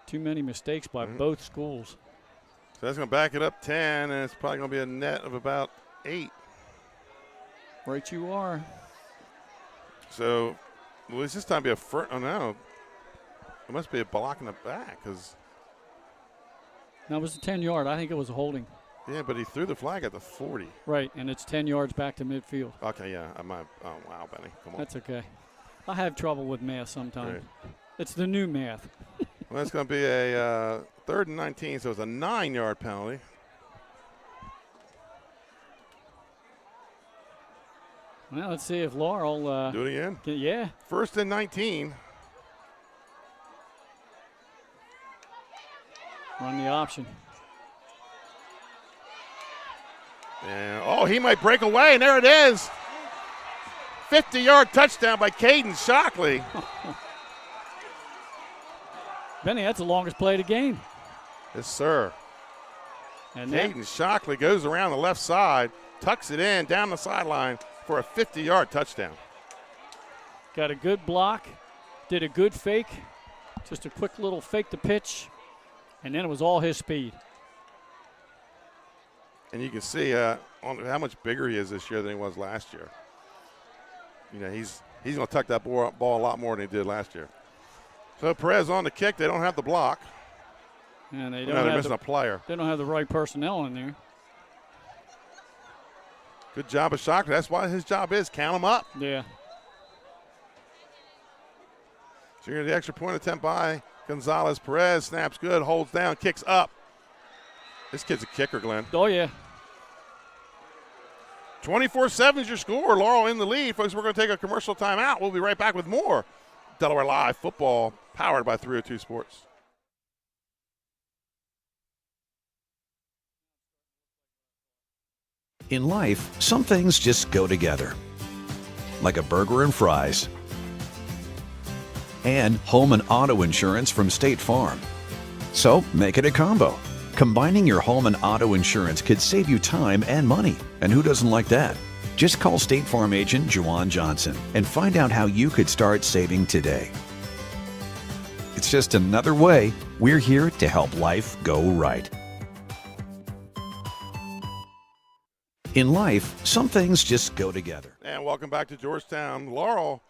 Too many mistakes by both schools. So that's going to back it up 10, and it's probably going to be a net of about 8. Right you are. So, will this time be a first? Oh, no. It must be a block in the back because. That was a 10-yard. I think it was a holding. Yeah, but he threw the flag at the 40. Right, and it's 10 yards back to midfield. Okay, yeah. I might. Oh, wow, Benny. Come on. That's okay. I have trouble with math sometimes. Right. It's the new math. Well, that's going to be a 3rd and 19, so it's a 9-yard penalty. Well, let's see if Laurel. Do it again? Yeah. 1st and 19. Run the option. And, oh, he might break away, and there it is. 50-yard touchdown by Caden Shockley. Benny, that's the longest play of the game. Yes, sir. And Caden Shockley goes around the left side, tucks it in down the sideline for a 50-yard touchdown. Got a good block, did a good fake, just a quick little fake to pitch, and then it was all his speed. And you can see how much bigger he is this year than he was last year. You know, he's going to tuck that ball a lot more than he did last year. So Perez on the kick. They don't have the block. And they they're missing a player. They don't have the right personnel in there. Good job of Shockley. That's why his job is count them up. Yeah. So you're the extra point attempt by Gonzalez. Perez snaps good, holds down, kicks up. This kid's a kicker, Glenn. Oh, yeah. 24-7 is your score. Laurel in the lead. Folks, we're going to take a commercial timeout. We'll be right back with more Delaware Live football powered by 302 Sports. In life, some things just go together. Like a burger and fries. And home and auto insurance from State Farm. So make it a combo. Combining your home and auto insurance could save you time and money. And who doesn't like that? Just call State Farm agent Juwan Johnson and find out how you could start saving today. It's just another way we're here to help life go right. In life, some things just go together. And welcome back to Georgetown. Laurel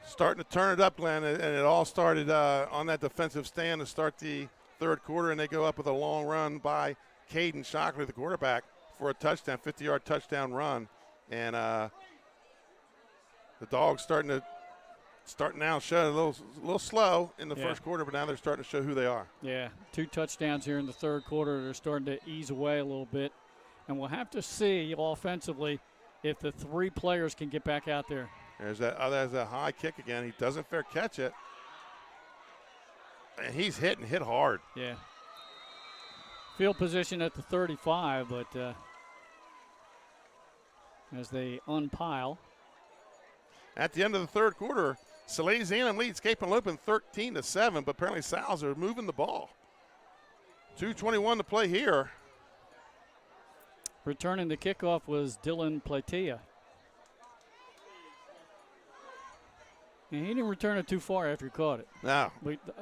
starting to turn it up, Glenn, and it all started on that defensive stand to start the third quarter, and they go up with a long run by Caden Shockley, the quarterback, for a touchdown, 50-yard touchdown run. And the Dogs starting now show a little slow in the first quarter, but now they're starting to show who they are. Yeah, 2 touchdowns here in the third quarter. They're starting to ease away a little bit. And we'll have to see offensively if the 3 players can get back out there. There's that high kick again. He doesn't fair catch it. And he's hit hard. Yeah. Field position at the 35, but as they unpile. At the end of the third quarter, Salesianum leads Cape and Lopin 13-7, but apparently Sal's are moving the ball. 2:21 to play here. Returning the kickoff was Dylan Platea. And he didn't return it too far after he caught it. No.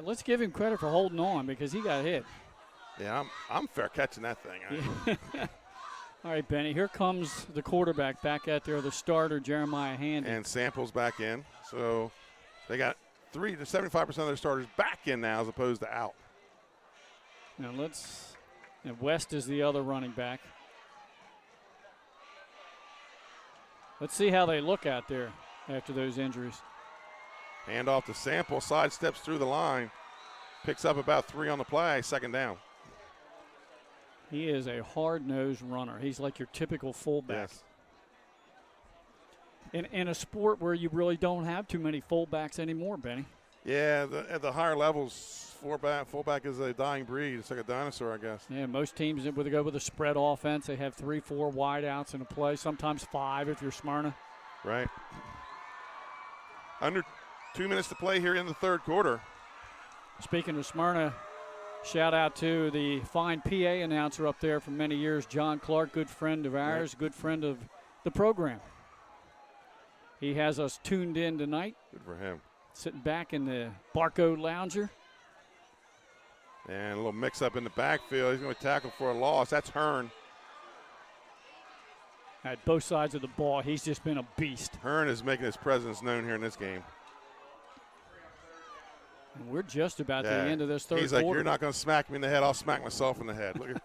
Let's give him credit for holding on because he got hit. Yeah, I'm fair catching that thing. All right, Benny, here comes the quarterback back out there, the starter, Jeremiah Handy. And Samples back in. So they got 75% of their starters back in now as opposed to out. Now and West is the other running back. Let's see how they look out there after those injuries. Hand off to Sample, sidesteps through the line, picks up about 3 on the play, second down. He is a hard-nosed runner. He's like your typical fullback. Yes. In a sport where you really don't have too many fullbacks anymore, Benny. Yeah, at the higher levels, fullback is a dying breed. It's like a dinosaur, I guess. Yeah, most teams would go with a spread offense. They have 3, 4 wideouts in a play, sometimes 5 if you're Smyrna. Right. Under 2 minutes to play here in the third quarter. Speaking of Smyrna, shout out to the fine PA announcer up there for many years, John Clark, good friend of ours, good friend of the program. He has us tuned in tonight. Good for him. Sitting back in the Barcode Lounger. And a little mix-up in the backfield. He's going to tackle for a loss. That's Hearn. At both sides of the ball, he's just been a beast. Hearn is making his presence known here in this game. And we're just about to the end of this third quarter. He's like, you're not going to smack me in the head. I'll smack myself in the head. Look at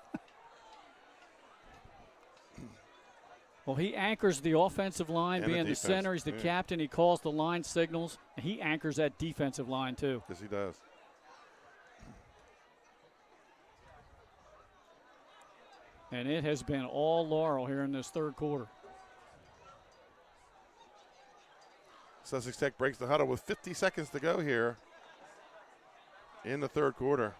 Well, he anchors the offensive line, and being the center. He's the captain. He calls the line signals. And he anchors that defensive line, too. Yes, he does. And it has been all Laurel here in this third quarter. Sussex Tech breaks the huddle with 50 seconds to go here in the third quarter.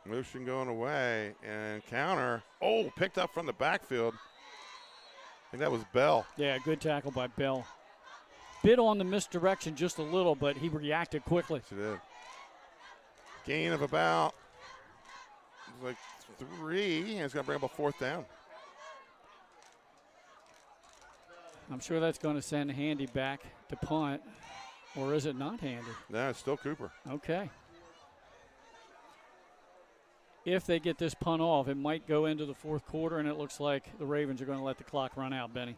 Motion going away and counter. Oh, picked up from the backfield. I think that was Bell. Yeah, good tackle by Bell. Bit on the misdirection just a little, but he reacted quickly. Yes, he did. Gain of about like 3, and it's going to bring up a fourth down. I'm sure that's going to send Handy back to punt, or is it not Handy? No, it's still Cooper. Okay. If they get this punt off, it might go into the fourth quarter, and it looks like the Ravens are going to let the clock run out, Benny.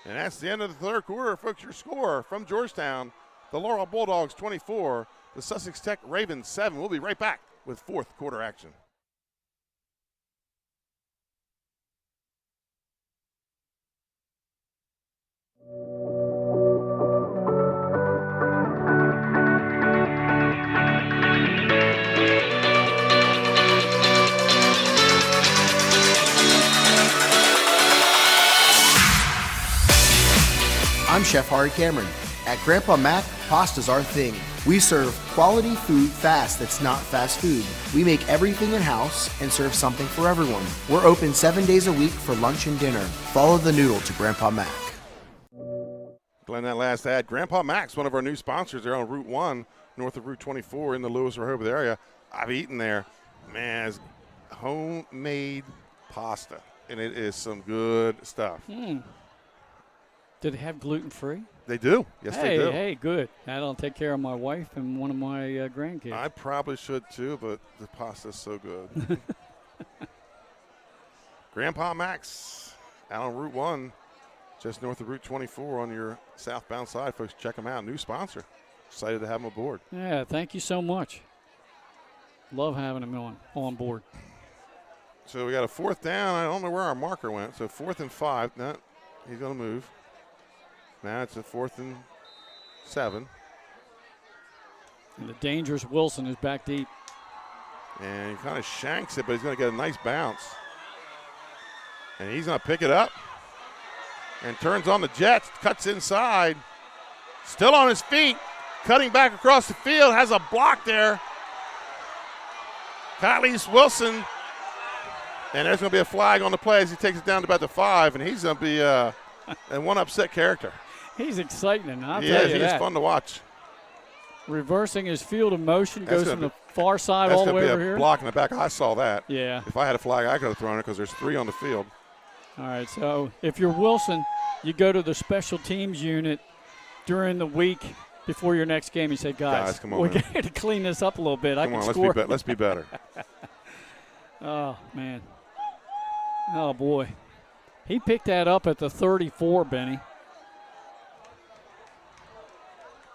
And that's the end of the third quarter, folks. Your score from Georgetown, the Laurel Bulldogs 24, the Sussex Tech Ravens 7. We'll be right back with fourth quarter action. I'm Chef Hari Cameron. At Grandpa Mac, pasta's our thing. We serve quality food fast that's not fast food. We make everything in-house and serve something for everyone. We're open 7 days a week for lunch and dinner. Follow the noodle to Grandpa Mac. Glenn, that last ad. Grandpa Mac's one of our new sponsors. They're on Route 1, north of Route 24 in the Lewis Rehoboth area. I've eaten there. Man, it's homemade pasta, and it is some good stuff. Do they have gluten-free? They do. Yes, they do. Hey, good. That'll take care of my wife and one of my grandkids. I probably should too, but the pasta's so good. Grandpa Mac's out on Route 1, just north of Route 24 on your southbound side. Folks, check them out. New sponsor. Excited to have them aboard. Yeah, thank you so much. Love having them on board. So we got a fourth down. I don't know where our marker went. So 4th and 5. No, he's going to move. Now it's a 4th and 7. And the dangerous Wilson is back deep. And he kind of shanks it, but he's going to get a nice bounce. And he's going to pick it up. And turns on the jets, cuts inside. Still on his feet, cutting back across the field, has a block there. Kylie's Wilson. And there's going to be a flag on the play as he takes it down to about the 5, and he's going to be a one upset character. He's exciting, I'll tell you that. He's fun to watch. Reversing his field of motion, goes from the far side all the way over here. That's going to be a block in the back. I saw that. Yeah. If I had a flag, I could have thrown it because there's 3 on the field. All right, so if you're Wilson, you go to the special teams unit during the week before your next game. You say, guys come on, we got to clean this up a little bit. Come on, score. Let's be better. Oh, man. Oh, boy. He picked that up at the 34, Benny.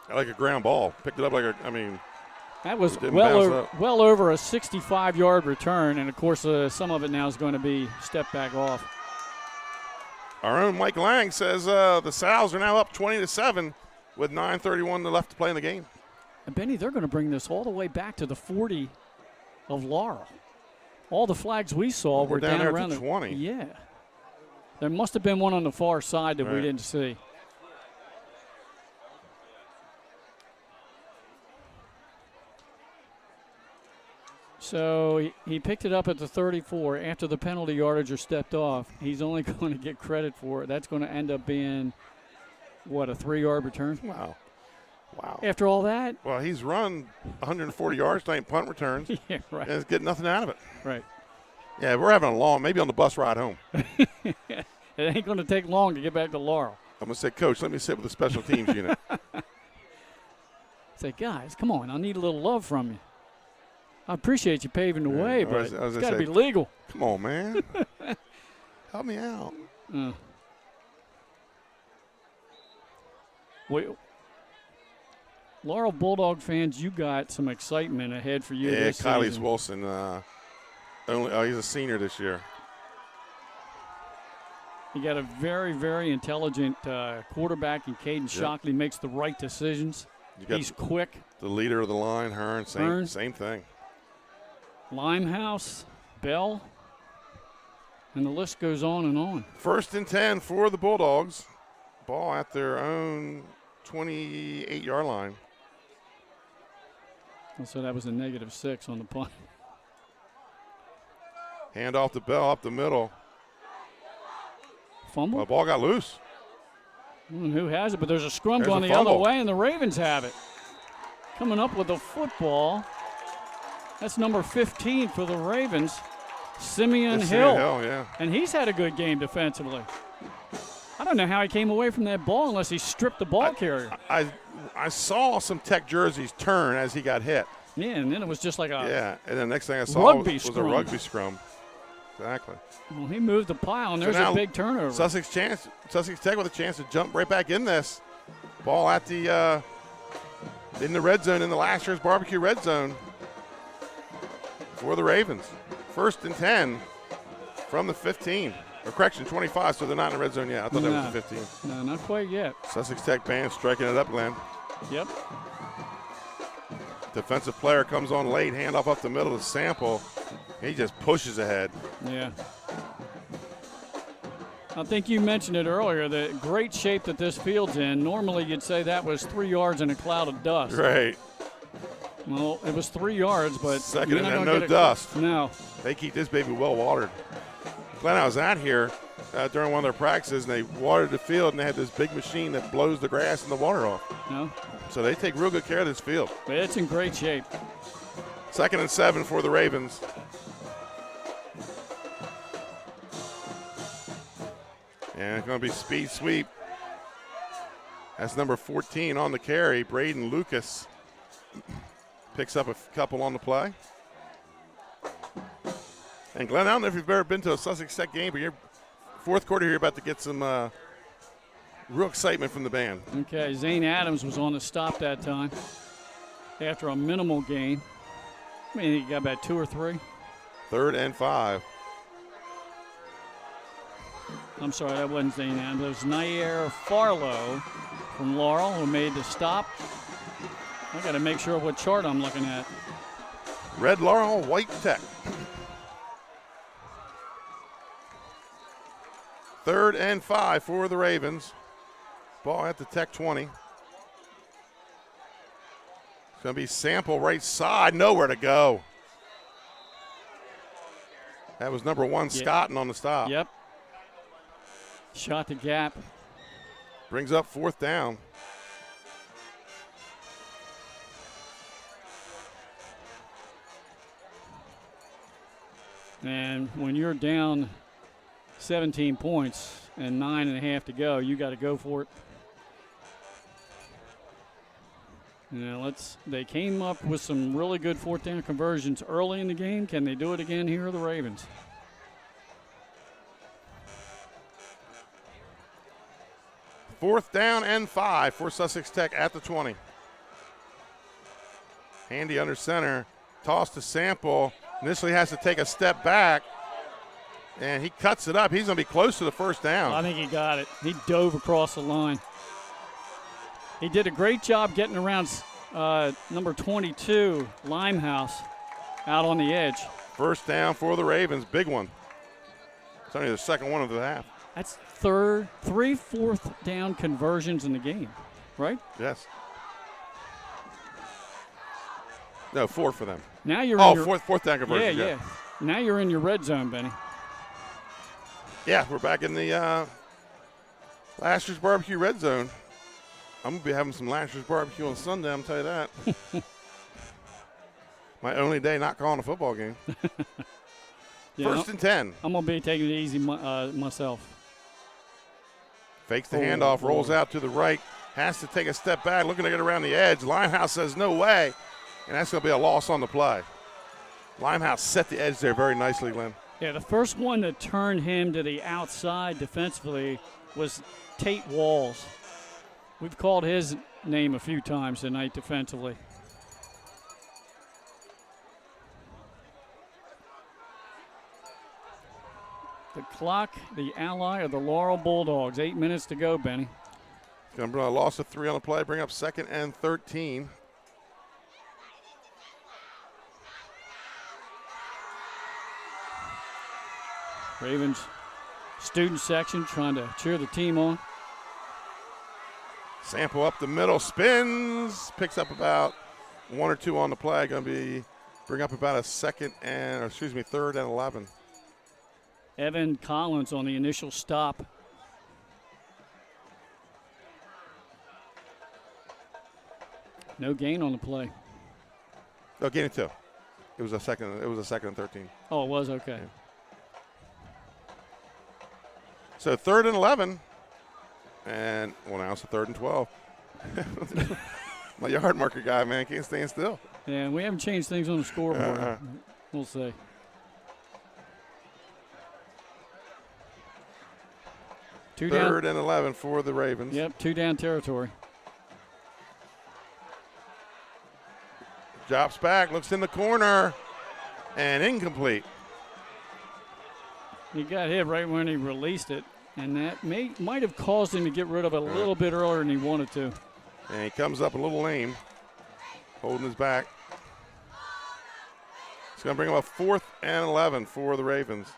Like a ground ball. Picked it up that was well over a 65-yard return, and, of course, some of it now is going to be step back off. Our own Mike Lang says the Sows are now up 20-7 with 9:31 left to play in the game. And, Benny, they're going to bring this all the way back to the 40 of Laurel. All the flags we saw were down there around the 20. Yeah. There must have been one on the far side that we didn't see. So he picked it up at the 34 after the penalty yardage are stepped off. He's only going to get credit for it. That's going to end up being, a 3-yard return? Wow. After all that? Well, he's run 140 yards tonight in punt returns. Yeah, right. And he's getting nothing out of it. Right. Yeah, we're having a long, maybe on the bus ride home. It ain't going to take long to get back to Laurel. I'm going to say, Coach, let me sit with the special teams unit. Say, guys, come on. I need a little love from you. I appreciate you paving the way, but it's got to be legal. Come on, man. Help me out. Laurel Bulldog fans, you got some excitement ahead for you this Kylie season. Wilson. He's a senior this year. You got a very, very intelligent quarterback in Caden Shockley, makes the right decisions. He's quick. The leader of the line, Hearn, same thing. Limehouse, Bell, and the list goes on and on. 1st and 10 for the Bulldogs. Ball at their own 28-yard line. So that was a -6 on the punt. Hand off to Bell up the middle. Fumble? The ball got loose. Who has it? But there's a scrum There's going a the other fumble. way, and the Ravens have it. Coming up with the football. That's number 15 for the Ravens, Simeon Hill. Yeah. And he's had a good game defensively. I don't know how he came away from that ball unless he stripped the ball carrier. I saw some Tech jerseys turn as he got hit. Yeah, and then it was just like a and the next thing I saw was a scrum. rugby scrum. Exactly. Well, he moved the pile, and there's now a big turnover. Sussex Tech with a chance to jump right back in this. Ball at the in the red zone, in the last year's barbecue red zone for the Ravens. 1st and 10 from the 15. Or correction, 25, so they're not in the red zone yet. I thought that was the 15. No, not quite yet. Sussex Tech band striking it up, Glenn. Yep. Defensive player comes on late, handoff up the middle to Sample. He just pushes ahead. Yeah. I think you mentioned it earlier, the great shape that this field's in. Normally you'd say that was 3 yards in a cloud of dust. Right. Well, it was 3 yards, but second you're and not no dust. No. They keep this baby well watered. Glenn, I was out here during one of their practices, and they watered the field, and they had this big machine that blows the grass and the water off. No. So they take real good care of this field. It's in great shape. 2nd and 7 for the Ravens. And it's going to be speed sweep. That's number 14 on the carry. Braden Lucas picks up a couple on the play. And Glenn, I don't know if you've ever been to a Sussex Tech game, but your fourth quarter, you're about to get some real excitement from the band. Okay, Zane Adams was on the stop that time after a minimal gain. I mean, he got about 2 or 3. 3rd and 5. I'm sorry, that wasn't Zane Adams. It was Nair Farlow from Laurel who made the stop. I got to make sure what chart I'm looking at. Red Laurel, white Tech. 3rd and 5 for the Ravens. Ball at the Tech 20. It's going to be Sample right side, nowhere to go. That was number 1, Scotton on the stop. Yep. Shot the gap. Brings up 4th down. And when you're down 17 points and 9.5 to go, you got to go for it. Now they came up with some really good 4th down conversions early in the game. Can they do it again? Here are the Ravens. Fourth down and 5 for Sussex Tech at the 20. Handy under center. Toss to Sample. Initially has to take a step back. And he cuts it up. He's going to be close to the 1st down. I think he got it. He dove across the line. He did a great job getting around number 22, Limehouse, out on the edge. 1st down for the Ravens. Big one. It's only the second one of the half. That's 3 4th down conversions in the game, right? Yes. No, 4 for them. Now you're in your, fourth down conversion. Yeah. Now you're in your red zone, Benny. Yeah, we're back in the last year's barbecue red zone. I'm going to be having some last year's barbecue on Sunday, I'm tell you that. My only day not calling a football game. Yeah, 1st and 10. I'm going to be taking it easy myself. Fakes the handoff, rolls out to the right, has to take a step back, looking to get around the edge. Limehouse says no way, and that's going to be a loss on the play. Limehouse set the edge there very nicely, Glenn. Yeah, the first one that turned him to the outside defensively was Tate Walls. We've called his name a few times tonight defensively. The clock, the ally of the Laurel Bulldogs. 8 minutes to go, Benny. Going to bring a loss of 3 on the play, bring up 2nd and 13. Ravens student section trying to cheer the team on. Sample up the middle, spins, picks up about 1 or 2 on the play. Going to bring up about a 3rd and 11. Evan Collins on the initial stop. No gain on the play. No, gain of 2. It was a second and 13. Oh, it was? Okay. Yeah. So 3rd and 11. And, now it's a 3rd and 12. My yard marker guy, man, can't stand still. Yeah, we haven't changed things on the scoreboard. We'll see. Third and 11 for the Ravens. Yep, 2 down territory. Drops back, looks in the corner, and incomplete. He got hit right when he released it, and that might have caused him to get rid of it a little bit earlier than he wanted to. And he comes up a little lame, holding his back. It's going to bring him up 4th and 11 for the Ravens.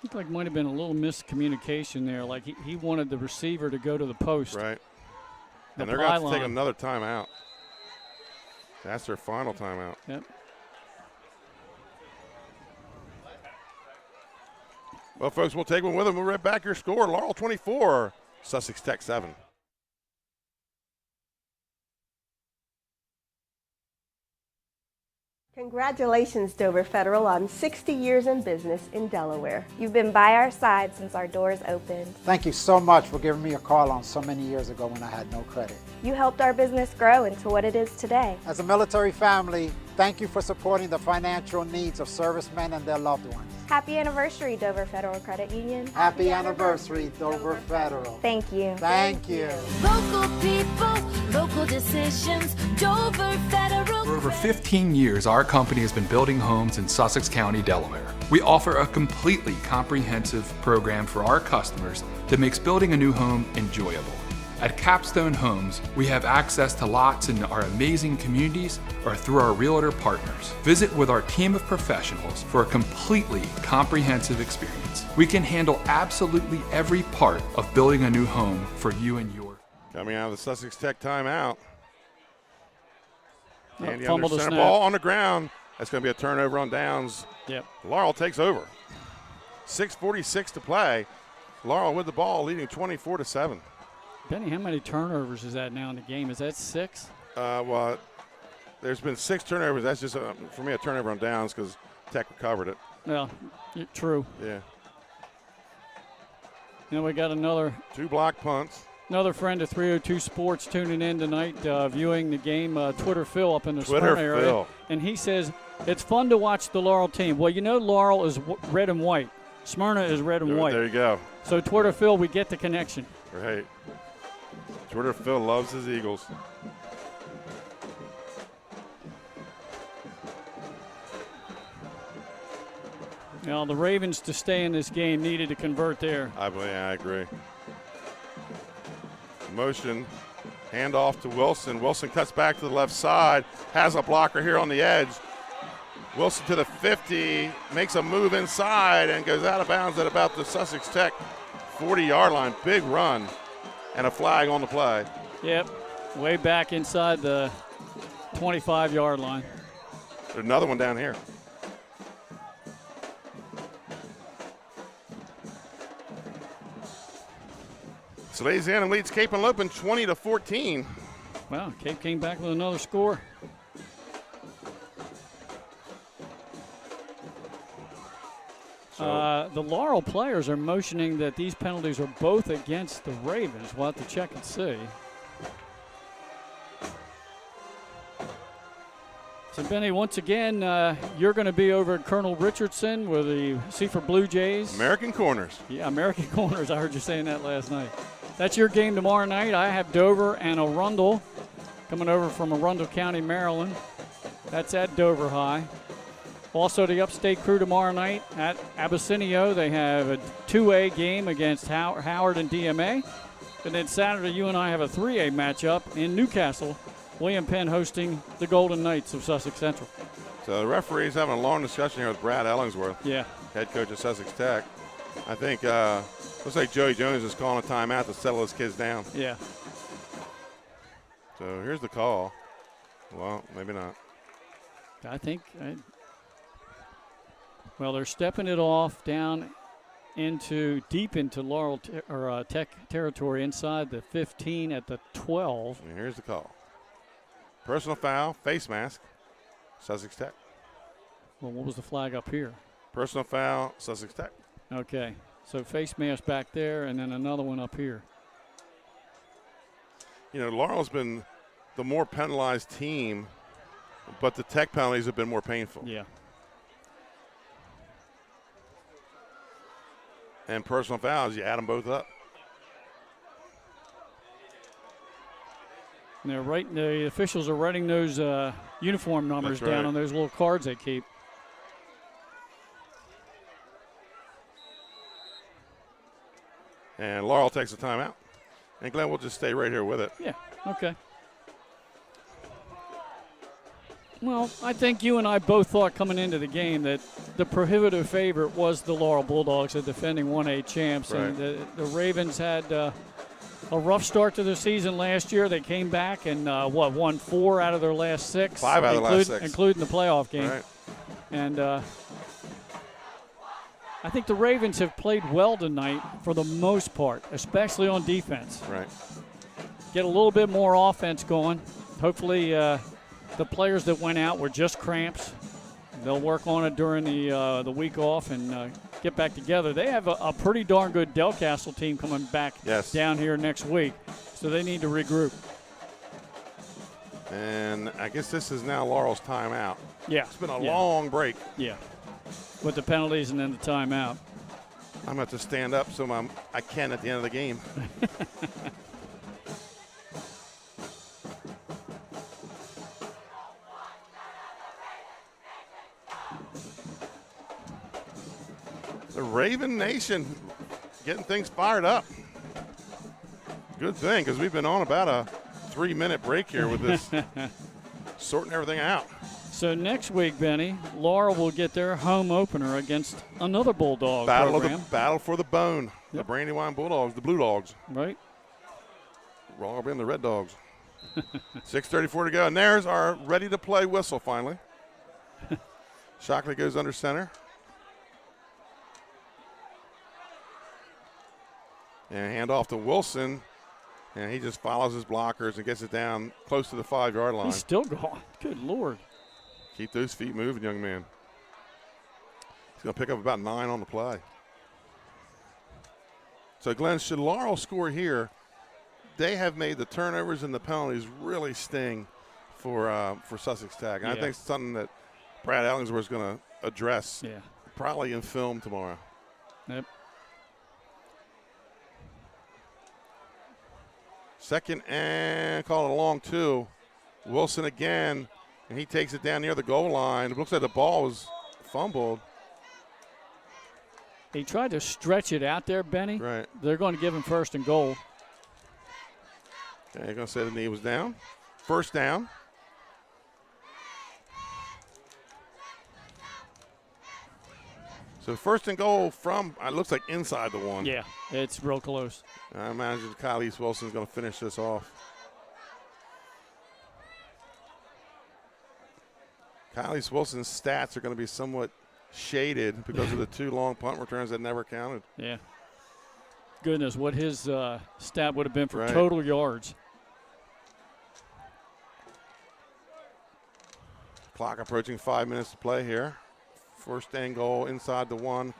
Looked like might have been a little miscommunication there. Like he wanted the receiver to go to the post. Right. And they're going to take another timeout. That's their final timeout. Yep. Well, folks, we'll take one with them. We'll right back your score. Laurel 24, Sussex Tech 7. Congratulations, Dover Federal, on 60 years in business in Delaware. You've been by our side since our doors opened. Thank you so much for giving me a call on so many years ago when I had no credit. You helped our business grow into what it is today. As a military family, thank you for supporting the financial needs of servicemen and their loved ones. Happy anniversary, Dover Federal Credit Union. Happy anniversary, Dover Federal. Thank you. Thank you. Local people, local decisions, Dover Federal. For over 15 years, our company has been building homes in Sussex County, Delaware. We offer a completely comprehensive program for our customers that makes building a new home enjoyable. At Capstone Homes, we have access to lots in our amazing communities or through our realtor partners. Visit with our team of professionals for a completely comprehensive experience. We can handle absolutely every part of building a new home for you and your. Coming out of the Sussex Tech timeout. Andy Fumbled under the center, snap. ball on the ground. That's going to be a turnover on downs. Yep. Laurel takes over. 6:46 to play. Laurel with the ball, leading 24-7. Benny, how many turnovers is that now in the game? Is that 6? Well, there's been 6 turnovers. That's just, for me, a turnover on downs because Tech recovered it. Well, true. Yeah. And we got another 2 block punts. Another friend of 302 Sports tuning in tonight, viewing the game, Twitter Phil up in the Twitter Smyrna area. Phil. And he says, it's fun to watch the Laurel team. Well, you know Laurel is red and white. Smyrna is red and white. There you go. So Twitter Phil, we get the connection. Right. Twitter Phil loves his Eagles. Now, the Ravens, to stay in this game, needed to convert there. I agree. Motion, handoff to Wilson. Wilson cuts back to the left side, has a blocker here on the edge. Wilson to the 50, makes a move inside and goes out of bounds at about the Sussex Tech 40-yard line. Big run and a flag on the play. Yep, way back inside the 25-yard line. There's another one down here. So Ladies and leads Cape and Lopin 20-14. Wow, Cape came back with another score. So the Laurel players are motioning that these penalties are both against the Ravens. We'll have to check and see. So, Benny, once again, you're going to be over at Colonel Richardson with the Seaford Blue Jays. American Corners. Yeah, American Corners. I heard you saying that last night. That's your game tomorrow night. I have Dover and Arundel coming over from Arundel County, Maryland. That's at Dover High. Also, the upstate crew tomorrow night at Abyssinia. They have a 2A game against Howard and DMA. And then Saturday, you and I have a 3A matchup in Newcastle. William Penn hosting the Golden Knights of Sussex Central. So the referee's having a long discussion here with Brad Ellingsworth, head coach of Sussex Tech. I think looks like Joey Jones is calling a timeout to settle his kids down. Yeah. So here's the call. Well, maybe not. I think well, they're stepping it off down deep into Laurel Tech territory inside the 15 at the 12. And here's the call. Personal foul, face mask, Sussex Tech. Well, what was the flag up here? Personal foul, Sussex Tech. Okay, so face mask back there and then another one up here. You know, Laurel's been the more penalized team, but the Tech penalties have been more painful. Yeah. And personal fouls, you add them both up. And the officials are writing those uniform numbers That's right. down on those little cards they keep. And Laurel takes a timeout. And Glenn will just stay right here with it. Yeah, okay. Well, I think you and I both thought coming into the game that the prohibitive favorite was the Laurel Bulldogs, the defending 1A champs. Right. And the Ravens had a rough start to the season last year. They came back and, won 4 out of their last 6. 5 out of the last 6. Including the playoff game. Right. And I think the Ravens have played well tonight for the most part, especially on defense. Right. Get a little bit more offense going. Hopefully the players that went out were just cramps. They'll work on it during the week off and get back together. They have a pretty darn good Del Castle team coming back down here next week, so they need to regroup. And I guess this is now Laurel's timeout. Yeah. It's been a long break. Yeah. With the penalties and then the timeout. I'm going to have to stand up so I can at the end of the game. The Raven Nation getting things fired up. Good thing, because we've been on about a 3-minute break here with this sorting everything out. So next week, Benny, Laurel will get their home opener against another Bulldog program. Battle for the bone. Yep. The Brandywine Bulldogs, the Blue Dogs. Right. Laurel being the Red Dogs. 6:34 to go, and there's our ready-to-play whistle finally. Shockley goes under center. And hand off to Wilson, and he just follows his blockers and gets it down close to the 5-yard line. He's still gone. Good Lord. Keep those feet moving, young man. He's going to pick up about 9 on the play. So, Glenn, should Laurel score here, they have made the turnovers and the penalties really sting for Sussex Tech. And I think it's something that Brad Ellingsworth is going to address probably in film tomorrow. Yep. Second and call it a long 2. Wilson again, and he takes it down near the goal line. It looks like the ball was fumbled. He tried to stretch it out there, Benny. Right. They're going to give him 1st and goal. Okay, you're going to say the knee was down. 1st down. So 1st and goal from, it looks like inside the 1. Yeah, it's real close. I imagine Kyle East Wilson's going to finish this off. Kyle East Wilson's stats are going to be somewhat shaded because of the 2 long punt returns that never counted. Yeah. Goodness, what his stat would have been for total yards. Clock approaching 5 minutes to play here. 1st and goal inside the 1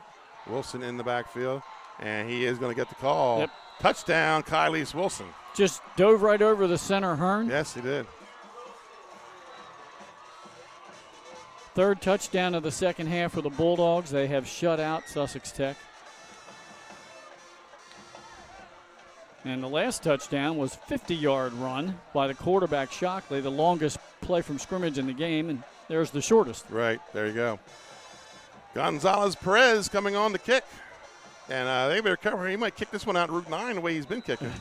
Wilson in the backfield, and he is going to get the call. Yep. Touchdown, Kylese Wilson. Just dove right over the center, Hearn. Yes, he did. Third touchdown of the second half for the Bulldogs. They have shut out Sussex Tech. And the last touchdown was a 50-yard run by the quarterback, Shockley, the longest play from scrimmage in the game, and there's the shortest. Right, there you go. Gonzalez Perez coming on to kick. And they better cover. He might kick this one out Route 9 the way he's been kicking.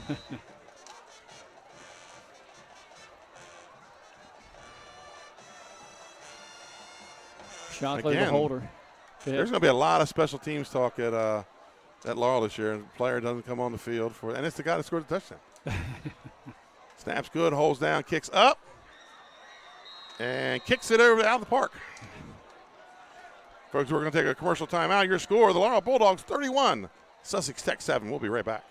Shockley, the holder. There's going to be a lot of special teams talk at Laurel this year. And the player doesn't come on the field and it's the guy that scored the touchdown. Snaps good, holds down, kicks up, and kicks it over out of the park. Folks, we're going to take a commercial timeout. Your score: the Laurel Bulldogs 31, Sussex Tech 7. We'll be right back.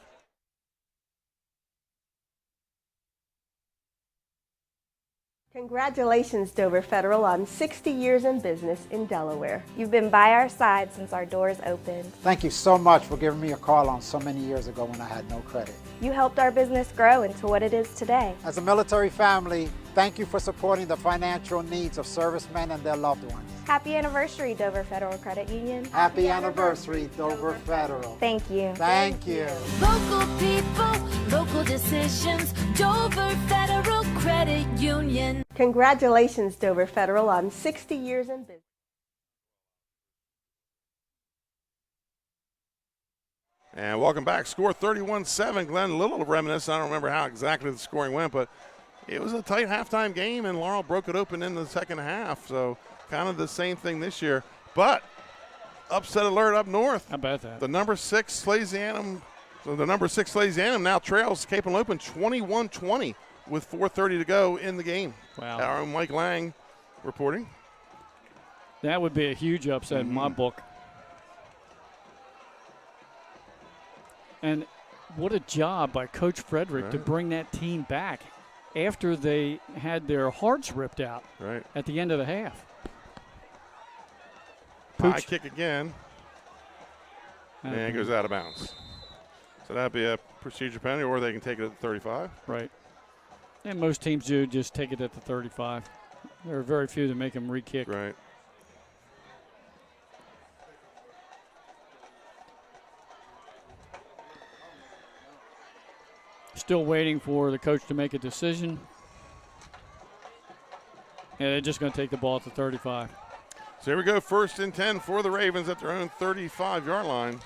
Congratulations, Dover Federal, on 60 years in business in Delaware. You've been by our side since our doors opened. Thank you so much for giving me a call on so many years ago when I had no credit. You helped our business grow into what it is today. As a military family, thank you for supporting the financial needs of servicemen and their loved ones. Happy anniversary, Dover Federal Credit Union. Happy anniversary, Dover Federal. Thank you. Thank you. Local people, local decisions, Dover Federal Credit Union. Congratulations, Dover Federal, on 60 years in business. And welcome back. Score 31-7. Glenn, a little reminiscent. I don't remember how exactly the scoring went, but it was a tight halftime game, and Laurel broke it open in the second half. So kind of the same thing this year. But upset alert up north. How about that? The number 6 Slasianum now trails Cape and Lopin 21-20 with 4:30 to go in the game. Wow. Our own Mike Lang reporting. That would be a huge upset in my book. And what a job by Coach Frederick to bring that team back after they had their hearts ripped out at the end of the half. High kick again. And it goes out of bounds. So that'd be a procedure penalty, or they can take it at the 35. Right. And most teams do just take it at the 35. There are very few that make them re-kick. Right. Still waiting for the coach to make a decision. And they're just going to take the ball at the 35. So here we go, 1st and 10 for the Ravens at their own 35-yard line.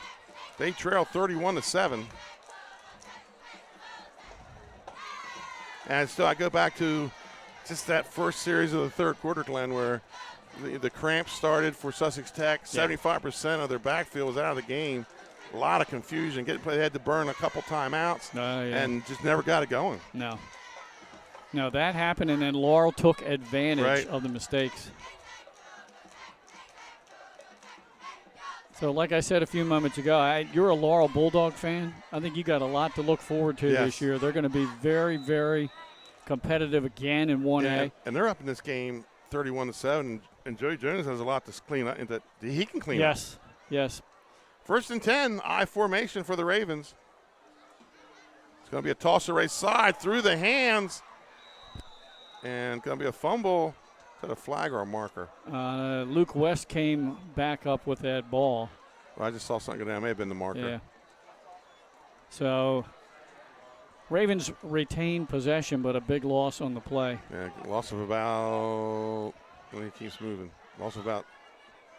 They trail 31-7. And so I go back to just that first series of the third quarter, Glenn, where the cramps started for Sussex Tech. 75% of their backfield was out of the game. A lot of confusion. They had to burn a couple timeouts and just never got it going. No, that happened, and then Laurel took advantage of the mistakes. So like I said a few moments ago, you're a Laurel Bulldog fan. I think you got a lot to look forward to this year. They're going to be very, very competitive again in 1A. Yeah, and they're up in this game 31-7, and Joey Jones has a lot to clean up. He can clean up. Yes. 1st and 10, I formation for the Ravens. It's going to be a toss race side through the hands, and going to be a fumble. Is that a flag or a marker? Luke West came back up with that ball. Well, I just saw something go down. It may have been the marker. Yeah. So Ravens retain possession, but a big loss on the play. Yeah, loss of about, when he keeps moving, loss of about,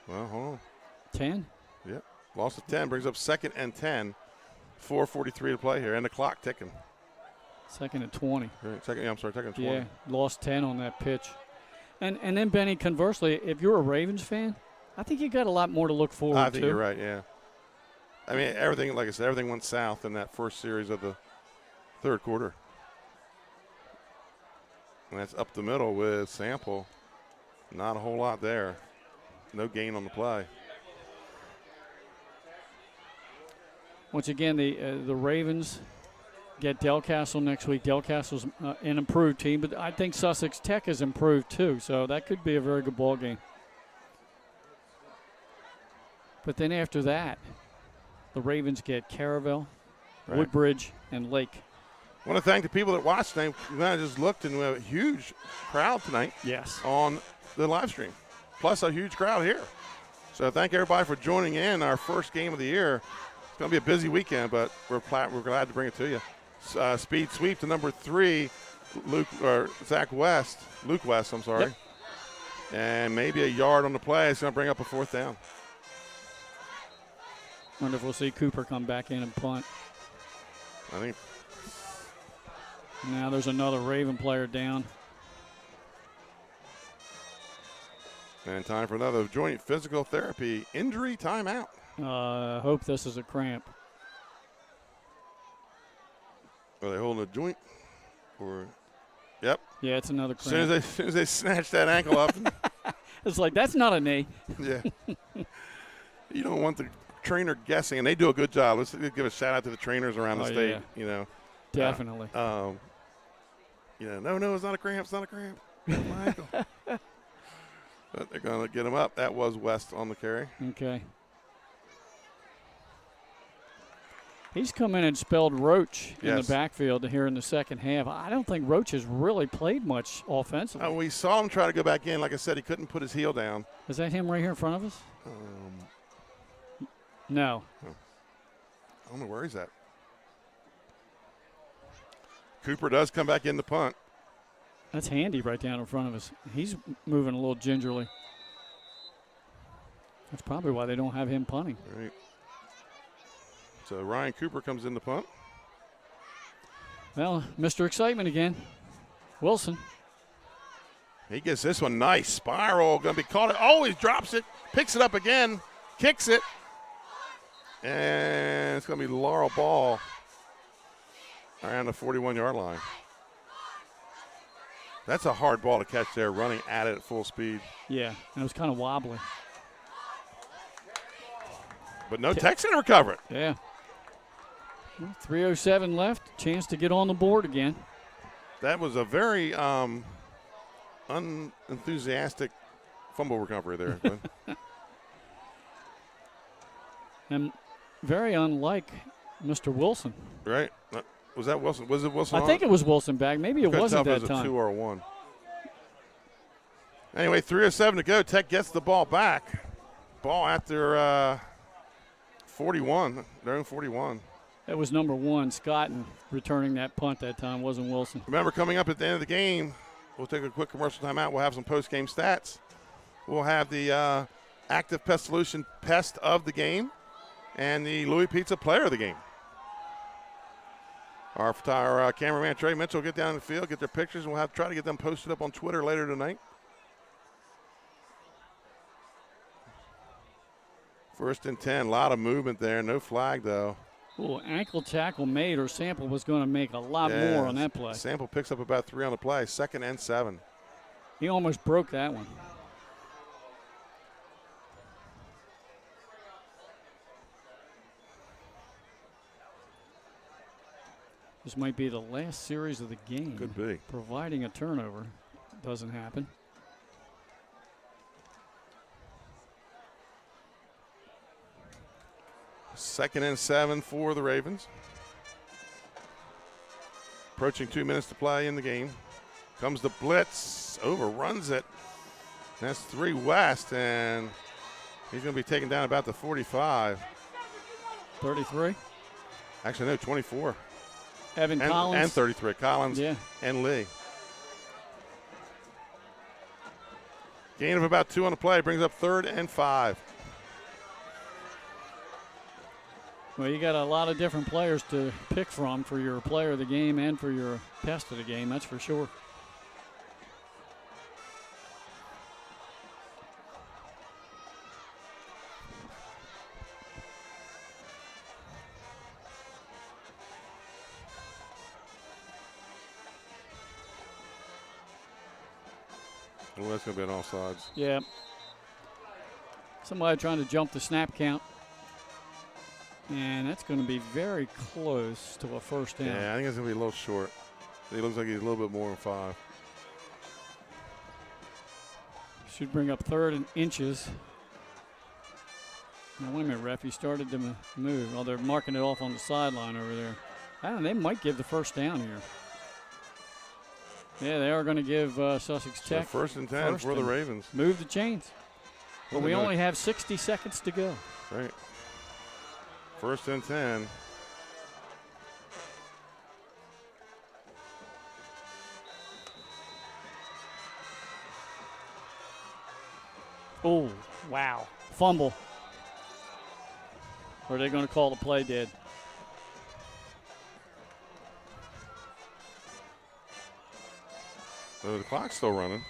hold on. 10? Yep. Loss of 10 brings up 2nd and 10. 4:43 to play here, and the clock ticking. 2nd and 20. Right. 2nd and 20. Yeah, lost 10 on that pitch. And then, Benny, conversely, if you're a Ravens fan, I think you got a lot more to look forward to. I think you're right, yeah. I mean, everything, like I said, everything went south in that first series of the third quarter. And that's up the middle with Sample. Not a whole lot there. No gain on the play. Once again, the Ravens get Del Castle next week. Del Castle's an improved team, but I think Sussex Tech has improved too, so that could be a very good ball game. But then after that, the Ravens get Caravel, Right. Woodbridge, and Lake. I want to thank the people that watched tonight. I just looked, and we have a huge crowd tonight. Yes. On the live stream, plus a huge crowd here. So thank everybody for joining in our first game of the year. It's going to be a busy weekend, but we're glad to bring it to you. Speed sweep to number 3, Luke West. I'm sorry. Yep. And maybe a yard on the play. It's going to bring up a 4th down. Wonder if we'll see Cooper come back in and punt. I think. Now there's another Raven player down. And time for another joint physical therapy injury timeout. Hope this is a cramp. Are they holding a joint? Or, yep. Yeah, it's another cramp. As soon as they snatch that ankle up. It's like, that's not a knee. Yeah. You don't want the trainer guessing, and they do a good job. Let's give a shout out to the trainers around the state. Yeah. You know, definitely. No, it's not a cramp. It's not a cramp. My ankle. But they're going to get him up. That was West on the carry. Okay. He's come in and spelled Roach in the backfield here in the second half. I don't think Roach has really played much offensively. We saw him try to go back in. Like I said, he couldn't put his heel down. Is that him right here in front of us? No. I don't know where he's at. Cooper does come back in the punt. That's Handy right down in front of us. He's moving a little gingerly. That's probably why they don't have him punting. Right. So Ryan Cooper comes in the punt. Well, Mr. Excitement again. Wilson. He gets this one nice. Spiral, going to be caught. Always drops it, picks it up again, kicks it. And it's going to be Laurel Ball around the 41-yard line. That's a hard ball to catch there, running at it at full speed. Yeah, and it was kind of wobbly. But no Texan recover it. Yeah. 3:07 left, chance to get on the board again. That was a very unenthusiastic fumble recovery there. And very unlike Mr. Wilson. Right. Was that Wilson? Was it Wilson? I think it was Wilson back. Maybe it wasn't that time. It was a 2 or a 1. Anyway, 3:07 to go. Tech gets the ball back. Ball at their 41. Their own 41. That was number 1, Scott, and returning that punt that time wasn't Wilson. Remember, coming up at the end of the game, we'll take a quick commercial timeout. We'll have some post-game stats. We'll have the Active Pest Solution Pest of the game and the Louis Pizza Player of the game. Our cameraman, Trey Mitchell, will get down in the field, get their pictures, and we'll try to get them posted up on Twitter later tonight. First and 10, a lot of movement there. No flag, though. Ooh, ankle tackle made, or Sample was going to make a lot more on that play. Sample picks up about 3 on the play. 2nd and 7. He almost broke that one. This might be the last series of the game. Could be. Providing a turnover. Doesn't happen. Second and 7 for the Ravens. Approaching 2 minutes to play in the game. Comes the blitz, overruns it. That's 3 West, and he's going to be taken down about the 45. 33? Actually, no, 24. Evan Collins. And 33. Collins and Lee. Gain of about 2 on the play. Brings up 3rd and 5. Well, you got a lot of different players to pick from for your player of the game and for your pest of the game, that's for sure. Well, that's going to be an offsides. Yeah. Somebody trying to jump the snap count. And that's going to be very close to a first down. Yeah, I think it's going to be a little short. He looks like he's a little bit more than 5. Should bring up 3rd and inches. Now, wait a minute, ref. He started to move. Oh, they're marking it off on the sideline over there. I don't know, they might give the first down here. Yeah, they are going to give Sussex Tech. So 1st and 10 for the Ravens. Move the chains. But we only have 60 seconds to go. Right. 1st and 10. Oh, wow. Fumble. Or are they going to call the play dead? The clock's still running.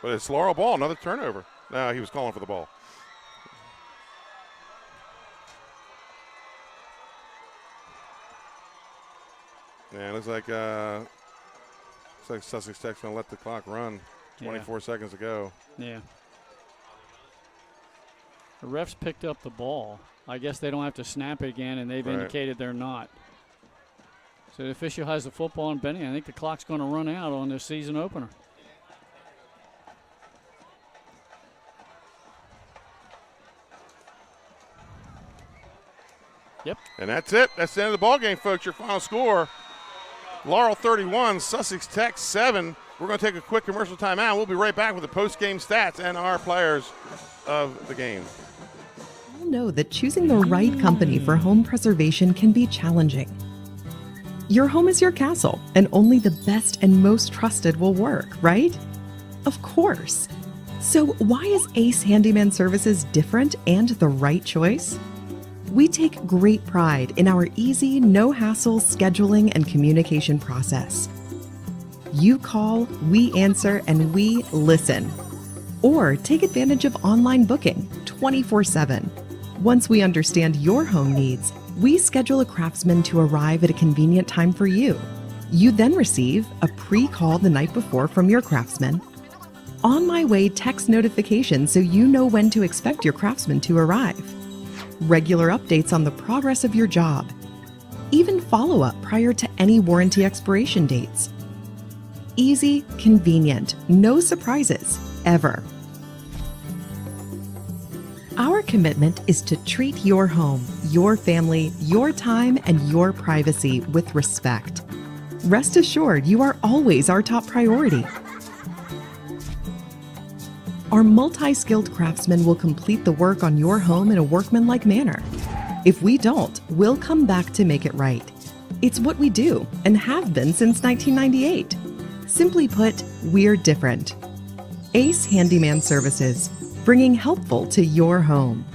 But it's Laurel ball, another turnover. No, he was calling for the ball. Yeah, it looks like Sussex Tech's going to let the clock run. 24 seconds to go. Yeah. The refs picked up the ball. I guess they don't have to snap it again, and they've indicated they're not. So the official has the football in Benny. I think the clock's going to run out on this season opener. Yep. And that's it. That's the end of the ball game, folks. Your final score, Laurel 31, Sussex Tech 7. We're going to take a quick commercial timeout. We'll be right back with the post-game stats and our players of the game. We all know that choosing the right company for home preservation can be challenging. Your home is your castle, and only the best and most trusted will work, right? Of course. So why is Ace Handyman Services different and the right choice? We take great pride in our easy, no-hassle scheduling and communication process. You call, we answer, and we listen. Or take advantage of online booking 24/7. Once we understand your home needs, we schedule a craftsman to arrive at a convenient time for you. You then receive a pre-call the night before from your craftsman. On my way text notification so you know when to expect your craftsman to arrive. Regular updates on the progress of your job. Even follow-up prior to any warranty expiration dates. Easy, convenient, no surprises, ever. Our commitment is to treat your home, your family, your time, and your privacy with respect. Rest assured, you are always our top priority. Our multi-skilled craftsmen will complete the work on your home in a workmanlike manner. If we don't, we'll come back to make it right. It's what we do and have been since 1998. Simply put, we're different. Ace Handyman Services, bringing helpful to your home.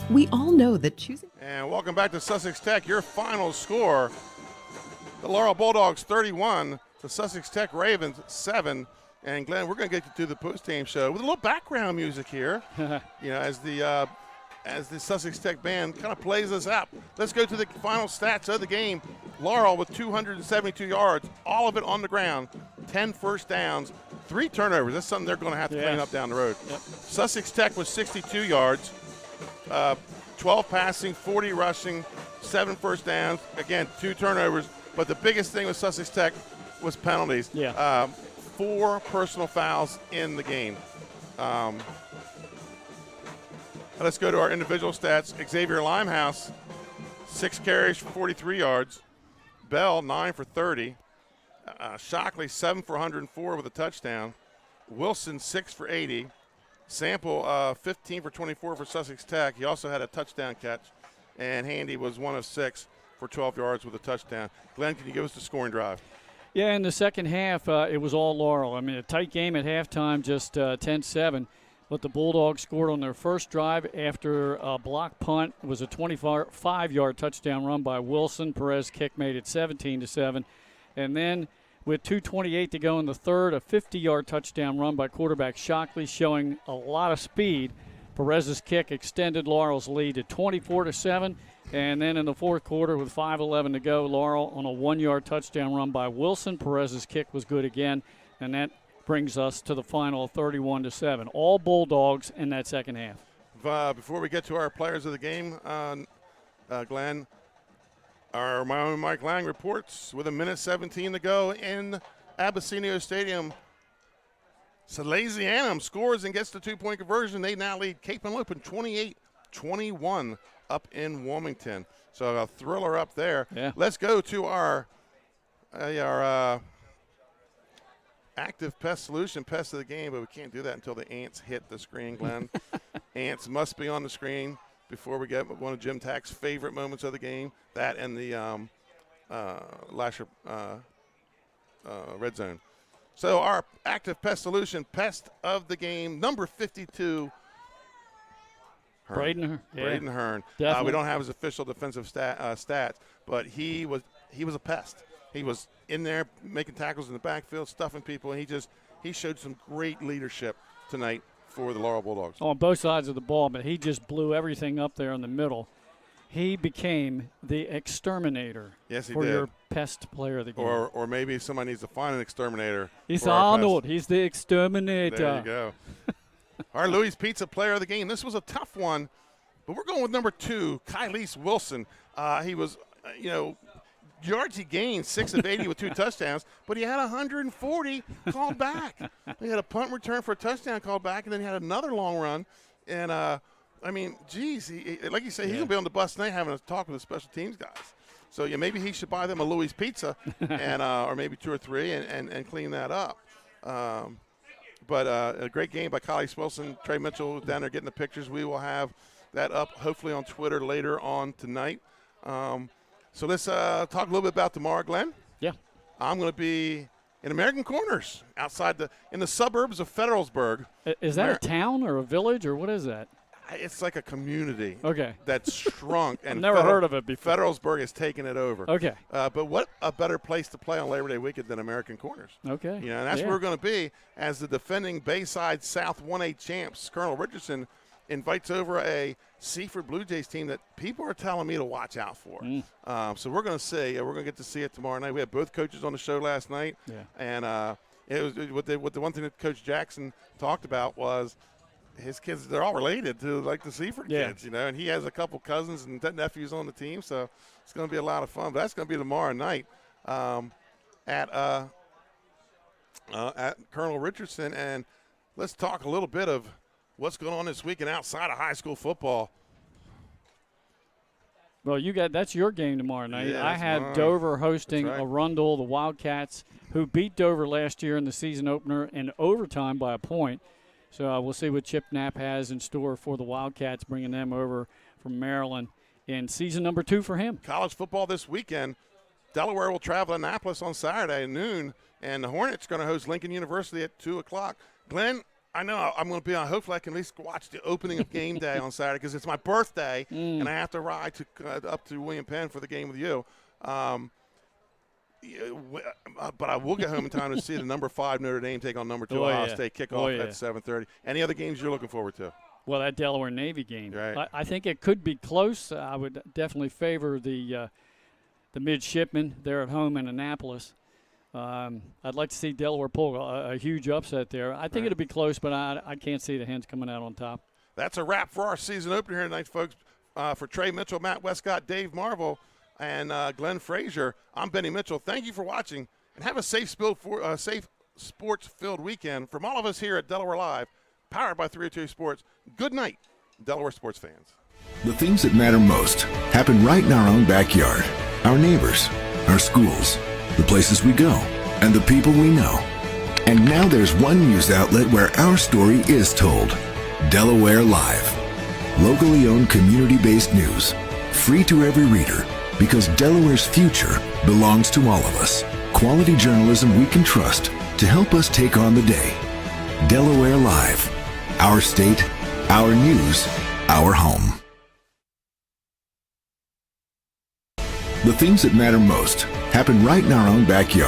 We all know that choosing... And welcome back to Sussex Tech. Your final score, the Laurel Bulldogs 31, the Sussex Tech Ravens 7. And Glenn, we're going to get you to the post-game show with a little background music here, as the Sussex Tech band kind of plays us out. Let's go to the final stats of the game. Laurel with 272 yards, all of it on the ground, 10 first downs, 3 turnovers. That's something they're going to have to clean up down the road. Yep. Sussex Tech was 62 yards, 12 passing, 40 rushing, 7 first downs. Again, 2 turnovers. But the biggest thing with Sussex Tech was penalties. 4 personal fouls in the game. Let's go to our individual stats. Xavier Limehouse, 6 carries for 43 yards. Bell, 9 for 30. Shockley, 7 for 104 with a touchdown. Wilson, 6 for 80. Sample, 15 for 24 for Sussex Tech. He also had a touchdown catch. And Handy was 1 of 6 for 12 yards with a touchdown. Glenn, can you give us the scoring drive? Yeah, in the second half, it was all Laurel. I mean, a tight game at halftime, just 10-7. But the Bulldogs scored on their first drive after a block punt. It was a 25-yard touchdown run by Wilson. Perez kick made it 17-7. And then with 2:28 to go in the third, a 50-yard touchdown run by quarterback Shockley, showing a lot of speed. Perez's kick extended Laurel's lead to 24-7. And then in the fourth quarter with 5:11 to go, Laurel on a 1-yard touchdown run by Wilson. Perez's kick was good again, and that brings us to the final 31-7. All Bulldogs in that second half. Before we get to our players of the game, Glenn, my own Mike Lang reports with 1:17 to go in Abysinio Stadium. Salesianum scores and gets the 2-point conversion. They now lead Cape and Lupin 28-21 up in Wilmington. So a thriller up there. Yeah. Let's go to our active pest solution, pest of the game, but we can't do that until the ants hit the screen, Glenn. Ants must be on the screen before we get one of Jim Tack's favorite moments of the game, that and the Lasher red zone. So our active pest solution, pest of the game, number 52, Hearn. Braden Hearn. We don't have his official defensive stats, but he was a pest. He was in there making tackles in the backfield, stuffing people, and he showed some great leadership tonight for the Laurel Bulldogs. On both sides of the ball, but he just blew everything up there in the middle. He became the exterminator for your pest player of the game. Or maybe somebody needs to find an exterminator. He's Arnold. He's the exterminator. There you go. Our Louis Pizza player of the game. This was a tough one, but we're going with number 2, Kylese Wilson. He was, yards he gained, 6 of 80 with 2 touchdowns, but he had 140 called back. He had a punt return for a touchdown called back, and then he had another long run. And, like you say, he's going to be on the bus tonight having a talk with the special teams guys. So, maybe he should buy them a Louis Pizza and or maybe 2 or 3 and clean that up. But a great game by Kylese Wilson. Trey Mitchell down there getting the pictures. We will have that up hopefully on Twitter later on tonight. So let's talk a little bit about tomorrow, Glenn. Yeah. I'm going to be in American Corners in the suburbs of Federalsburg. Is that a town or a village or what is that? It's like a community. Okay. That's shrunk. And I've never heard of it before. Federalsburg has taken it over. Okay. But what a better place to play on Labor Day weekend than American Corners. Okay. And that's where we're going to be as the defending Bayside South 1A champs. Colonel Richardson invites over a Seaford Blue Jays team that people are telling me to watch out for. So we're going to see. We're going to get to see it tomorrow night. We had both coaches on the show last night. Yeah. And it was what the one thing that Coach Jackson talked about was his kids, they're all related to like the Seaford kids, and he has a couple cousins and nephews on the team. So it's going to be a lot of fun. But that's going to be tomorrow night at Colonel Richardson. And let's talk a little bit of what's going on this weekend outside of high school football. Well, that's your game tomorrow night. Yeah, I have Dover hosting Arundel, the Wildcats, who beat Dover last year in the season opener in overtime by a point. So we'll see what Chip Knapp has in store for the Wildcats, bringing them over from Maryland in season number 2 for him. College football this weekend. Delaware will travel to Annapolis on Saturday at noon, and the Hornets are going to host Lincoln University at 2 o'clock. Glenn, I know I'm going to be on. Hopefully I can at least watch the opening of game day on Saturday because it's my birthday, and I have to ride up to William Penn for the game with you. But I will get home in time to see the number 5 Notre Dame take on number 2 Ohio State kickoff at 7:30. Any other games you're looking forward to? Well, that Delaware Navy game. Right. I think it could be close. I would definitely favor the midshipmen there at home in Annapolis. I'd like to see Delaware pull a huge upset there. I think it'll be close, but I can't see the Hens coming out on top. That's a wrap for our season opener here tonight, folks. For Trey Mitchell, Matt Westcott, Dave Marvel, and Glenn Frazier, I'm Benny Mitchell. Thank you for watching, and have a safe sports-filled weekend. From all of us here at Delaware Live, powered by 302 Sports, good night, Delaware sports fans. The things that matter most happen right in our own backyard. Our neighbors, our schools, the places we go, and the people we know. And now there's one news outlet where our story is told. Delaware Live. Locally owned, community-based news. Free to every reader, because Delaware's future belongs to all of us. Quality journalism we can trust to help us take on the day. Delaware Live. Our state, our news, our home. The things that matter most happen right in our own backyard.